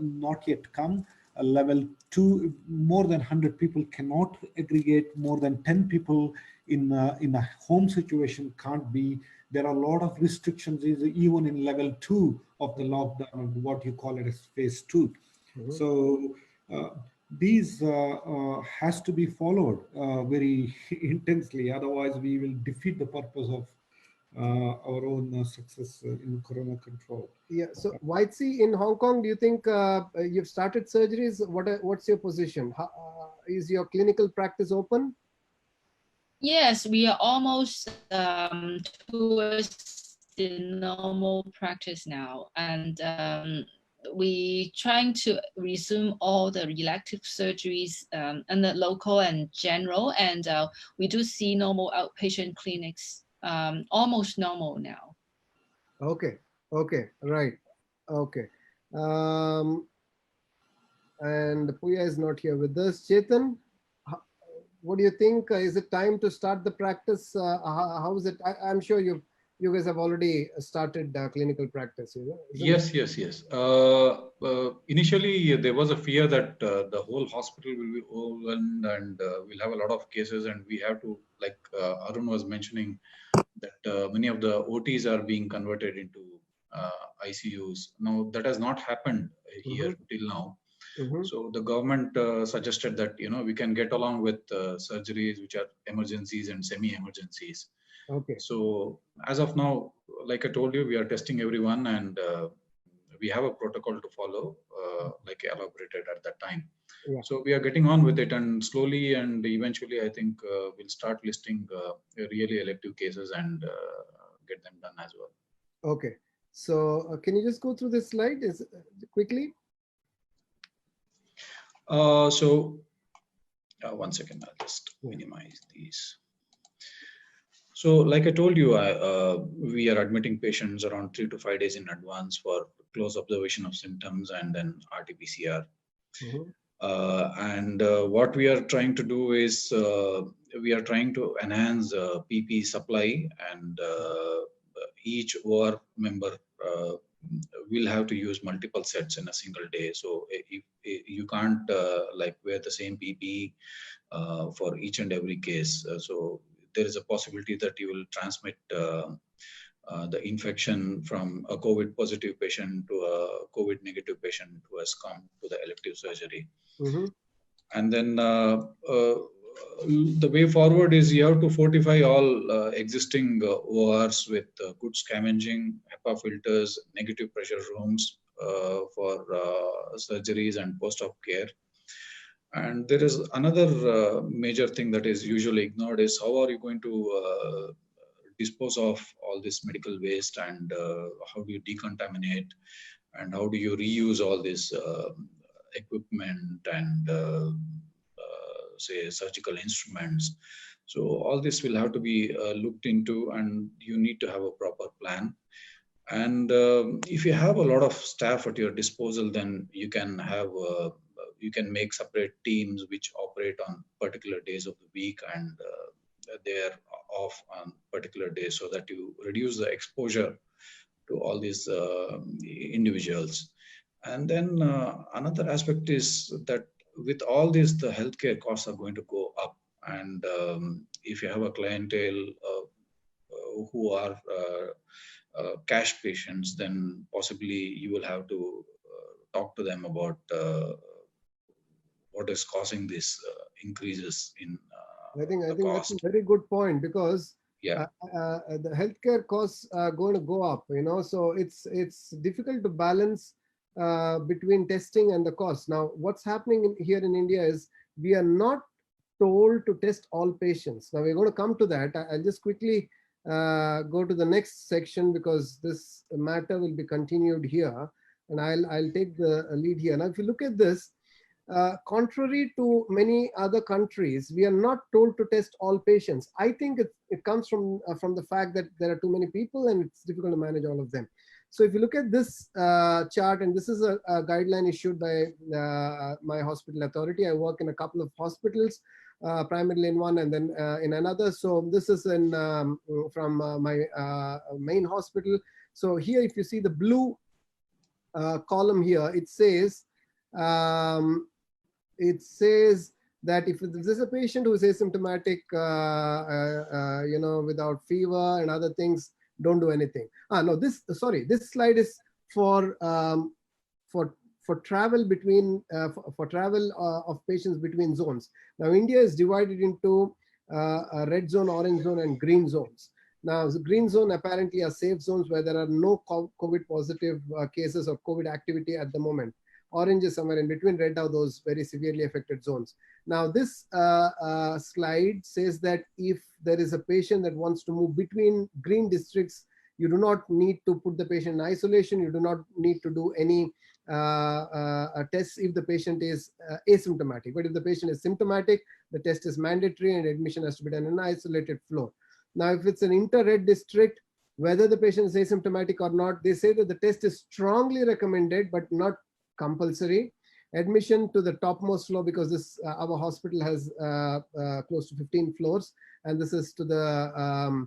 not yet come. Level 2, more than 100 people cannot aggregate. More than 10 people in a home situation can't be. There are a lot of restrictions even in level 2 of the lockdown, what you call it as phase 2. So these has to be followed very intensely. Otherwise, we will defeat the purpose of our own success in corona control. Yeah. So Vaitsi, in Hong Kong, do you think you've started surgeries? What's your position? Is your clinical practice open? Yes, we are almost towards the normal practice now, and we trying to resume all the elective surgeries and the local and general, and we do see normal outpatient clinics, almost normal now. Okay. Okay, right. Okay. Um, and Puya is not here with us. Chethan, what do you think? Is it time to start the practice? How is it? I'm sure you guys have already started clinical practice, isn't it? Yes. Initially, there was a fear that the whole hospital will be overwhelmed and we'll have a lot of cases, and we have to, like Arun was mentioning, that many of the OTs are being converted into ICUs. Now, that has not happened here till now. So the government suggested that we can get along with surgeries which are emergencies and semi-emergencies. Okay. So as of now, like I told you, we are testing everyone, and we have a protocol to follow, like I elaborated at that time. Yeah. So we are getting on with it, and slowly and eventually, I think we'll start listing really elective cases and get them done as well. Okay. So can you just go through this slide quickly? So one second, I'll just minimize these. So like I told you, we are admitting patients around 3 to 5 days in advance for close observation of symptoms and then RT-PCR. And what we are trying to do is we are trying to enhance PP supply, and each OR member will have to use multiple sets in a single day. So if you can't like wear the same PPE for each and every case. So there is a possibility that you will transmit the infection from a COVID positive patient to a COVID negative patient who has come to the elective surgery. And then the way forward is you have to fortify all existing ORs with good scavenging, HEPA filters, negative pressure rooms for surgeries and post-op care. And there is another major thing that is usually ignored is how are you going to dispose of all this medical waste, and how do you decontaminate, and how do you reuse all this equipment and say surgical instruments. So all this will have to be looked into, and you need to have a proper plan. And if you have a lot of staff at your disposal, then you can have you can make separate teams which operate on particular days of the week, and they're off on particular days, so that you reduce the exposure to all these individuals. And then another aspect is that with all this, the healthcare costs are going to go up. And if you have a clientele who are cash patients, then possibly you will have to talk to them about what is causing these increases in I think that's a very good point, because the healthcare costs are going to go up, so it's difficult to balance between testing and the cost. Now, what's happening here in India is we are not told to test all patients. Now we're going to come to that. I'll just quickly go to the next section, because this matter will be continued here, and I'll take the lead here. Now, if you look at this, contrary to many other countries, we are not told to test all patients. I think it comes from the fact that there are too many people and it's difficult to manage all of them. So if you look at this chart, and this is a guideline issued by my hospital authority. I work in a couple of hospitals, primarily in one and then in another. So this is from my main hospital. So here, if you see the blue column here, it says that if there's a patient who is asymptomatic, without fever and other things, don't do anything. No, this slide is for travel between for travel of patients between zones. Now, India is divided into a red zone, orange zone, and green zones. Now, the green zone apparently are safe zones where there are no COVID positive cases or COVID activity at the moment. Orange is somewhere in between. Red are those very severely affected zones. Now, this slide says that if there is a patient that wants to move between green districts, you do not need to put the patient in isolation. You do not need to do any tests if the patient is asymptomatic. But if the patient is symptomatic, the test is mandatory and admission has to be done in an isolated floor. Now, if it's an inter-red district, whether the patient is asymptomatic or not. They say that the test is strongly recommended, but not compulsory. Admission to the topmost floor, because this our hospital has close to 15 floors, and this is to the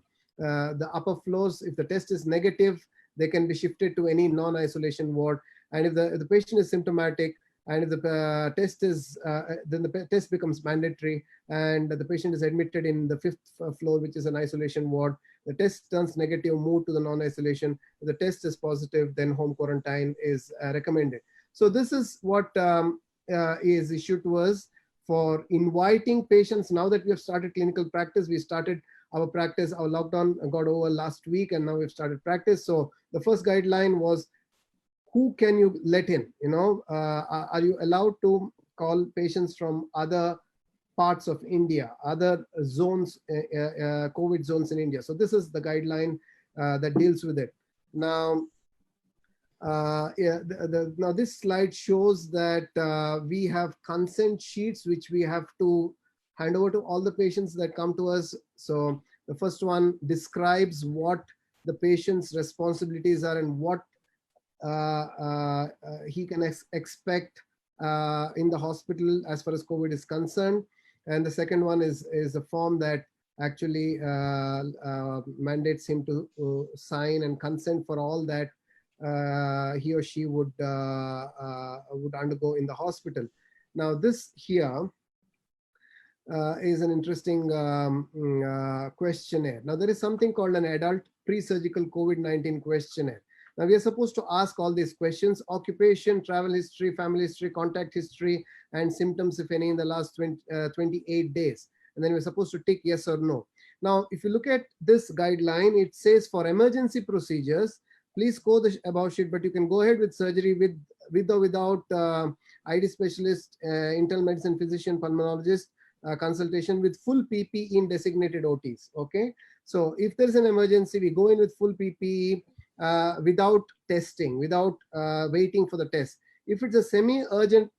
upper floors. If the test is negative, they can be shifted to any non-isolation ward. And if the patient is symptomatic, and if the test is, then the test becomes mandatory, and the patient is admitted in the 5th floor, which is an isolation ward. The test turns negative, move to the non-isolation. If the test is positive, then home quarantine is recommended. So this is what is issued to us for inviting patients. Now that we have started clinical practice, we started our practice, our lockdown got over last week, and now we've started practice. So the first guideline was, who can you let in? You know, are you allowed to call patients from other parts of India, other zones, COVID zones in India? So this is the guideline that deals with it. Now, now this slide shows that we have consent sheets which we have to hand over to all the patients that come to us. So the first one describes what the patient's responsibilities are and what he can expect in the hospital as far as COVID is concerned. And the second one is a form that actually mandates him to sign and consent for all that he or she would undergo in the hospital. Now this here is an interesting questionnaire. Now there is something called an adult pre-surgical COVID-19 questionnaire. Now we are supposed to ask all these questions: occupation, travel history, family history, contact history, and symptoms, if any, in the last 28 days. And then we're supposed to tick yes or no. Now, if you look at this guideline, it says for emergency procedures, please code the above sheet, but you can go ahead with surgery with or without ID specialist, internal medicine physician, pulmonologist, consultation with full PPE in designated OTs. Okay, so if there's an emergency, we go in with full PPE without testing, without waiting for the test. If it's a semi-urgent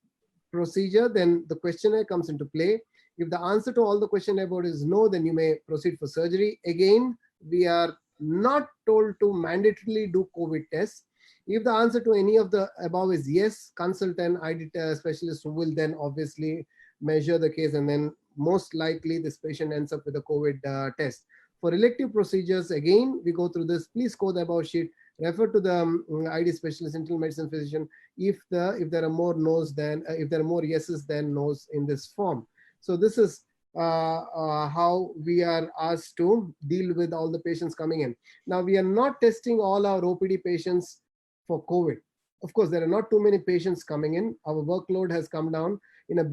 procedure, then the questionnaire comes into play. If the answer to all the question about is no, then you may proceed for surgery. Again, we are not told to mandatorily do COVID tests. If the answer to any of the above is yes, consult an ID specialist who will then obviously measure the case, and then most likely this patient ends up with a COVID test. For elective procedures, again, we go through this. Please code the above sheet. Refer to the ID specialist, internal medicine physician, if there are more no's than if there are more yeses than no's in this form. So this is how we are asked to deal with all the patients coming in. Now we are not testing all our OPD patients for COVID. Of course, there are not too many patients coming in. Our workload has come down. On a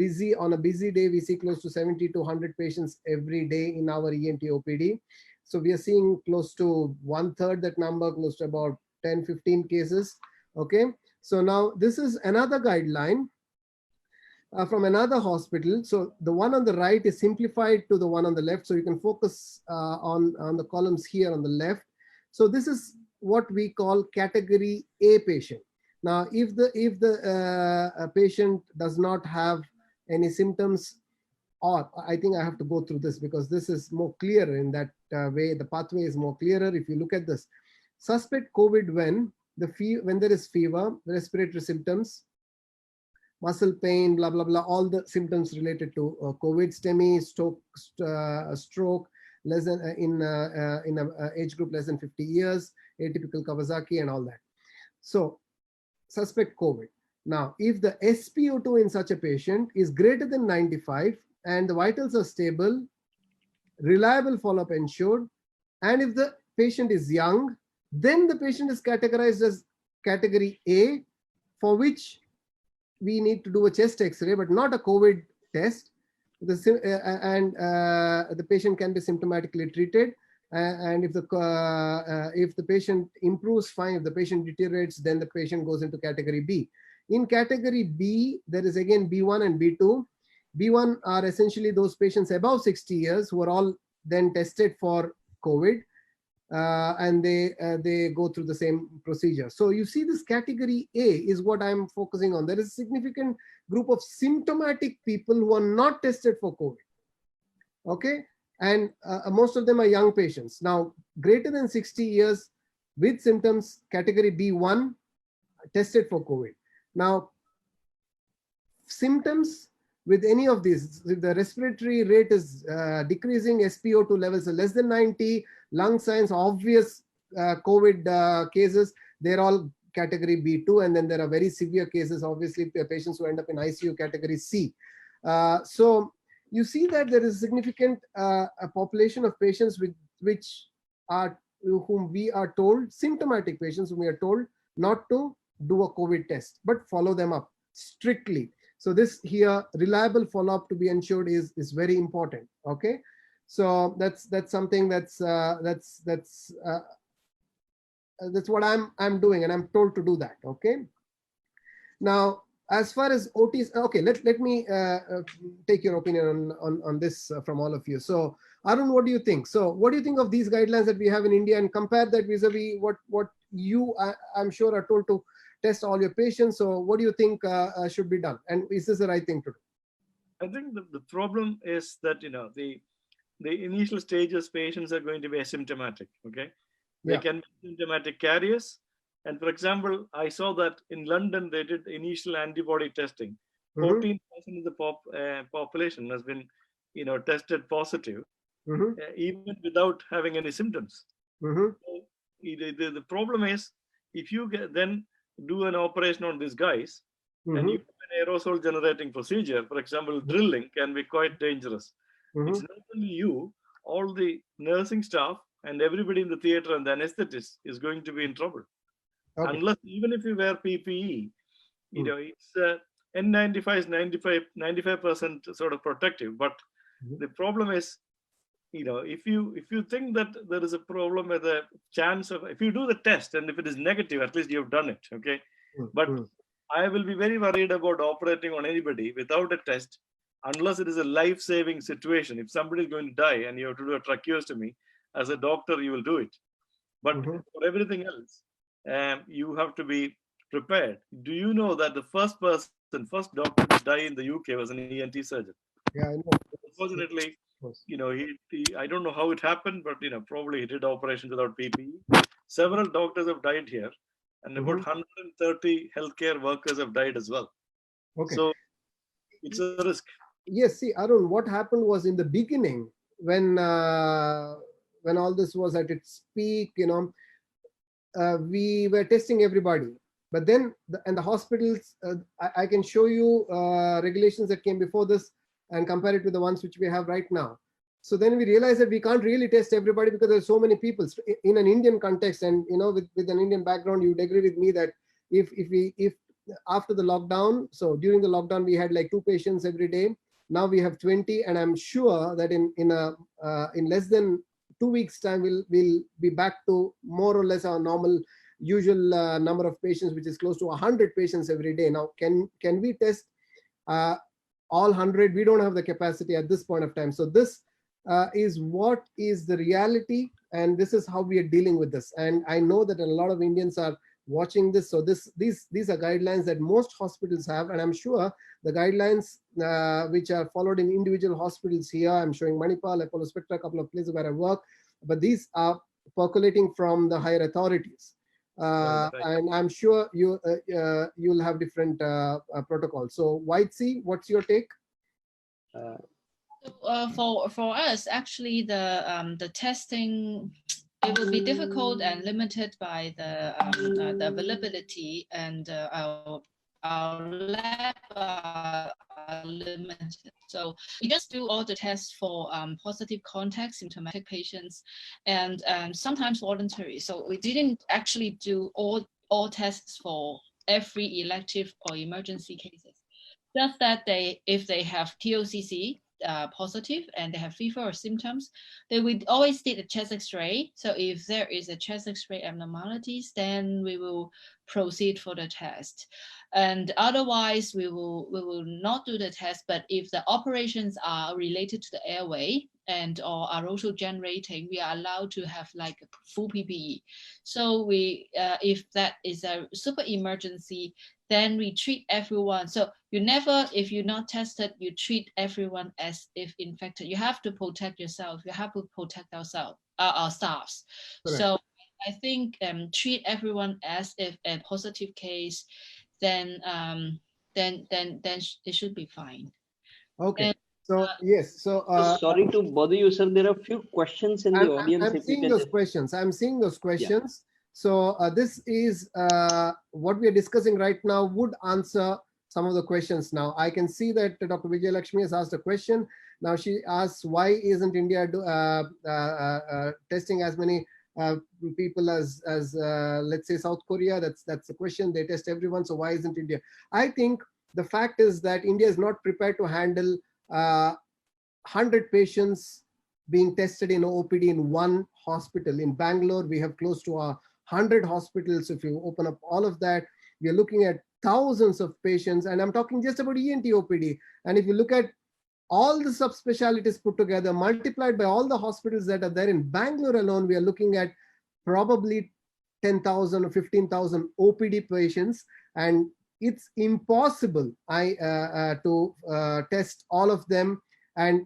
busy day, we see close to 70 to 100 patients every day in our ENT OPD. So we are seeing close to 1/3 that number, close to about 10-15 cases. Okay, so now this is another guideline from another hospital. So the one on the right is simplified to the one on the left, so you can focus on the columns here on the left. So this is what we call category A patient. Now, if the patient does not have any symptoms, or I think I have to go through this because this is more clear in that way. The pathway is more clearer. If you look at this, suspect COVID when there is fever, respiratory symptoms, muscle pain, blah blah blah, all the symptoms related to COVID, STEMI, stroke, less than in an age group less than 50 years, atypical Kawasaki, and all that. So suspect COVID. Now, if the SpO2 in such a patient is greater than 95 and the vitals are stable, reliable follow-up ensured, and if the patient is young, then the patient is categorized as category A, for which we need to do a chest X-ray, but not a COVID test. The patient can be symptomatically treated. And if the patient improves, fine. If the patient deteriorates, then the patient goes into category B. In category B, there is again B1 and B2. B1 are essentially those patients above 60 years who are all then tested for COVID, and they go through the same procedure. So you see, this category A is what I'm focusing on. There is a significant group of symptomatic people who are not tested for COVID. Okay. And most of them are young patients. Now, greater than 60 years with symptoms, category B1, tested for COVID. Now, symptoms with any of these, if the respiratory rate is decreasing, SpO2 levels are less than 90, lung signs, obvious COVID cases, they're all category B2. And then there are very severe cases, obviously, patients who end up in ICU category C. So you see that there is significant a population of patients whom we are told, symptomatic patients whom we are told not to do a COVID test, but follow them up strictly. So this here, reliable follow-up to be ensured is very important. Okay, so that's something that's what I'm doing, and I'm told to do that. Okay. Now, as far as OTs, okay, let me take your opinion on this from all of you. So, Arun, what do you think? So, what do you think of these guidelines that we have in India, and compare that vis-a-vis what you, I'm sure, are told to test all your patients? So, what do you think should be done, and is this the right thing to do? I think the problem is that the initial stages patients are going to be asymptomatic. Okay, they can be symptomatic carriers. And for example, I saw that in London, they did initial antibody testing. 14% of the population has been, tested positive, even without having any symptoms. So the problem is, if you then do an operation on these guys, and you do an aerosol generating procedure, for example, drilling can be quite dangerous. It's not only you, all the nursing staff and everybody in the theater and the anesthetist is going to be in trouble. Okay. Unless, even if you wear PPE, it's N95 is 95% sort of protective. But the problem is, if you think that there is a problem with a chance of, if you do the test and if it is negative, at least you have done it. Okay. But I will be very worried about operating on anybody without a test, unless it is a life-saving situation. If somebody is going to die and you have to do a tracheostomy, as a doctor, you will do it. But for everything else, you have to be prepared. Do you know that the first doctor to die in the UK was an ENT surgeon? Yeah, I know. Unfortunately, I don't know how it happened, but probably he did operations without PPE. Several doctors have died here, and about 130 healthcare workers have died as well. Okay. So it's a risk. Yes, see, Arun, what happened was in the beginning, when all this was at its peak, we were testing everybody. But then, the hospitals, I can show you regulations that came before this and compare it with the ones which we have right now. So then we realized that we can't really test everybody because there's so many people in an Indian context, and with an Indian background, you would agree with me that if after the lockdown, so during the lockdown we had like 2 patients every day. Now we have 20, and I'm sure that in less than 2 weeks' time we'll be back to more or less our normal usual number of patients, which is close to 100 patients every day. Now, can we test all 100? We don't have the capacity at this point of time. So this is what is the reality, and this is how we are dealing with this. And I know that a lot of Indians are watching this. So these are guidelines that most hospitals have, and I'm sure the guidelines which are followed in individual hospitals here, I'm showing Manipal, Apollo Spectra, a couple of places where I work, but these are percolating from the higher authorities. And I'm sure you'll have different protocols. So White Sea, what's your take? For us, actually, the testing, it will be difficult and limited by the availability, and our lab are limited. So we just do all the tests for positive contact symptomatic patients, and sometimes voluntary. So we didn't actually do all tests for every elective or emergency cases. Just that if they have TOCC positive and they have fever or symptoms, they would always need a chest X-ray. So if there is a chest X-ray abnormalities, then we will proceed for the test. And otherwise, we will not do the test. But if the operations are related to the airway, or aerosol generating, we are allowed to have like a full PPE. So we, if that is a super emergency, then we treat everyone. So you never, if you're not tested, you treat everyone as if infected. You have to protect yourself. You have to protect ourselves, our staffs. Correct. So I think treat everyone as if a positive case, then it should be fine. Okay. And, so yes. So sorry to bother you, sir. There are a few questions in the audience. I'm seeing those questions. I'm seeing those questions. So this is what we are discussing right now would answer some of the questions. Now I can see that Dr. Vijay Lakshmi has asked a question. Now she asks, why isn't India testing as many people as let's say South Korea? That's the question. They test everyone. So why isn't India? I think the fact is that India is not prepared to handle 100 patients being tested in OPD in one hospital. In Bangalore, we have close to 100 hospitals. If you open up all of that, we are looking at thousands of patients. And I'm talking just about ENT OPD. And if you look at all the subspecialties put together, multiplied by all the hospitals that are there in Bangalore alone, we are looking at probably 10,000 or 15,000 OPD patients. And it's impossible to test all of them and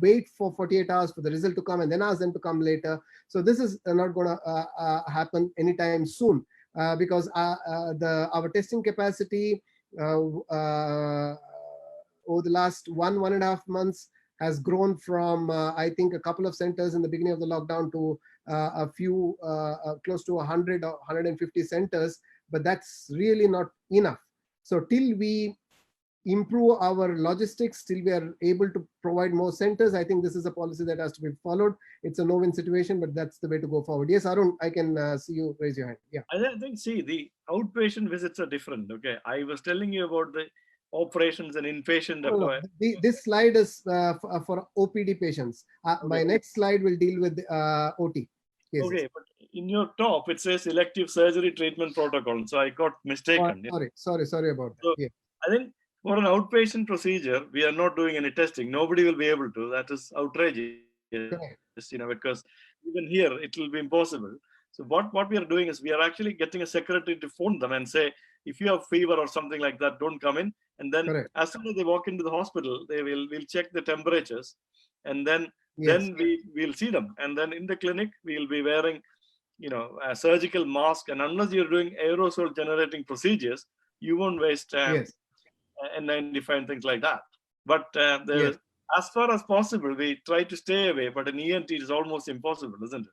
wait for 48 hours for the result to come and then ask them to come later. So this is not going to happen anytime soon because our testing capacity over the last 1.5 months has grown from I think a couple of centers in the beginning of the lockdown to a few close to 100 or 150 centers, but that's really not enough. So till we improve our logistics, till we are able to provide more centers, I think this is a policy that has to be followed. It's a no-win situation, but that's the way to go forward. Yes, Arun, I can see you raise your hand. Yeah. I think, see, the outpatient visits are different. Okay, I was telling you about the operations and inpatient. This slide is for OPD patients. My next slide will deal with OT cases. Okay, but in your top, it says elective surgery treatment protocol. So I got mistaken. Sorry about that. So yeah. I think for an outpatient procedure, we are not doing any testing. Nobody will be able to. That is outrageous, because even here, it will be impossible. So what we are doing is we are actually getting a secretary to phone them and say, if you have fever or something like that, don't come in. And then as soon as they walk into the hospital, we'll check the temperatures, and then we'll see them. And then in the clinic, we'll be wearing, a surgical mask. And unless you're doing aerosol generating procedures, you won't waste N95 and things like that. But as far as possible, we try to stay away. But in ENT, it is almost impossible, isn't it?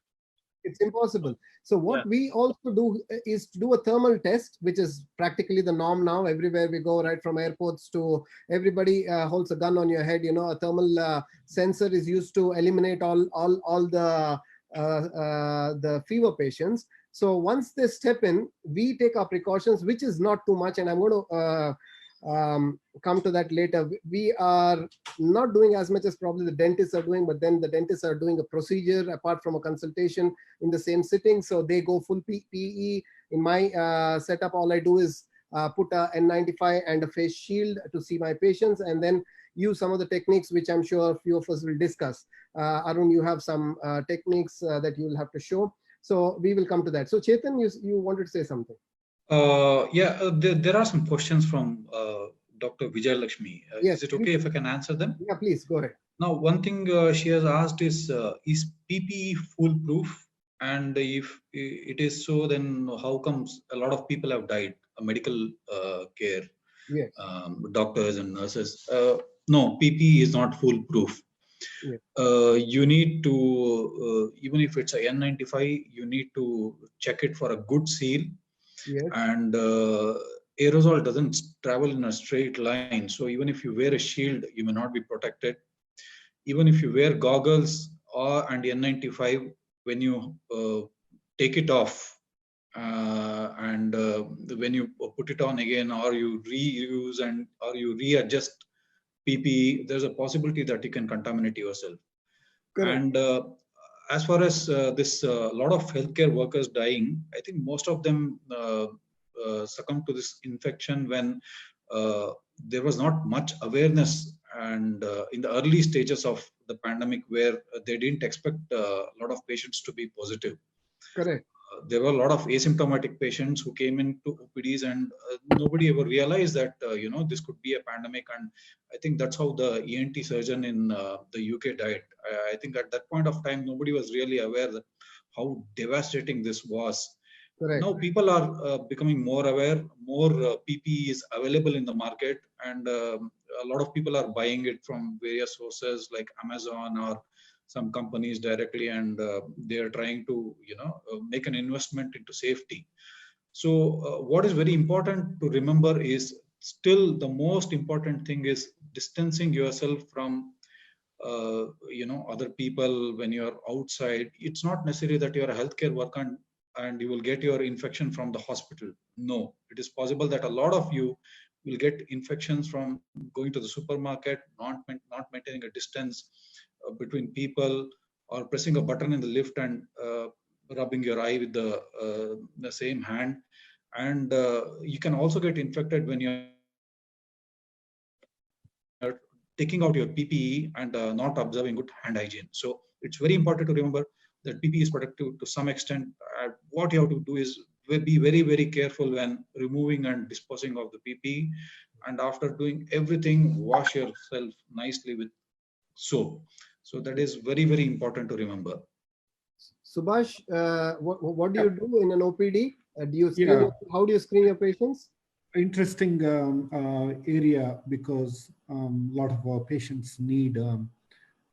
It's impossible. So what we also do is to do a thermal test, which is practically the norm now. Everywhere we go, right from airports to everybody holds a gun on your head. A thermal sensor is used to eliminate all the fever patients. So once they step in, we take our precautions, which is not too much. And I'm going to come to that later. We are not doing as much as probably the dentists are doing, but then the dentists are doing a procedure apart from a consultation in the same sitting. So they go full PPE. In my setup, all I do is put a N95 and a face shield to see my patients, and then use some of the techniques, which I'm sure a few of us will discuss. Arun, you have some techniques that you will have to show. So we will come to that. So Chethan, you wanted to say something. There are some questions from Dr. Vijay Lakshmi. Yes, is it okay if I can answer them? Yeah, please go ahead. Now, one thing she has asked is PPE foolproof? And if it is so, then how comes a lot of people have died? Medical care, doctors and nurses. No, PPE is not foolproof. You need to, even if it's a N95, you need to check it for a good seal. And aerosol doesn't travel in a straight line. So even if you wear a shield, you may not be protected. Even if you wear goggles and N95, when you take it off and when you put it on again, or you reuse or you readjust PPE, there's a possibility that you can contaminate yourself. And as far as this lot of healthcare workers dying, I think most of them succumbed to this infection when there was not much awareness and in the early stages of the pandemic, where they didn't expect a lot of patients to be positive. Correct. There were a lot of asymptomatic patients who came into OPDs, and nobody ever realized that this could be a pandemic. And I think that's how the ENT surgeon in the UK died. I think at that point of time, nobody was really aware that how devastating this was. Correct. Now people are becoming more aware. More PPE is available in the market, and a lot of people are buying it from various sources like Amazon or some companies directly, and they are trying to make an investment into safety. So what is very important to remember is still the most important thing is distancing yourself from other people when you're outside. It's not necessary that you're a healthcare worker and you will get your infection from the hospital. No, it is possible that a lot of you will get infections from going to the supermarket, not maintaining a distance between people, or pressing a button in the lift and rubbing your eye with the same hand. And you can also get infected when you're taking out your PPE and not observing good hand hygiene. So it's very important to remember that PPE is protective to some extent. What you have to do is be very, very careful when removing and disposing of the PPE. And after doing everything, wash yourself nicely with soap. So that is very, very important to remember. Subhash, what do you do in an OPD? Do you screen how do you screen your patients? Interesting area, because a lot of our patients need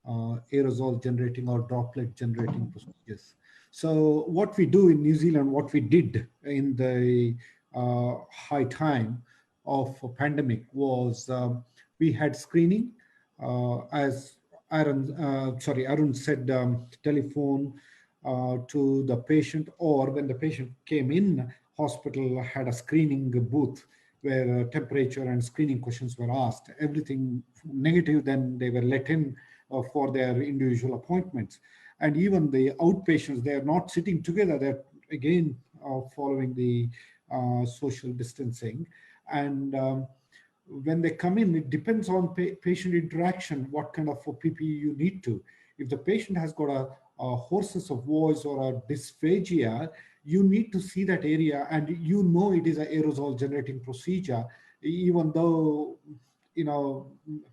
aerosol generating or droplet generating procedures. So what we do in New Zealand, what we did in the high time of a pandemic was we had screening, as Arun said, telephone to the patient, or when the patient came in hospital, had a screening booth where temperature and screening questions were asked. Everything negative, then they were let in for their individual appointments. And even the outpatients, they are not sitting together. They're again following the social distancing. And when they come in, it depends on patient interaction, what kind of PPE you need to. If the patient has got a hoarseness of voice or a dysphagia, you need to see that area, and it is an aerosol generating procedure, even though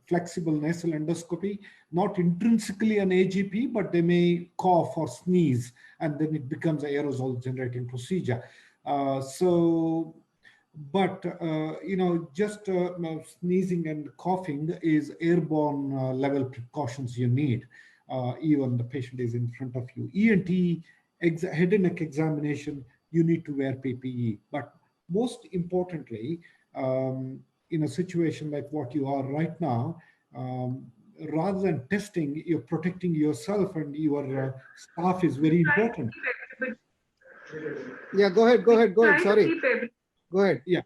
flexible nasal endoscopy, not intrinsically an AGP, but they may cough or sneeze, and then it becomes an aerosol generating procedure. Just sneezing and coughing is airborne level precautions you need. Even the patient is in front of you. ENT, head and neck examination, you need to wear PPE. But most importantly, in a situation like what you are right now, rather than testing, you're protecting yourself and your staff is very important. Yeah, go ahead. Sorry. Go ahead. Yeah.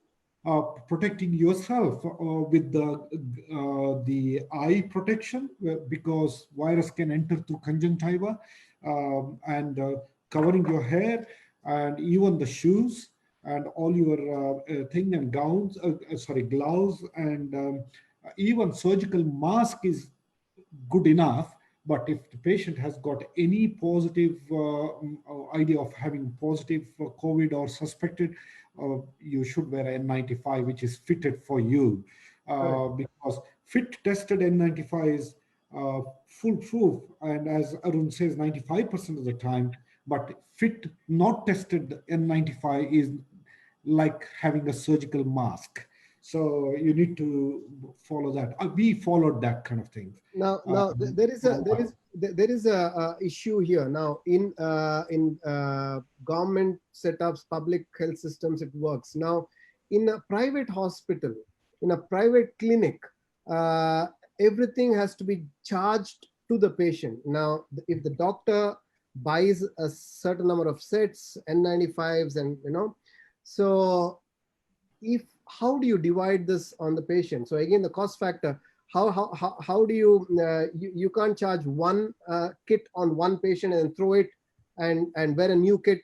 Protecting yourself with the eye protection, because virus can enter through conjunctiva, and covering your hair and even the shoes and all your thing and gowns, gloves, and even surgical mask is good enough. But if the patient has got any positive idea of having positive COVID or suspected, you should wear an N95, which is fitted for you, because fit tested N95 is foolproof, and as Arun says, 95% of the time. But fit not tested N95 is like having a surgical mask. So you need to follow that. We followed that kind of thing. Now there is a issue here. Now in government setups, public health systems, it works. Now in a private hospital, in a private clinic, everything has to be charged to the patient. Now, if the doctor buys a certain number of sets, N95s, and so how do you divide this on the patient? So again, the cost factor. How do you you can't charge one kit on one patient and throw it and wear a new kit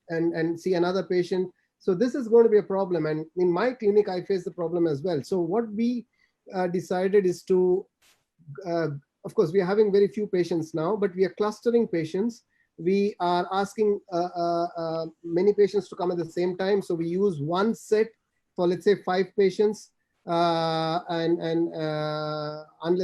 and see another patient. So this is going to be a problem. And in my clinic, I face the problem as well. So what we decided is to of course, we are having very few patients now, but we are clustering patients. We are asking many patients to come at the same time. So we use one set for, let's say, 5 patients. Unless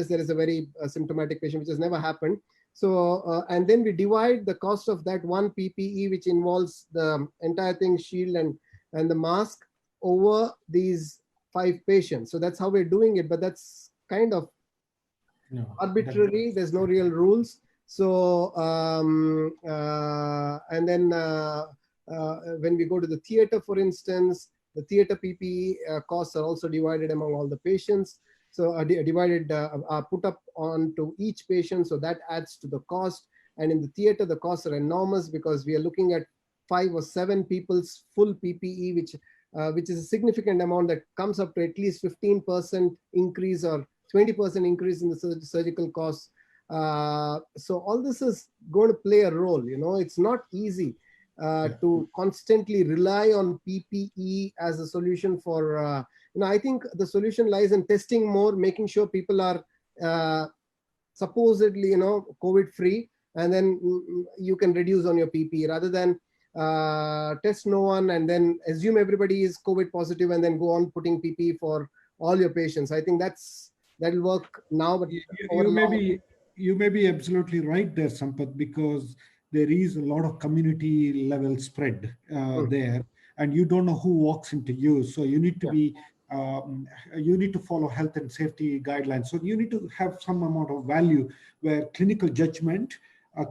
there is a very symptomatic patient, which has never happened. So, and then we divide the cost of that one PPE, which involves the entire thing, shield and the mask, over these 5 patients. So that's how we're doing it, but that's kind of arbitrary. There's no real rules. So, and then when we go to the theater, for instance, the theater PPE costs are also divided among all the patients. So divided, put up onto each patient. So that adds to the cost. And in the theater, the costs are enormous because we are looking at 5 or 7 people's full PPE, which is a significant amount that comes up to at least 15% increase or 20% increase in the surgical costs. So all this is going to play a role. You know, it's not easy to constantly rely on PPE as a solution for, you know, I think the solution lies in testing more, making sure people are supposedly, you know, COVID free, and then you can reduce on your PPE rather than test no one and then assume everybody is COVID positive and then go on putting PPE for all your patients. I think that'll work now, but you may be absolutely right there, Sampath, because there is a lot of community level spread there, and you don't know who walks into you. So you need to be, you need to follow health and safety guidelines. So you need to have some amount of value where clinical judgment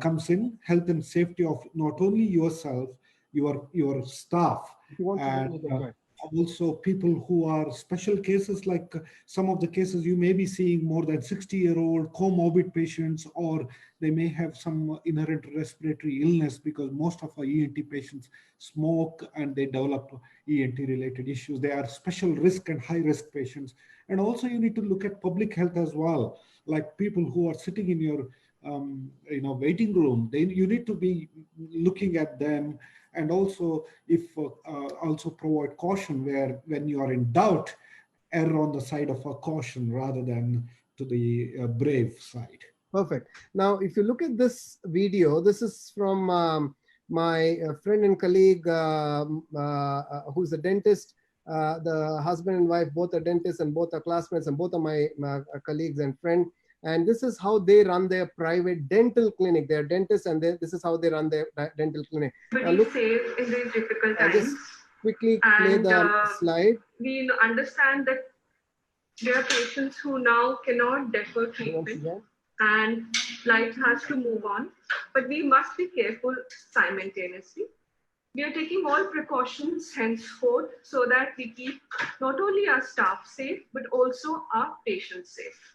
comes in, health and safety of not only yourself, your staff, and also people who are special cases, like some of the cases you may be seeing more than 60-year-old comorbid patients, or they may have some inherent respiratory illness because most of our ENT patients smoke and they develop ENT related issues. They are special risk and high risk patients. And also you need to look at public health as well, like people who are sitting in your waiting room. You need to be looking at them, and also also provide caution where when you are in doubt, err on the side of a caution rather than to the brave side. Perfect. Now, if you look at this video, this is from my friend and colleague who's a dentist. The husband and wife both are dentists and both are classmates and both are my colleagues and friend. And this is how they run their private dental clinic. They're dentists, and this is how they run their dental clinic. Look, safe in these difficult times. Just quickly play the slide. We understand that there are patients who now cannot defer treatment, and life has to move on. But we must be careful simultaneously. We are taking all precautions henceforth so that we keep not only our staff safe, but also our patients safe.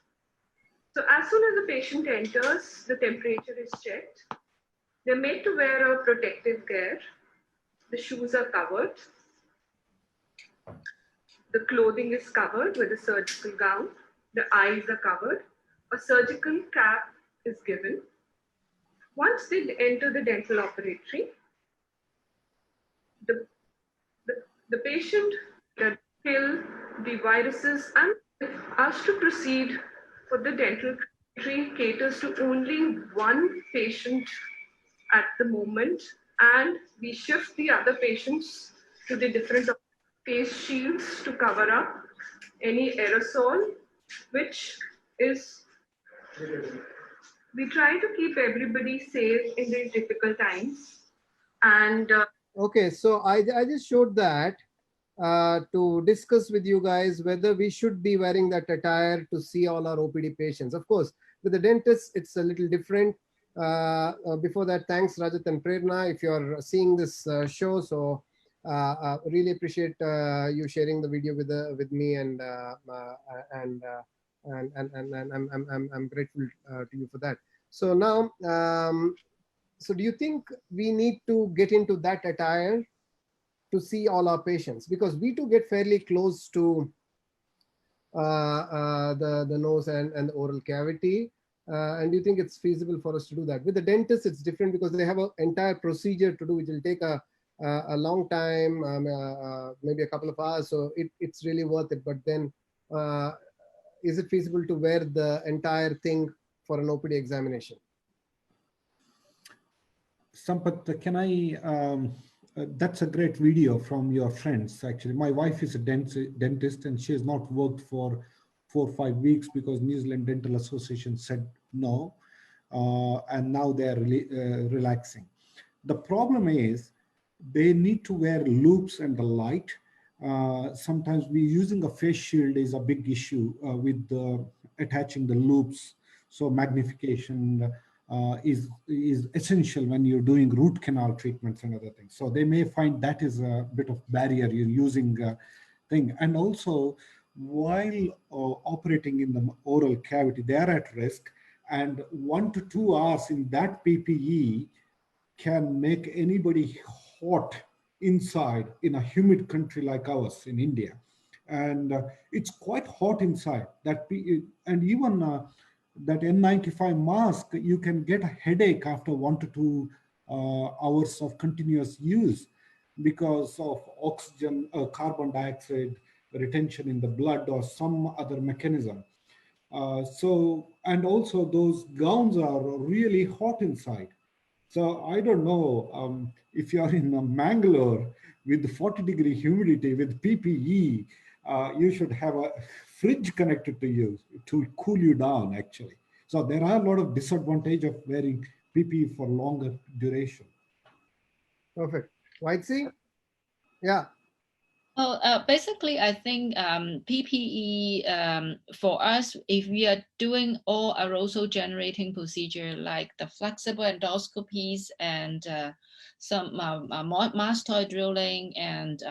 So as soon as the patient enters, the temperature is checked. They're made to wear a protective gear. The shoes are covered. The clothing is covered with a surgical gown. The eyes are covered. A surgical cap is given. Once they enter the dental operatory, the patient can kill the viruses and asked to proceed. For the dental operatory caters to only one patient at the moment, and we shift the other patients to the different face shields to cover up any aerosol, which is, we try to keep everybody safe in these difficult times. And okay, so I just showed that to discuss with you guys whether we should be wearing that attire to see all our OPD patients. Of course, with the dentist, it's a little different. Before that, thanks Rajat and Prerna if you're seeing this show. So really appreciate you sharing the video with me, and I'm grateful to you for that. So now, so do you think we need to get into that attire to see all our patients? Because we too get fairly close to the nose and the oral cavity. And do you think it's feasible for us to do that? With the dentist, it's different because they have an entire procedure to do, which will take a long time, maybe a couple of hours. So it's really worth it. But then is it feasible to wear the entire thing for an OPD examination? Sampath, can I, that's a great video from your friends. Actually, my wife is a dentist and she has not worked for 4 or 5 weeks because New Zealand Dental Association said no. And now they are relaxing. The problem is they need to wear loops and the light. Sometimes using a face shield is a big issue with attaching the loops. So magnification is essential when you're doing root canal treatments and other things. So they may find that is a bit of barrier you're using thing. And also while operating in the oral cavity, they are at risk. And 1 to 2 hours in that PPE can make anybody hot inside in a humid country like ours in India. And it's quite hot inside. And even that N95 mask, you can get a headache after 1 to 2 hours of continuous use because of oxygen, carbon dioxide retention in the blood or some other mechanism. And also those gowns are really hot inside. So I don't know if you are in Mangalore with 40-degree humidity with PPE, you should have a fridge connected to you to cool you down actually. So there are a lot of disadvantage of wearing PPE for longer duration. Perfect. Whitesy? Yeah. Well, basically, I think PPE for us, if we are doing all aerosol generating procedure like the flexible endoscopies and some mastoid drilling and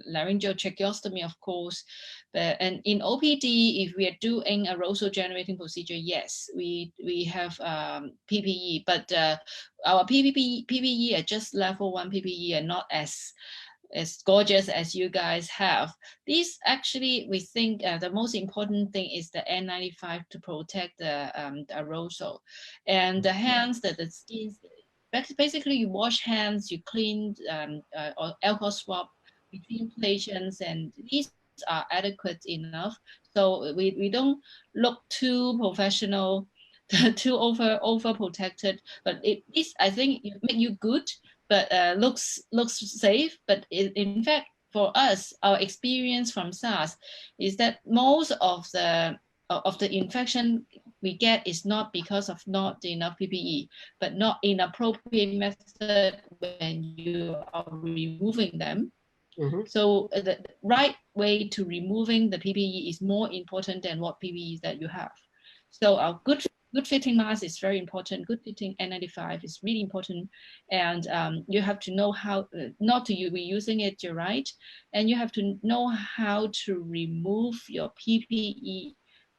laryngeal tracheostomy, of course. And in OPD, if we are doing aerosol generating procedure, yes, we have PPE, but our PPE are just level 1 PPE and not as gorgeous as you guys have. These actually, we think the most important thing is the N95 to protect the aerosol. And the hands, the skin, basically you wash hands, you clean or alcohol swab between patients, and these are adequate enough. So we don't look too professional, too over protected, but this I think make you good, but looks safe. But in fact, for us, our experience from SARS is that most of the infection we get is not because of not enough PPE, but not inappropriate method when you are removing them. Mm-hmm. So the right way to removing the PPE is more important than what PPE that you have. So our good fitting mask is very important. Good fitting N95 is really important. And you have to know how not to be using it, you're right. And you have to know how to remove your PPE.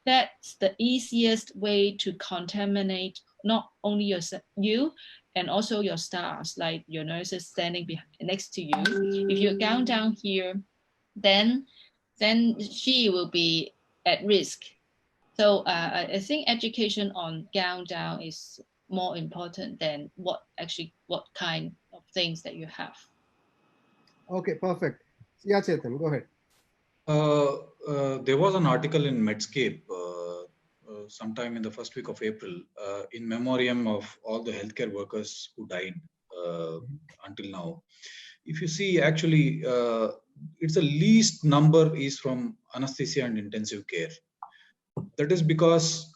That's the easiest way to contaminate not only you and also your staffs, like your nurses standing next to you. If you gown down here, then she will be at risk. So I think education on gown down is more important than what kind of things that you have. Okay, perfect. Yeah, Chethan, go ahead. There was an article in Medscape sometime in the first week of April in memoriam of all the healthcare workers who died until now. If you see, actually, it's the least number is from anesthesia and intensive care. That is because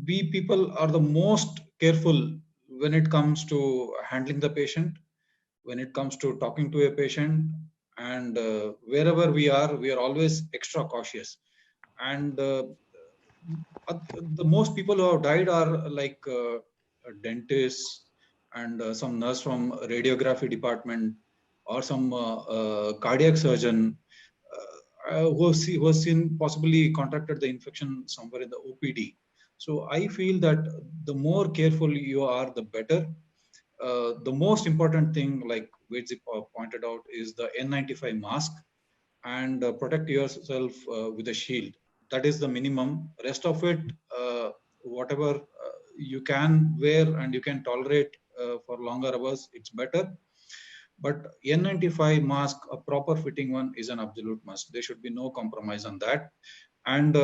we people are the most careful when it comes to handling the patient, when it comes to talking to a patient, and wherever we are always extra cautious. And the most people who have died are like dentists and some nurse from radiography department or some cardiac surgeon who has possibly contracted the infection somewhere in the OPD. So I feel that the more careful you are, the better. The most important thing, like Vedzi pointed out, is the N95 mask and protect yourself with a shield. That is the minimum. Rest of it, whatever you can wear and you can tolerate for longer hours, it's better. But N95 mask, a proper fitting one, is an absolute must. There should be no compromise on that. And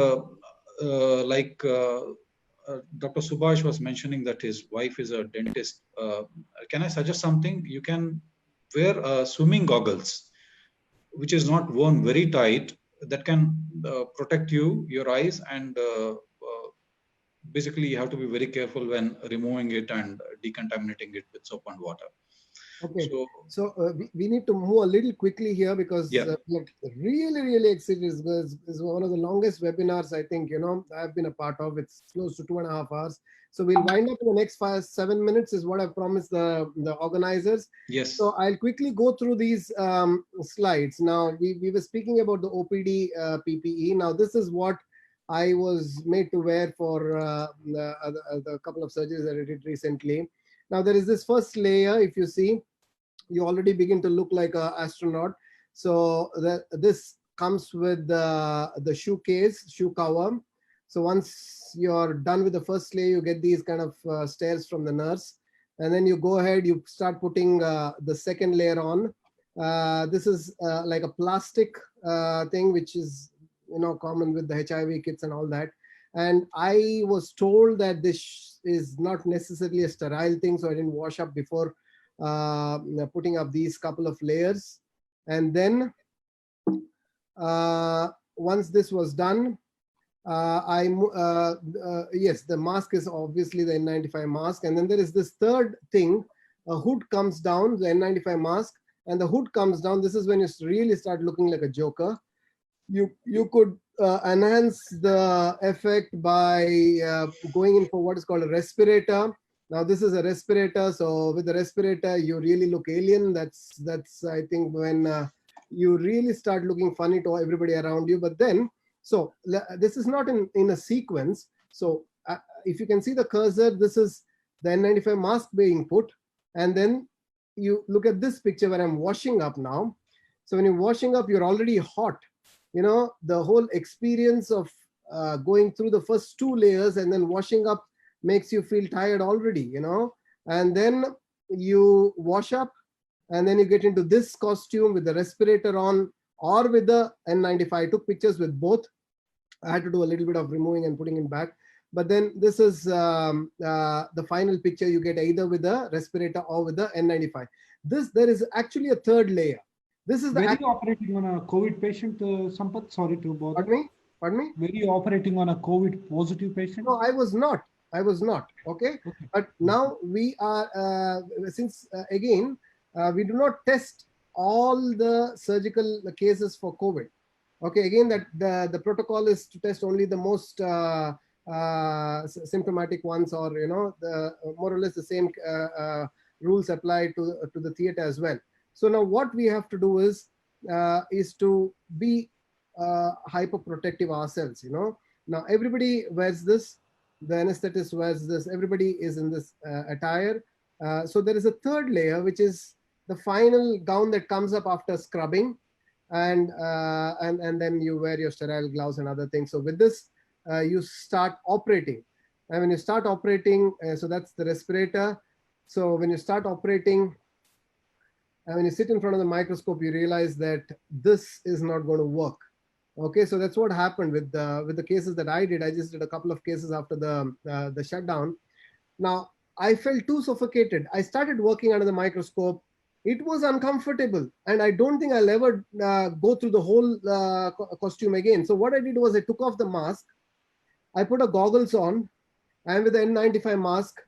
like Dr. Subhash was mentioning that his wife is a dentist. Can I suggest something? You can wear swimming goggles, which is not worn very tight, that can protect your eyes, and basically you have to be very careful when removing it and decontaminating it with soap and water. Okay, so we need to move a little quickly here because we have really excited. It's one of the longest webinars I think I've been a part of. It's close to 2.5 hours. So we'll wind up in the next 7 minutes is what I promised the organizers. Yes. So I'll quickly go through these slides. Now we were speaking about the OPD PPE. Now this is what I was made to wear for the couple of surgeries that I did recently. Now there is this first layer. If you see, you already begin to look like an astronaut. So this comes with the shoe case, shoe cover. So once you're done with the first layer, you get these kind of stares from the nurse. And then you go ahead, you start putting the second layer on. This is like a plastic thing, which is common with the HIV kits and all that. And I was told that this is not necessarily a sterile thing, so I didn't wash up before putting up these couple of layers. And then once this was done, yes, the mask is obviously the N95 mask. And then there is this third thing, a hood comes down, the N95 mask, and the hood comes down. This is when you really start looking like a joker. You could enhance the effect by going in for what is called a respirator. Now this is a respirator, so with the respirator you really look alien. That's I think when you really start looking funny to everybody around you. But then, so this is not in a sequence. So if you can see the cursor, this is the N95 mask being put, and then you look at this picture where I'm washing up now. So when you're washing up, you're already hot. The whole experience of going through the first 2 layers and then washing up makes you feel tired already, and then you wash up and then you get into this costume with the respirator on or with the N95. I took pictures with both. I had to do a little bit of removing and putting it back. But then this is the final picture you get either with the respirator or with the N95. There is actually a third layer. This is Were you operating on a COVID patient, Sampath? Sorry to bother. Pardon me? Were you operating on a COVID positive patient? No, I was not. Okay. But now we are, since again, we do not test all the surgical cases for COVID. Okay, again, that the protocol is to test only the most symptomatic ones, or more or less the same rules apply to the theater as well. So now what we have to do is to be hyperprotective ourselves. Now everybody wears this. The anesthetist wears this. Everybody is in this attire. So there is a third layer, which is the final gown that comes up after scrubbing, and then you wear your sterile gloves and other things. So with this, you start operating. And when you start operating, so that's the respirator. So when you start operating, and when you sit in front of the microscope, you realize that this is not going to work. Okay, so that's what happened with the cases that I did. I just did a couple of cases after the shutdown. Now I felt too suffocated. I started working under the microscope. It was uncomfortable, and I don't think I'll ever go through the whole costume again. So what I did was I took off the mask, I put a goggles on, and with the N95 mask,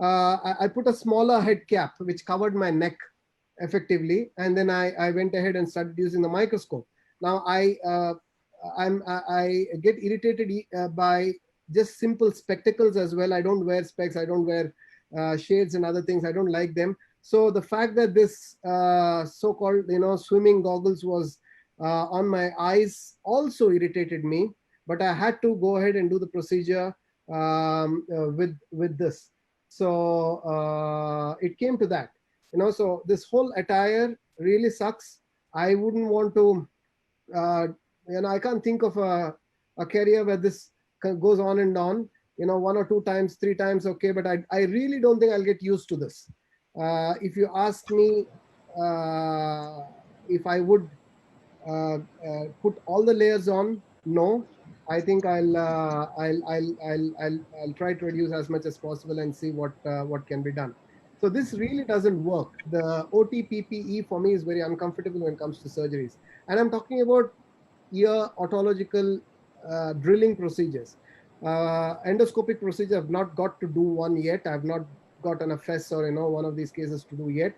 I put a smaller head cap which covered my neck effectively, and then I went ahead and started using the microscope. Now I get irritated by just simple spectacles as well. I don't wear specs. I don't wear shades and other things. I don't like them. So the fact that this so-called swimming goggles was on my eyes also irritated me. But I had to go ahead and do the procedure with this. So it came to that. So this whole attire really sucks. I wouldn't want to, I can't think of a career where this goes on and on, 1 or 2 times, 3 times, okay, but I really don't think I'll get used to this. If you ask me if I would put all the layers on, no. I think I'll try to reduce as much as possible and see what can be done. So this really doesn't work. The OTPPE for me is very uncomfortable when it comes to surgeries, and I'm talking about ear otological drilling procedures. Endoscopic procedure, I've not got to do one yet. I've not gotten a FES or one of these cases to do yet.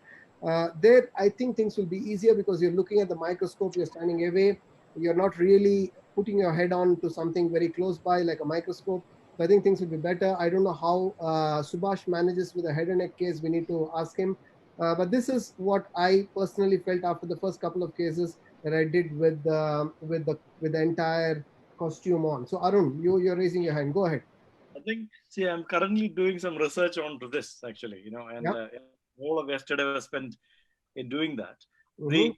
There, I think things will be easier because you're looking at the microscope, you're standing away, you're not really putting your head on to something very close by like a microscope. So I think things will be better. I don't know how Subhash manages with a head and neck case. We need to ask him. But this is what I personally felt after the first couple of cases that I did with the entire costume on. So Arun, you're raising your hand. Go ahead. I think, see, I'm currently doing some research onto this actually, and all of yesterday was spent in doing that. The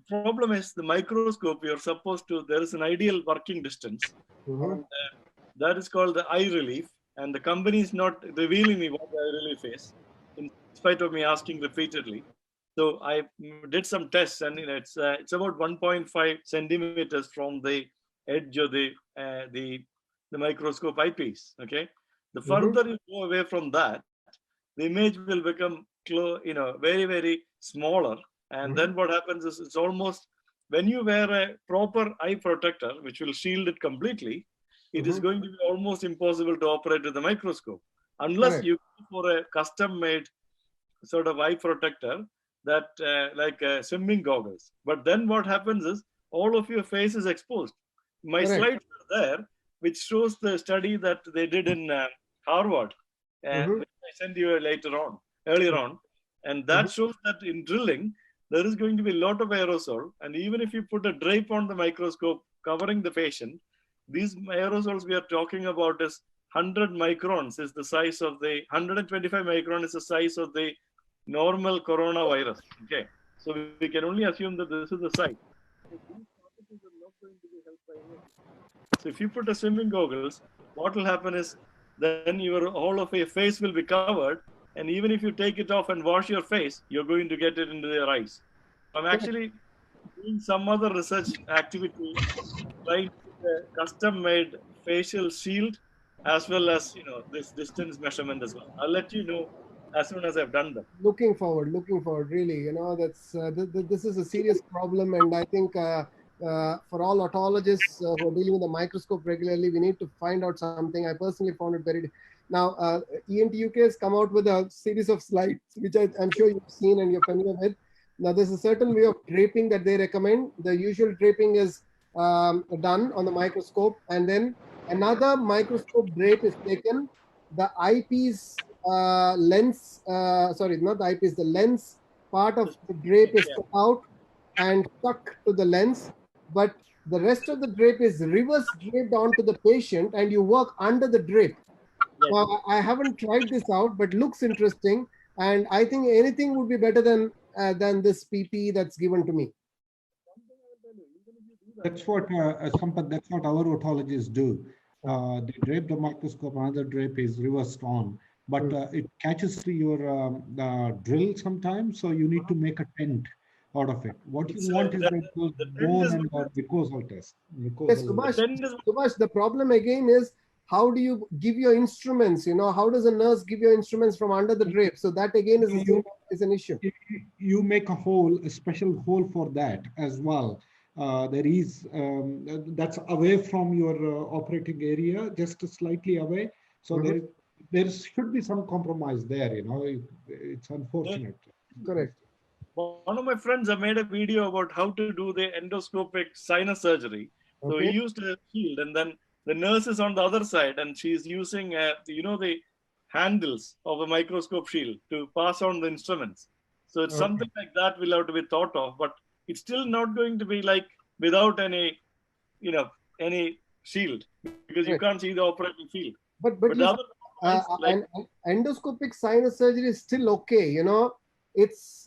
problem is the microscope, you're supposed to, there is an ideal working distance. And, that is called the eye relief. And the company is not revealing me what the eye relief is, in spite of me asking repeatedly. So I did some tests, and it's about 1.5 centimeters from the edge of the microscope eyepiece. Okay, the further you go away from that, the image will become very, very smaller. And then what happens is it's almost, when you wear a proper eye protector, which will shield it completely, it is going to be almost impossible to operate with the microscope unless you go for a custom-made sort of eye protector that like swimming goggles. But then what happens is all of your face is exposed. My slides are there, which shows the study that they did in Harvard, which I sent you earlier on. And that shows that in drilling, there is going to be a lot of aerosol. And even if you put a drape on the microscope covering the patient, these aerosols we are talking about is 100 microns is the size of the, 125 micron is the size of the normal coronavirus. Okay, so we can only assume that this is the size. So if you put a swimming goggles, what will happen is then your whole of your face will be covered, and even if you take it off and wash your face, you're going to get it into your eyes. I'm actually doing some other research activity, trying a custom-made facial shield, as well as this distance measurement as well. I'll let you know as soon as I've done that. Looking forward, really. That's this is a serious problem, and I think for all otologists who are dealing with the microscope regularly, we need to find out something. I personally found it very. Now, ENT UK has come out with a series of slides, which I'm sure you've seen and you're familiar with. Now, there's a certain way of draping that they recommend. The usual draping is done on the microscope, and then another microscope drape is taken. The eyepiece lens, sorry, not the eyepiece, the lens part of the drape is cut out and stuck to the lens, but the rest of the drape is reverse draped onto the patient, and you work under the drape. Well, I haven't tried this out, but looks interesting, and I think anything would be better than this PP that's given to me. That's what Sampath, that's what our otologists do. They drape the microscope, another drape is reversed on, but it catches to your drill sometimes, so you need to make a tent out of it. What you want is that those bone and mucosal test. Yes, Subhash, the problem again is, how do you give your instruments? How does a nurse give your instruments from under the drape? So that again is an issue. You make a special hole for that as well. There is, that's away from your operating area, just slightly away. So there should be some compromise there, it's unfortunate. Correct. One of my friends have made a video about how to do the endoscopic sinus surgery. So he used a shield, and then the nurse is on the other side, and she's using, the handles of a microscope shield to pass on the instruments. So it's something like that will have to be thought of, but it's still not going to be like without any, any shield, because you can't see the operating field. But an endoscopic sinus surgery is still okay. It's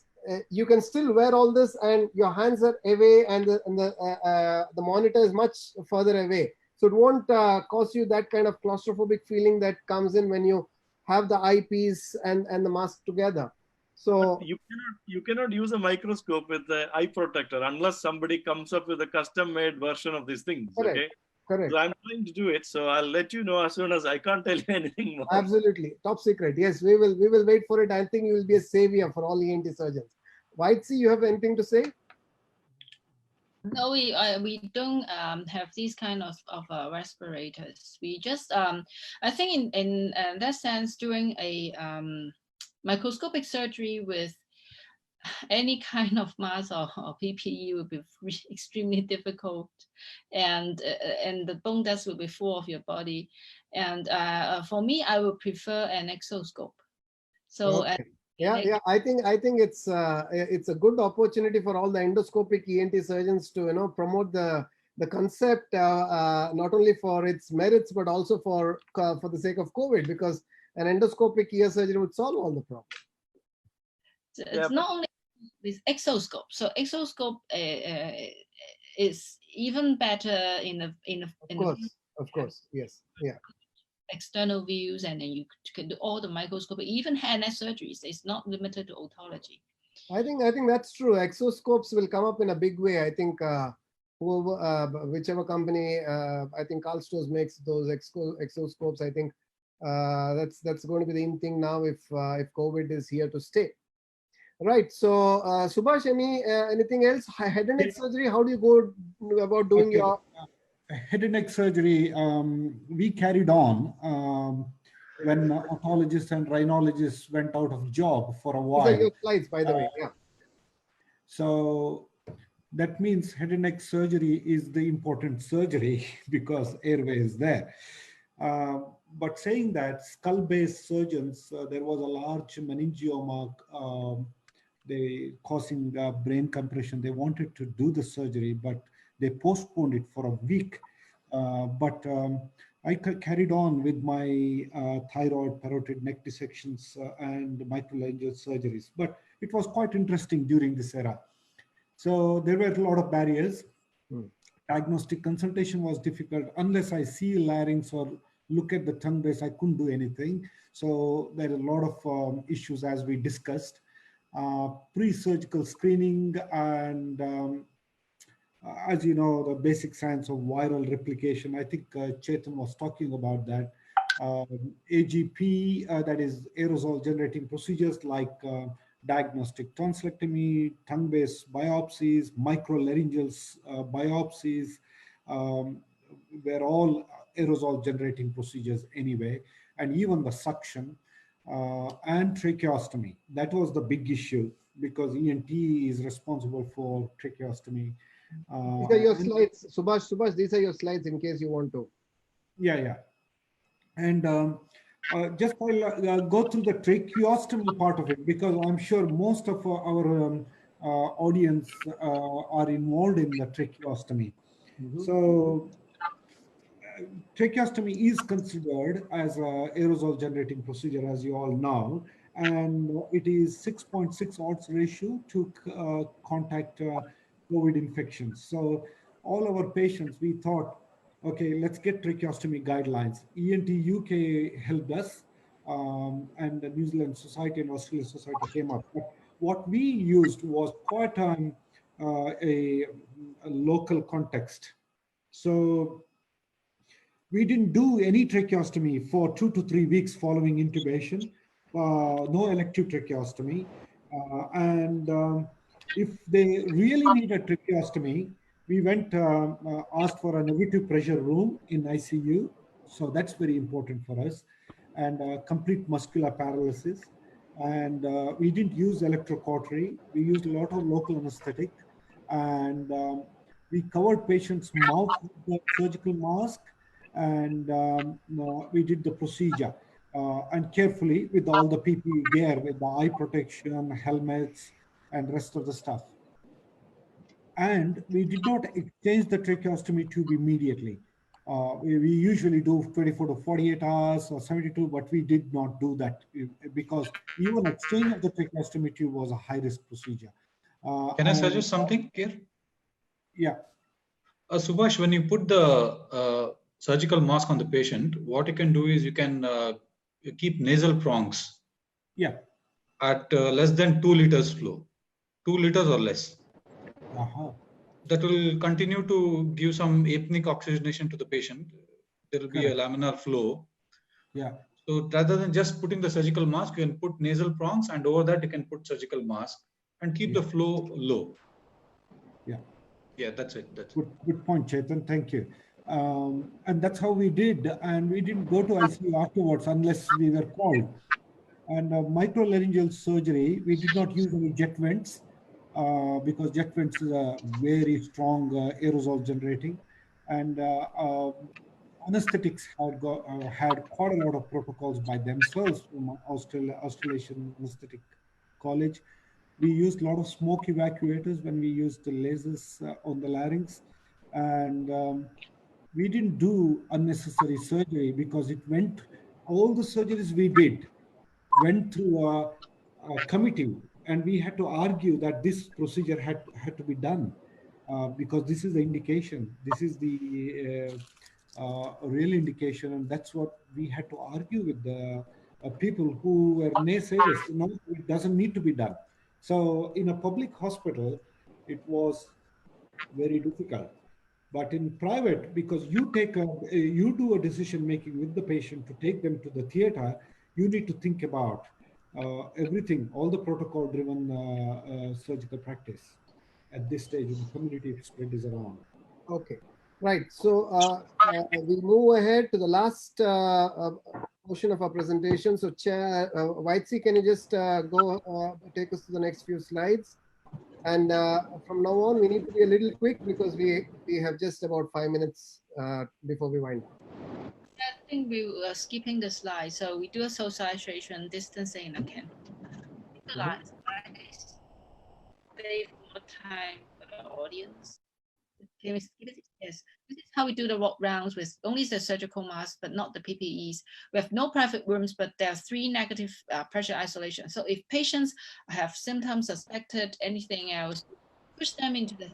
you can still wear all this, and your hands are away, and the monitor is much further away. So it won't cause you that kind of claustrophobic feeling that comes in when you have the eyepiece and the mask together. So you cannot use a microscope with the eye protector unless somebody comes up with a custom-made version of these things. Correct. Okay, Correct. So I'm trying to do it. So I'll let you know as soon as I can't tell you anything more. Absolutely. Top secret. Yes, we will wait for it. I think you will be a savior for all ENT surgeons. Whitesea, you have anything to say? No, we don't have these kind of respirators. We just I think in that sense, doing a microscopic surgery with any kind of mask or PPE will be extremely difficult, and the bone dust will be full of your body. And for me, I would prefer an exoscope. So okay. Yeah. I think it's a good opportunity for all the endoscopic ENT surgeons to promote the concept not only for its merits but also for the sake of COVID, because an endoscopic ear surgery would solve all the problems. It's not only with exoscope. So exoscope is even better Of course, yes, yeah. External views, and then you can do all the microscopy, even hand surgeries. It's not limited to otology. I think that's true. Exoscopes will come up in a big way. I think whichever company, I think Karl Storz makes those exoscopes. I think that's going to be the in thing now if COVID is here to stay. Right. So Subhash, anything else? Head and neck surgery. How do you go about doing your head and neck surgery? We carried on when otologists and rhinologists went out of job for a while. These are your slides, by the way. Yeah. So that means head and neck surgery is the important surgery because airway is there. But saying that, skull-based surgeons, there was a large meningioma they causing brain compression. They wanted to do the surgery, but they postponed it for a week. But I carried on with my thyroid, parotid neck dissections and microlaryngeal surgeries. But it was quite interesting during this era. So there were a lot of barriers. Diagnostic consultation was difficult. Unless I see larynx or look at the tongue base, I couldn't do anything. So there are a lot of issues as we discussed. Pre-surgical screening and as you know, the basic science of viral replication. I think Chethan was talking about that. AGP, that is aerosol generating procedures like diagnostic tonsillectomy, tongue-based biopsies, microlaryngeal biopsies, were all aerosol generating procedures anyway, and even the suction and tracheostomy. That was the big issue because ENT is responsible for tracheostomy. These are your slides, Subhash, these are your slides in case you want to. Yeah. And just I'll go through the tracheostomy part of it because I'm sure most of our audience are involved in the tracheostomy. So tracheostomy is considered as an aerosol generating procedure, as you all know, and it is 6.6 odds ratio to contact COVID infections. So all our patients, we thought, okay, let's get tracheostomy guidelines. ENT UK helped us, and the New Zealand Society and Australian Society came up. But what we used was quite a local context. So we didn't do any tracheostomy for 2 to 3 weeks following intubation, no elective tracheostomy. And if they really need a tracheostomy, we went, asked for a negative pressure room in ICU. So that's very important for us. And complete muscular paralysis. And we didn't use electrocautery. We used a lot of local anesthetic. And we covered patients' mouth with the surgical mask. And we did the procedure. And carefully with all the PPE gear, with the eye protection, helmets, and rest of the stuff. And we did not exchange the tracheostomy tube immediately. We usually do 24 to 48 hours or 72, but we did not do that because even exchange of the tracheostomy tube was a high-risk procedure. Can I suggest something here? Yeah. Subhash, when you put the surgical mask on the patient, what you can do is you can keep nasal prongs at less than 2 liters flow, 2 liters or less. that will continue to give some apneic oxygenation to the patient. There will be a laminar flow. Yeah. So rather than just putting the surgical mask, you can put nasal prongs, and over that you can put surgical mask and keep the flow low. Yeah. Yeah, that's it. That's good point, Chethan. Thank you. And that's how we did. And we didn't go to ICU afterwards unless we were called. And microlaryngeal surgery, we did not use any jet vents because jet vents is a very strong aerosol generating. And anesthetics had quite a lot of protocols by themselves from Australasian Anesthetic College. We used a lot of smoke evacuators when we used the lasers on the larynx. And we didn't do unnecessary surgery because all the surgeries we did went through a committee, and we had to argue that this procedure had to be done because this is the indication. This is the real indication, and that's what we had to argue with the people who were naysayers. No, it doesn't need to be done. So in a public hospital, it was very difficult. But in private, because you do a decision making with the patient to take them to the theater, you need to think about everything, all the protocol driven surgical practice at this stage when the community spread is around. Okay, right. So we move ahead to the last portion of our presentation. So Chair Vaitsi, can you just go take us to the next few slides? And from now on, we need to be a little quick because we have just about 5 minutes before we wind up. I think we were skipping the slide. So we do a socialization, distancing again. Save more time for the audience. Can we skip it? Yes. This is how we do the walk rounds with only the surgical mask, but not the PPEs. We have no private rooms, but there are 3 negative pressure isolation. So if patients have symptoms suspected, anything else, push them into the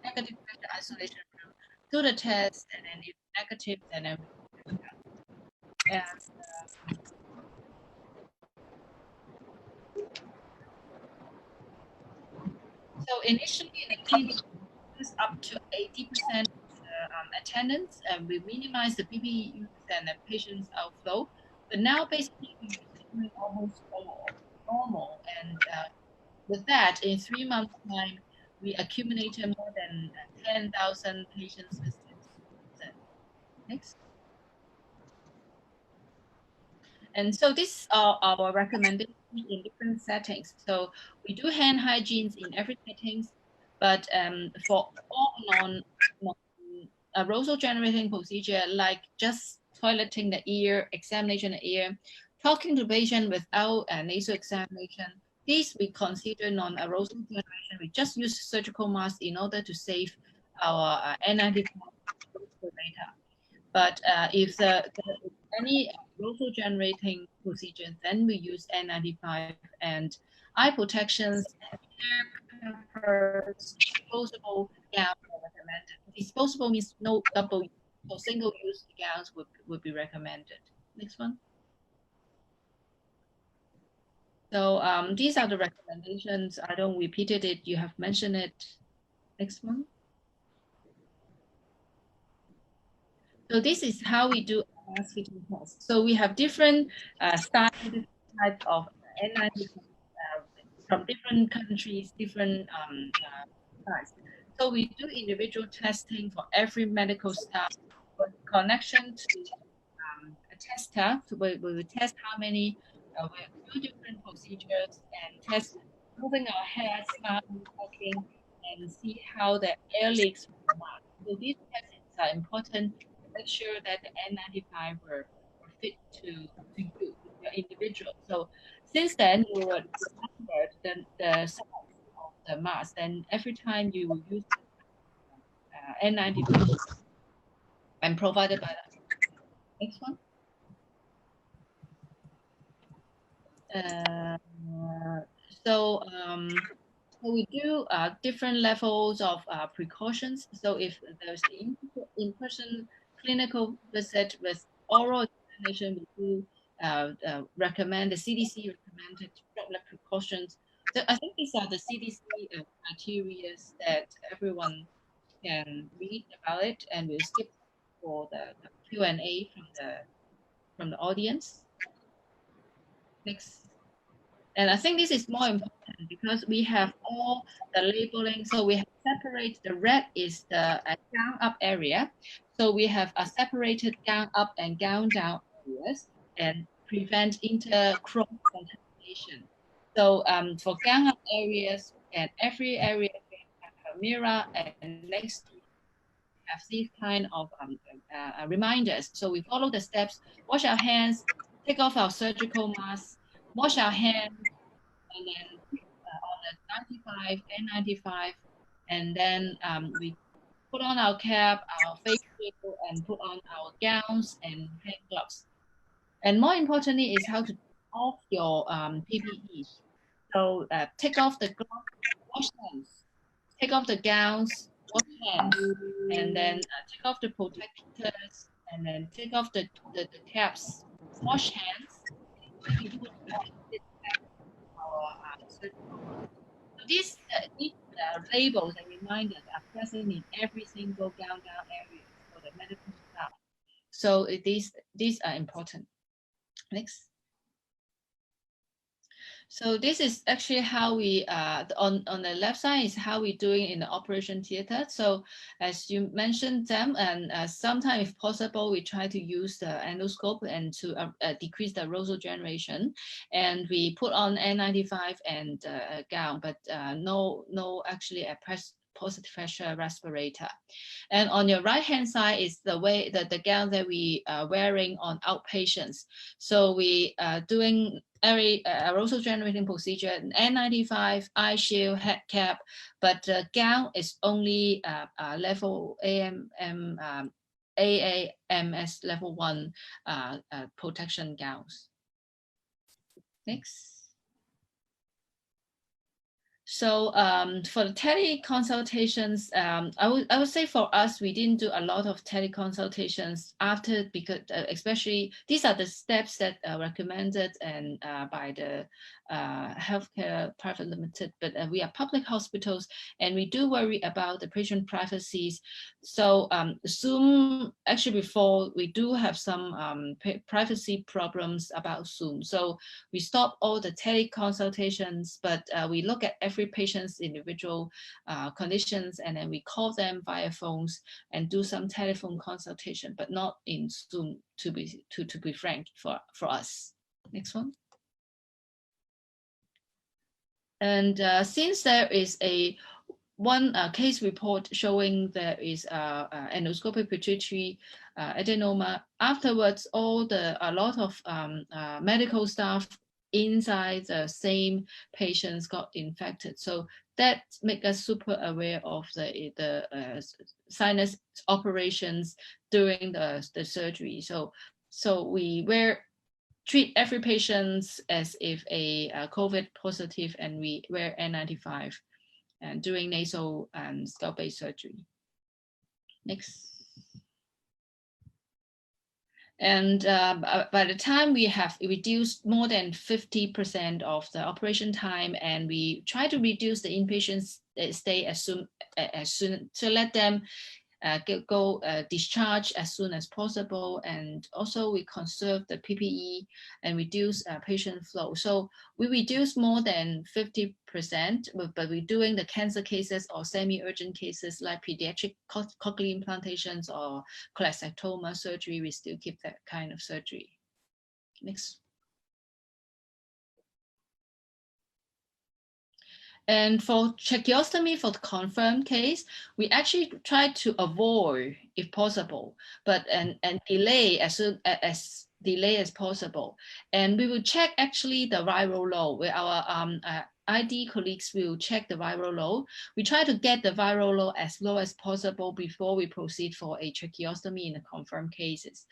negative pressure isolation room, do the test, and then if negative, then so initially in the clinic, up to 80% attendance, and we minimize the PPE use and the patient's outflow. But now basically we're almost normal, and with that, in 3 months' time, we accumulated more than 10,000 patients visits. Next. And so these are our recommendations in different settings. So we do hand hygiene in every settings, but for all aerosol generating procedure, like just toileting the ear, examination of the ear, talking to the patient without a nasal examination, these we consider non-aerosol generation. We just use surgical mask in order to save our N95 data. But if any aerosol generating procedure, then we use N95 and eye protections, hair covers, disposable gowns are recommended. Disposable means no double use, so single use gowns would be recommended. Next one. So these are the recommendations. I don't repeat it. You have mentioned it. Next one. So this is how we do mask fitting test. So we have different styles, different types of N95 from different countries, different size. So we do individual testing for every medical staff. With connection to a tester, so we will test how many. We do different procedures and test moving our head, smiling, talking, and see how the air leaks from the mask. So these tests are important to make sure that the N95 were fit to you, your individual. So since then, you will remember the size of the mask, and every time you will use N95 and provided by the next one. So we do different levels of precautions. So if there's the in-person clinical visit with oral examination, we do recommend, the CDC recommended droplet precautions So I think these are the CDC criteria that everyone can read about it, and we'll skip for the Q&A from the audience. Next. And I think this is more important because we have all the labeling. So we have separated, the red is the gown up area. So we have a separated gown up and gown down areas and prevent intercross contamination. So for gown up areas, and every area have a mirror, and next to have these kind of reminders. So we follow the steps, wash our hands, take off our surgical masks, wash our hands, and then on the 95, N95, and then we put on our cap, our face shield, and put on our gowns and hand gloves. And more importantly is how to take off your PPE. So take off the gloves, wash hands, take off the gowns, wash hands, and then take off the protectors, and then take off the caps, wash hands. So these labels and reminders are present in every single gown area for the medical staff. So these are important. Next. So this is actually how we, on the left side is how we're doing in the operation theater. So as you mentioned them, and sometimes if possible, we try to use the endoscope and to decrease the aerosol generation. And we put on N95 and gown, but no actually a positive pressure respirator. And on your right hand side is the way that the gown that we are wearing on outpatients. So we are doing aerosol generating procedure, N95, eye shield, head cap, but the gown is only level AAMS level 1 protection gowns. Next. So for the teleconsultations, I would say for us, we didn't do a lot of teleconsultations after, because especially these are the steps that are recommended and by the healthcare private limited, but we are public hospitals and we do worry about the patient privacies. So Zoom, actually before we do have some privacy problems about Zoom. So we stop all the teleconsultations, but we look at every patient's individual conditions, and then we call them via phones and do some telephone consultation, but not in Zoom, to be frank, for us. Next one. And since there is one case report showing there is endoscopic pituitary adenoma, afterwards a lot of medical staff inside the same patients got infected. So that makes us super aware of the sinus operations during the surgery. So we treat every patient as if a COVID positive, and we wear N95 and during nasal and scalp-based surgery. Next. And by the time we have reduced more than 50% of the operation time, and we try to reduce the inpatient stay as soon to let them discharge as soon as possible, and also we conserve the PPE and reduce patient flow. So we reduce more than 50%, but we're doing the cancer cases or semi-urgent cases like pediatric cochlear implantations or cholecystoma surgery. We still keep that kind of surgery. Next. And for tracheostomy, for the confirmed case, we actually try to avoid, if possible, but and delay as delay as possible. And we will check actually the viral load, where our ID colleagues will check the viral load. We try to get the viral load as low as possible before we proceed for a tracheostomy in the confirmed cases.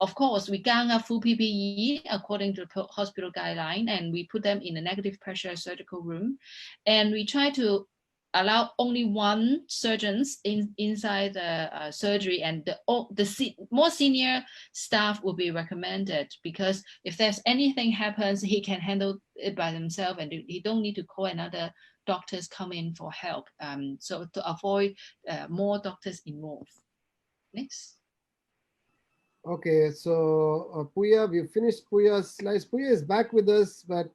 Of course, we gown up full PPE according to the hospital guideline, and we put them in a negative pressure surgical room. And we try to allow only one surgeons inside the surgery, and the more senior staff will be recommended, because if there's anything happens, he can handle it by himself, and he don't need to call another doctors come in for help. So to avoid more doctors involved. Next. Okay, so Puya, we've finished Puya's slides. Puya is back with us, but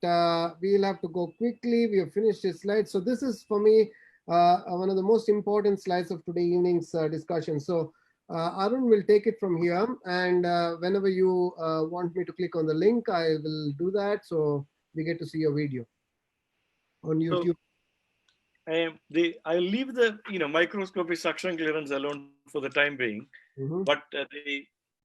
we'll have to go quickly. We have finished his slides. So this is, for me, one of the most important slides of today evening's discussion. So Arun will take it from here. And whenever you want me to click on the link, I will do that. So we get to see your video on YouTube. So, I'll leave the microscopic suction clearance alone for the time being. But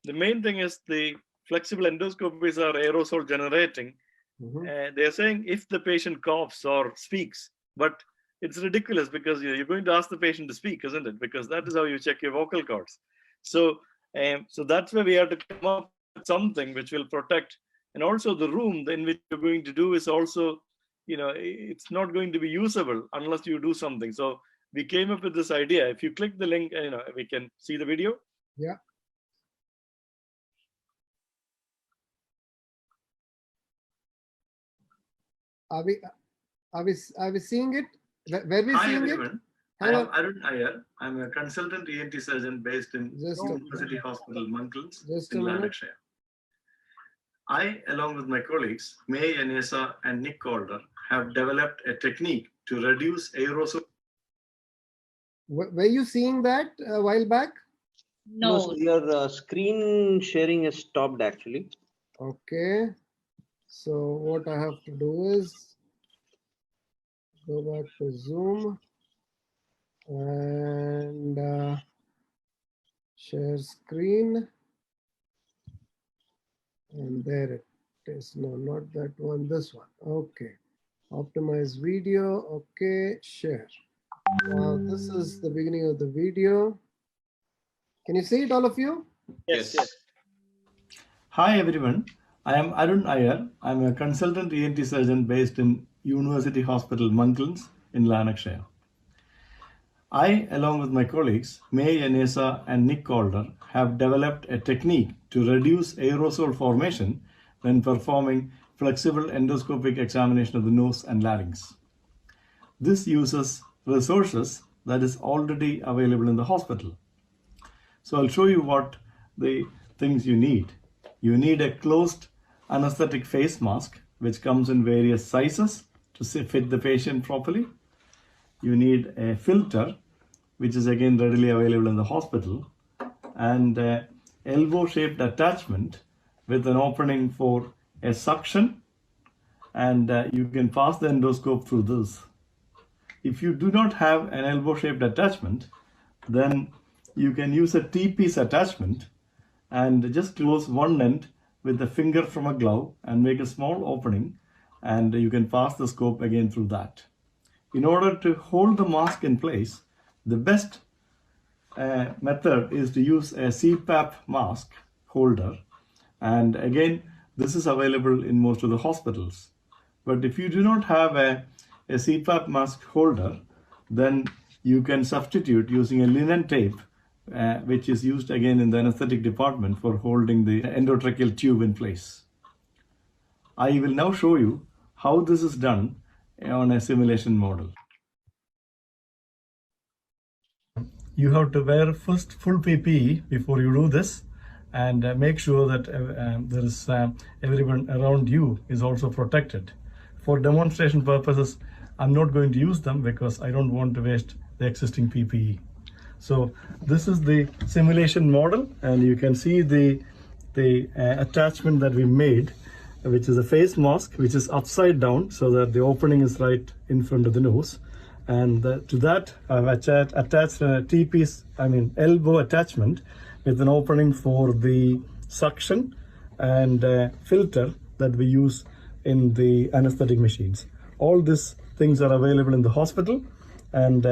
the main thing is the flexible endoscopies are aerosol generating. They're saying if the patient coughs or speaks, but it's ridiculous because you're going to ask the patient to speak, isn't it? Because that is how you check your vocal cords. So, so that's where we have to come up with something which will protect. And also the room in which you're going to do is also, it's not going to be usable unless you do something. So we came up with this idea. If you click the link, we can see the video. Yeah. Are we seeing it? Where are we seeing everyone. it? I am Arun Iyer. I'm a consultant ENT surgeon based in University Hospital, Monklands in Lanarkshire. I, along with my colleagues, May, Anessa, and Nick Calder, have developed a technique to reduce aerosol. Were you seeing that a while back? No, so your screen sharing is stopped actually. Okay. So what I have to do is go back to Zoom and share screen. And there it is. No, not that one, this one. Okay. Optimize video. Okay, share. This is the beginning of the video. Can you see it, all of you? Yes. Hi, everyone. I am Arun Iyer. I'm a consultant ENT surgeon based in University Hospital, Monklands in Lanarkshire. I, along with my colleagues, May, Anessa, and Nick Calder, have developed a technique to reduce aerosol formation when performing flexible endoscopic examination of the nose and larynx. This uses resources that is already available in the hospital. So I'll show you what the things you need. You need a closed anesthetic face mask, which comes in various sizes to fit the patient properly. You need a filter, which is again readily available in the hospital, and an elbow-shaped attachment with an opening for a suction, and you can pass the endoscope through this. If you do not have an elbow-shaped attachment, then you can use a T-piece attachment and just close one end with the finger from a glove and make a small opening, and you can pass the scope again through that. In order to hold the mask in place, the best method is to use a CPAP mask holder, and again this is available in most of the hospitals. But if you do not have a CPAP mask holder, then you can substitute using a linen tape, which is used again in the anesthetic department for holding the endotracheal tube in place. I will now show you how this is done on a simulation model. You have to wear first full PPE before you do this, and make sure that there is everyone around you is also protected. For demonstration purposes, I'm not going to use them because I don't want to waste the existing PPE. So this is the simulation model, and you can see the attachment that we made, which is a face mask, which is upside down so that the opening is right in front of the nose. And to that I've attached a T-piece, elbow attachment with an opening for the suction and filter that we use in the anesthetic machines. All these things are available in the hospital, and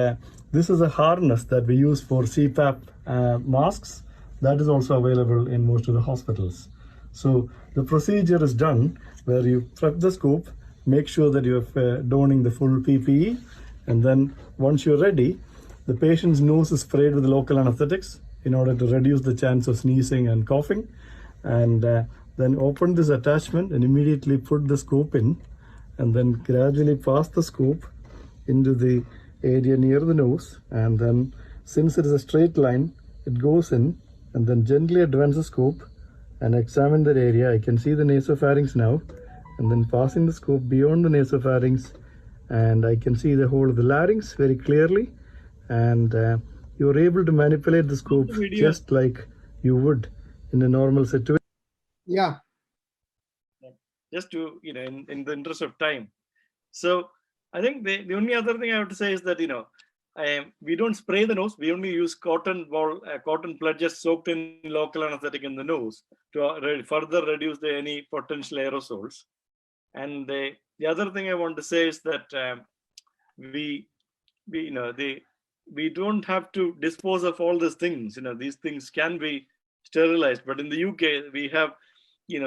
this is a harness that we use for CPAP masks. That is also available in most of the hospitals. So the procedure is done where you prep the scope, make sure that you're donning the full PPE, And then once you're ready, the patient's nose is sprayed with local anesthetics in order to reduce the chance of sneezing and coughing. And then open this attachment and immediately put the scope in, and then gradually pass the scope into the area near the nose. And then, since it is a straight line, it goes in, and then gently advance the scope and examine that area. I can see the nasopharynx now, and then passing the scope beyond the nasopharynx, and I can see the whole of the larynx very clearly. And you're able to manipulate the scope just like you would in a normal situation. Yeah. Just to, in the interest of time. So I think the only other thing I have to say is that, we don't spray the nose. We only use cotton pledges soaked in local anesthetic in the nose to further reduce any potential aerosols. And the other thing I want to say is that we don't have to dispose of all these things. These things can be sterilized. But in the UK, we have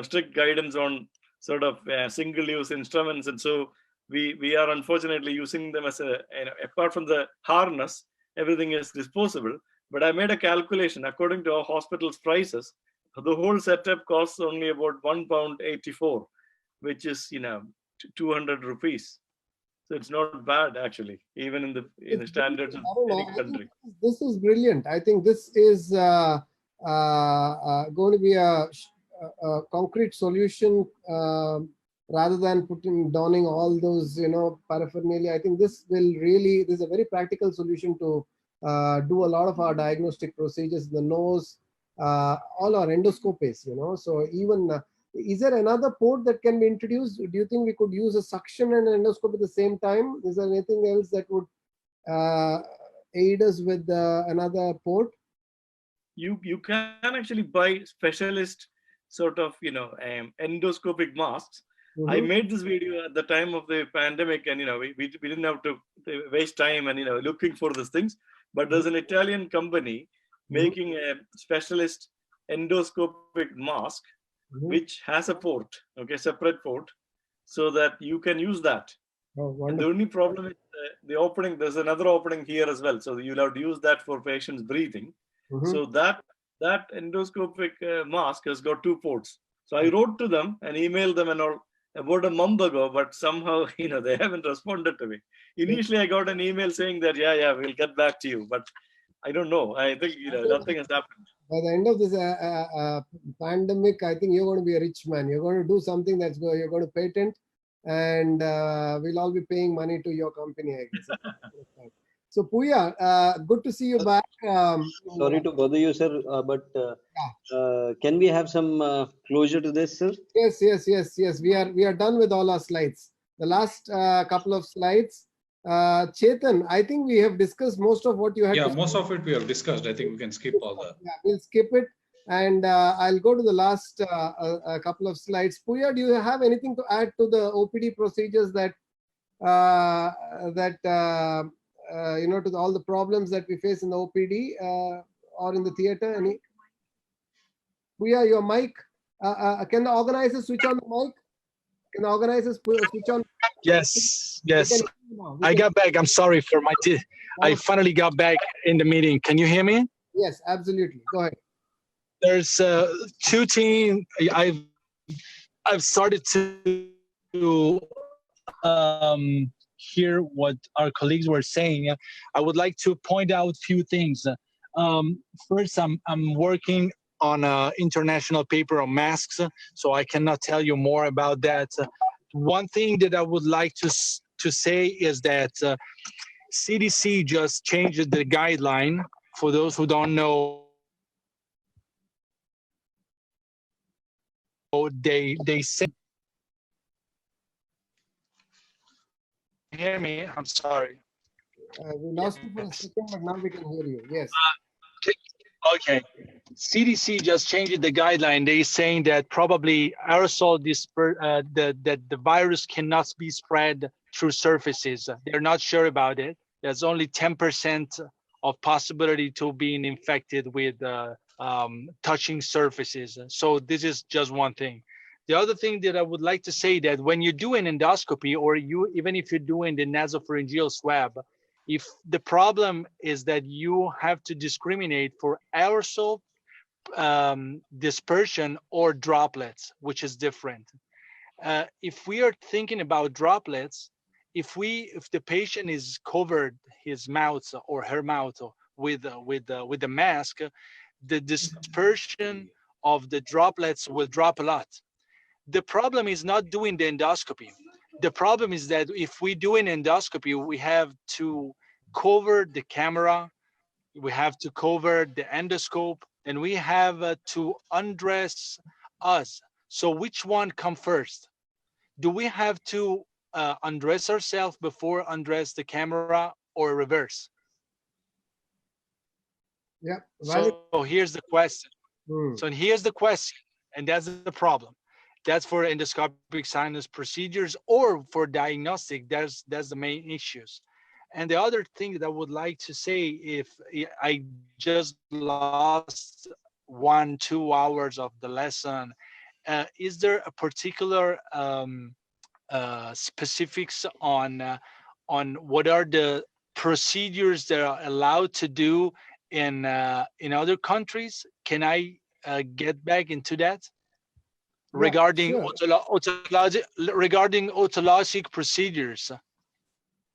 strict guidance on sort of single-use instruments, and so we are unfortunately using them as apart from the harness, everything is disposable. But I made a calculation according to our hospital's prices. The whole setup costs only about £1.84, which is 200 rupees. So it's not bad actually, even in the standards of any country. This is brilliant. I think this is going to be a concrete solution rather than donning all those paraphernalia. I think this is a very practical solution to do a lot of our diagnostic procedures in the nose, all our endoscopies. So even is there another port that can be introduced? Do you think we could use a suction and an endoscope at the same time? Is there anything else that would aid us with another port? You can actually buy specialist sort of endoscopic masks. Mm-hmm. I made this video at the time of the pandemic, and we didn't have to waste time and looking for these things. But there's an Italian company making a specialist endoscopic mask, which has a port, separate port, so that you can use that. Oh, and the only problem is the opening. There's another opening here as well, so you'll have to use that for patients breathing. Mm-hmm. So that endoscopic mask has got 2 ports. So I wrote to them and emailed them and all about a month ago, but somehow they haven't responded to me. Initially, I got an email saying that we'll get back to you, but I don't know. I think nothing has happened. By the end of this pandemic, I think you're going to be a rich man. You're going to do something you're going to patent, and we'll all be paying money to your company, I guess. So Puya, good to see you back. Sorry to bother you, sir, but can we have some closure to this, sir? Yes. We are done with all our slides. The last couple of slides. Chethan, I think we have discussed most of what you had. Yeah, most of it we have discussed. I think we can skip all that. Yeah, we'll skip it, and I'll go to the last couple of slides. Puya, do you have anything to add to the OPD procedures to all the problems that we face in the OPD or in the theater? Any? Puya, your mic. Can the organizers switch on the mic? Can the organizers switch on? Yes. I got back. I'm sorry for my I finally got back in the meeting. Can you hear me? Yes, absolutely. Go ahead. There's 2 teams. I've started to hear what our colleagues were saying. I would like to point out a few things. First, I'm working on an international paper on masks, so I cannot tell you more about that. One thing that I would like to say is that CDC just changed the guideline. For those who don't know, they said. Hear me? I'm sorry. We lost you for a second, but now we can hear you. Yes. Okay. CDC just changed the guideline. They're saying that probably aerosol that the virus cannot be spread through surfaces. They're not sure about it. There's only 10% of possibility to being infected with touching surfaces. So this is just one thing. The other thing that I would like to say that when you do an endoscopy, or even if you're doing the nasopharyngeal swab, If the problem is that you have to discriminate for aerosol dispersion or droplets, which is different. If we are thinking about droplets, if the patient is covered his mouth or her mouth with the mask, the dispersion of the droplets will drop a lot. The problem is not doing the endoscopy. The problem is that if we do an endoscopy, we have to cover the camera, we have to cover the endoscope, and we have to undress us. So which one comes first? Do we have to undress ourselves before undress the camera, or reverse? Yeah. So here's the question. So here's the question, and that's the problem. That's for endoscopic sinus procedures, or for diagnostic, that's the main issues. And the other thing that I would like to say, if I just lost 1-2 hours of the lesson, is there a particular specifics on what are the procedures that are allowed to do in other countries? Can I get back into that? Regarding regarding otologic procedures.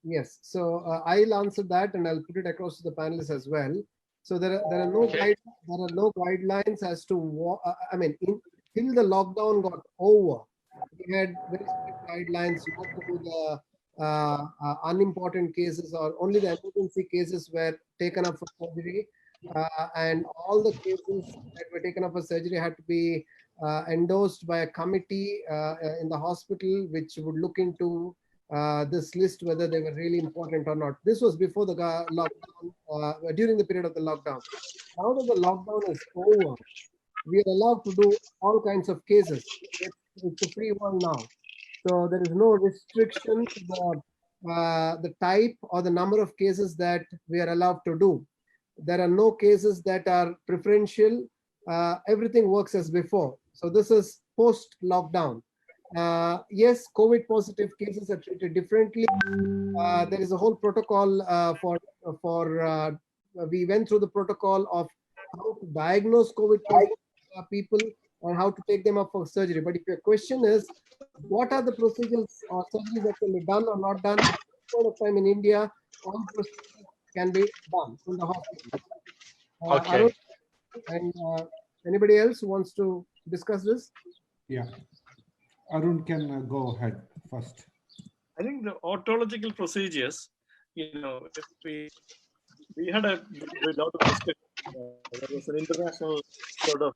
Yes, so I'll answer that, and I'll put it across to the panelists as well. So there are no guidelines as to what till the lockdown got over. We had very strict guidelines not to do the unimportant cases, or only the emergency cases were taken up for surgery, and all the cases that were taken up for surgery had to be endorsed by a committee in the hospital, which would look into this list, whether they were really important or not. This was before the lockdown, during the period of the lockdown. Now that the lockdown is over, we are allowed to do all kinds of cases. It's a free world now. So there is no restriction to the type or the number of cases that we are allowed to do. There are no cases that are preferential. Everything works as before. So this is post-lockdown. Yes, COVID positive cases are treated differently. There is a whole protocol we went through the protocol of how to diagnose COVID positive people and how to take them up for surgery. But if your question is, what are the procedures or surgeries that can be done or not done at this point of time in India, all procedures can be done in the hospital. Okay. Arun, and anybody else who wants to discuss this? Yeah. Arun can go ahead first. I think the otological procedures, if we had a lot of discussion. There was an international sort of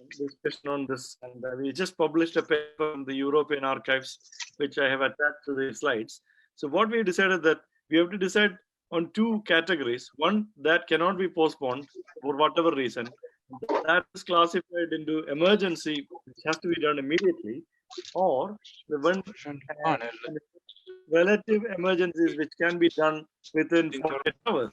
discussion on this, and we just published a paper in the European archives, which I have attached to the slides. So what we decided that we have to decide on 2 categories. One that cannot be postponed for whatever reason. That is classified into emergency, which has to be done immediately, or the one relative emergencies which can be done within 48 hours.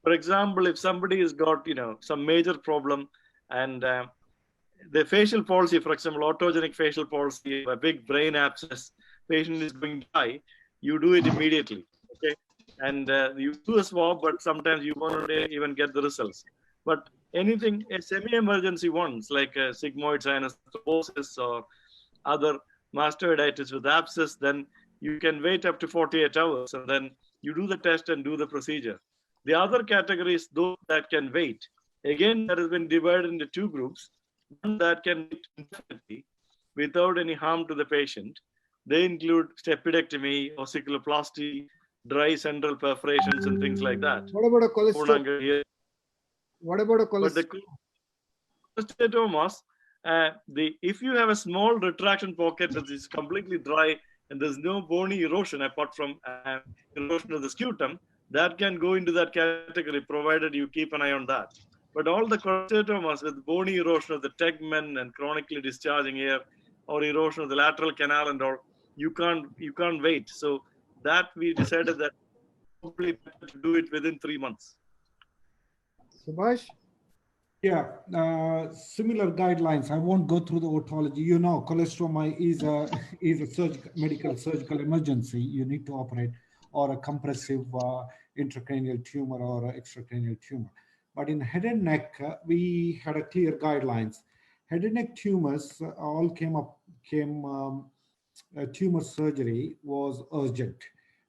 For example, if somebody has got some major problem, and the facial palsy, for example, autogenic facial palsy, a big brain abscess, patient is going to die, you do it immediately. Okay, and you do a swab, but sometimes you won't even get the results. But anything, semi-emergency ones like sigmoid sinus thrombosis or other mastoiditis with abscess, then you can wait up to 48 hours, and then you do the test and do the procedure. The other category is those that can wait. Again, that has been divided into 2 groups. One that can wait indefinitely without any harm to the patient. They include stapedectomy, ossiculoplasty, dry central perforations, and things like that. What about a cholesterol? What about a cholesterol? But the cholesteatomas, if you have a small retraction pocket that is completely dry and there's no bony erosion apart from erosion of the sputum, that can go into that category, provided you keep an eye on that. But all the cholesteatomas with bony erosion of the tegmen and chronically discharging air, or erosion of the lateral canal and all, you can't wait. So that we decided that probably better to do it within 3 months. Subhash? Yeah, similar guidelines. I won't go through the otology. Cholestoma is a medical surgical emergency. You need to operate. or a compressive intracranial tumor or an extracranial tumor. But in head and neck, we had a clear guidelines. Head and neck tumors all tumor surgery was urgent,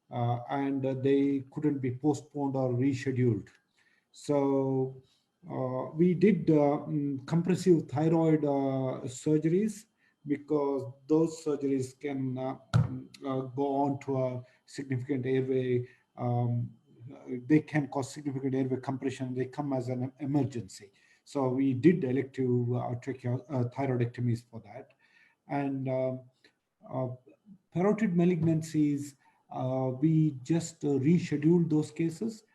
and they couldn't be postponed or rescheduled. So we did compressive thyroid surgeries, because those surgeries can go on to a significant airway. They can cause significant airway compression. They come as an emergency. So we did elective thyroidectomies for that. And parotid malignancies, we just rescheduled those cases.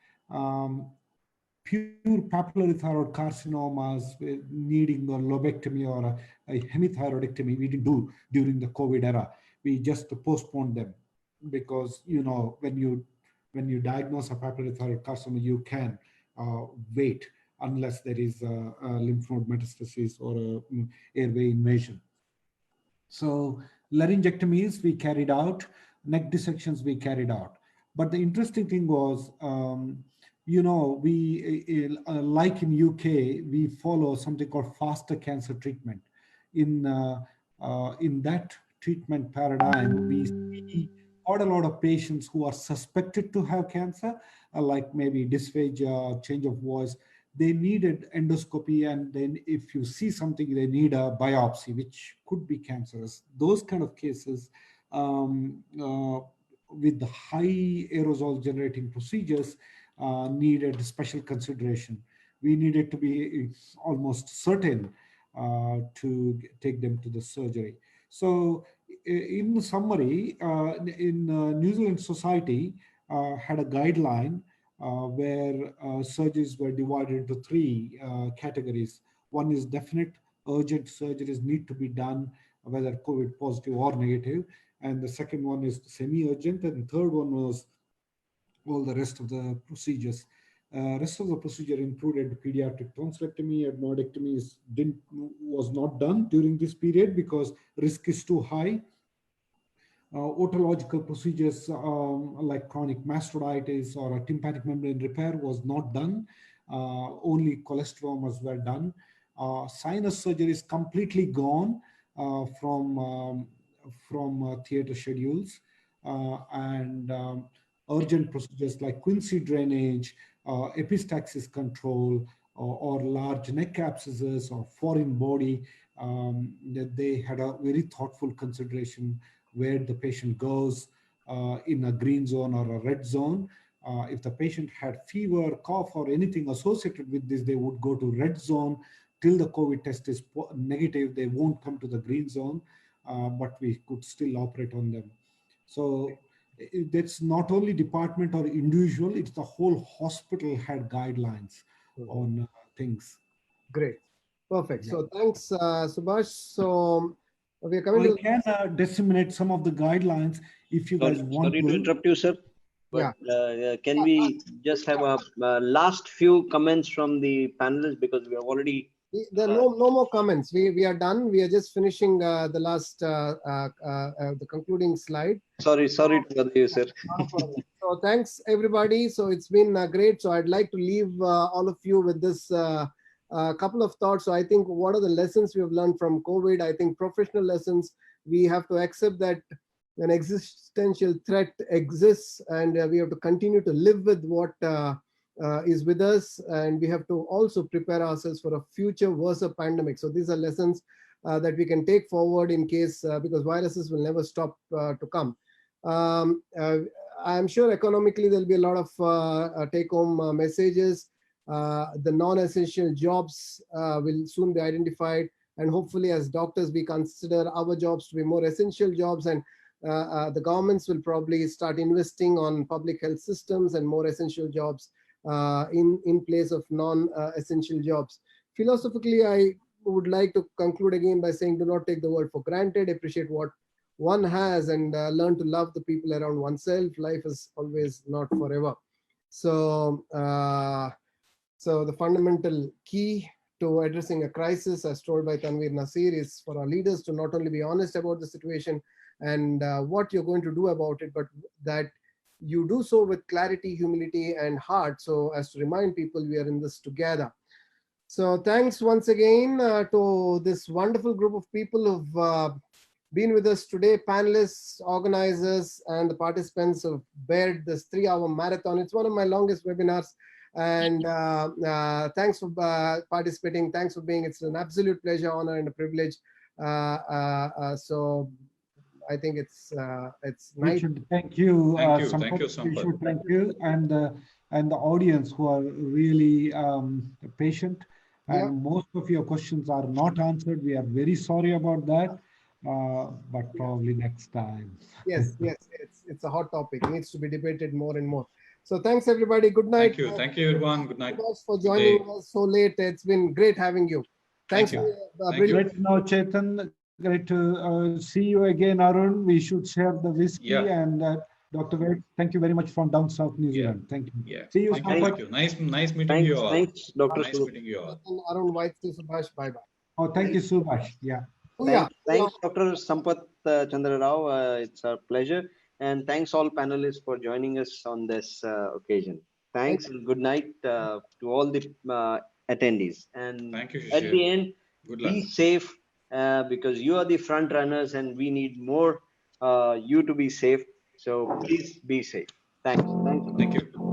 Pure papillary thyroid carcinomas needing a lobectomy or a hemithyroidectomy, we didn't do during the COVID era. We just postponed them, because when you diagnose a papillary thyroid carcinoma, you can wait unless there is a lymph node metastasis or a airway invasion. So laryngectomies we carried out, neck dissections we carried out. But the interesting thing was, we like in UK, we follow something called faster cancer treatment. In that treatment paradigm, we see quite a lot of patients who are suspected to have cancer, like maybe dysphagia, change of voice. They needed endoscopy, and then if you see something, they need a biopsy, which could be cancerous. Those kind of cases with the high aerosol generating procedures needed special consideration. We needed to be almost certain to take them to the surgery. So in summary, in New Zealand Society had a guideline where surgeries were divided into three categories. One is definite, urgent surgeries need to be done, whether COVID positive or negative. And the second one is semi-urgent. And the third one was all the rest of the procedures. Rest of the procedure included pediatric tonsillectomy. Adenoidectomy was not done during this period because risk is too high. Otological procedures like chronic mastoiditis or a tympanic membrane repair was not done. Only cholesteromas were done. Sinus surgery is completely gone from theater schedules, and urgent procedures like quinsy drainage, epistaxis control, or large neck abscesses or foreign body, they had a very thoughtful consideration where the patient goes in a green zone or a red zone. If the patient had fever, cough, or anything associated with this, they would go to red zone. Till the COVID test is negative, they won't come to the green zone, but we could still operate on them. So it's not only department or individual, it's the whole hospital had guidelines on things. Great. Perfect. Yeah. So thanks, Subhash. So we are coming to... I can disseminate some of the guidelines if you guys want to. Sorry to interrupt you, sir. But can we just have a last few comments from the panelists, because we have already... There are no more comments. We are done. We are just finishing the last, the concluding slide. Sorry to bother you, sir. So thanks, everybody. So it's been great. So I'd like to leave all of you with this couple of thoughts. So I think what are the lessons we have learned from COVID? I think professional lessons. We have to accept that an existential threat exists, and we have to continue to live with what is with us, and we have to also prepare ourselves for a future worse pandemic. So these are lessons that we can take forward in case, because viruses will never stop to come. I'm sure economically there'll be a lot of take-home messages. The non-essential jobs will soon be identified, and hopefully as doctors we consider our jobs to be more essential jobs, and the governments will probably start investing on public health systems and more essential jobs in place of non-essential jobs. Philosophically, I would like to conclude again by saying, do not take the world for granted, appreciate what one has, and learn to love the people around oneself. Life is always not forever. So, so the fundamental key to addressing a crisis, as told by Tanveer Nasir, is for our leaders to not only be honest about the situation and what you're going to do about it, but that you do so with clarity, humility, and heart, so as to remind people we are in this together. So thanks once again to this wonderful group of people who've been with us today, panelists, organizers, and the participants who've bared this 3-hour marathon. It's one of my longest webinars. And thanks for participating. Thanks for being. It's an absolute pleasure, honor, and a privilege. So I think it's nice. Thank you. Thank you, Sampath. Thank you, and the audience who are really patient. And most of your questions are not answered. We are very sorry about that, but probably next time. Yes, it's a hot topic. It needs to be debated more and more. So thanks everybody. Good night. Thank you everyone. Good night. Thanks for joining us so late. It's been great having you. Thanks. Great to know, Chethan. Great to see you again, Arun. We should share the whiskey and Dr. Ved, thank you very much from down south New Zealand. Thank you. See you. Thank you. Nice meeting you all. Thanks, Dr. Nice meeting you all. Arun, White, Subhash, bye bye. Oh, thank you, Subhash. Yeah. Thanks, Dr. Sampath Chandra Rao. It's a pleasure. And thanks all panelists for joining us on this occasion. Thanks and good night to all the attendees. And thank you, at the end, be safe because you are the front runners and we need more you to be safe. So please be safe. Thanks. Thank you.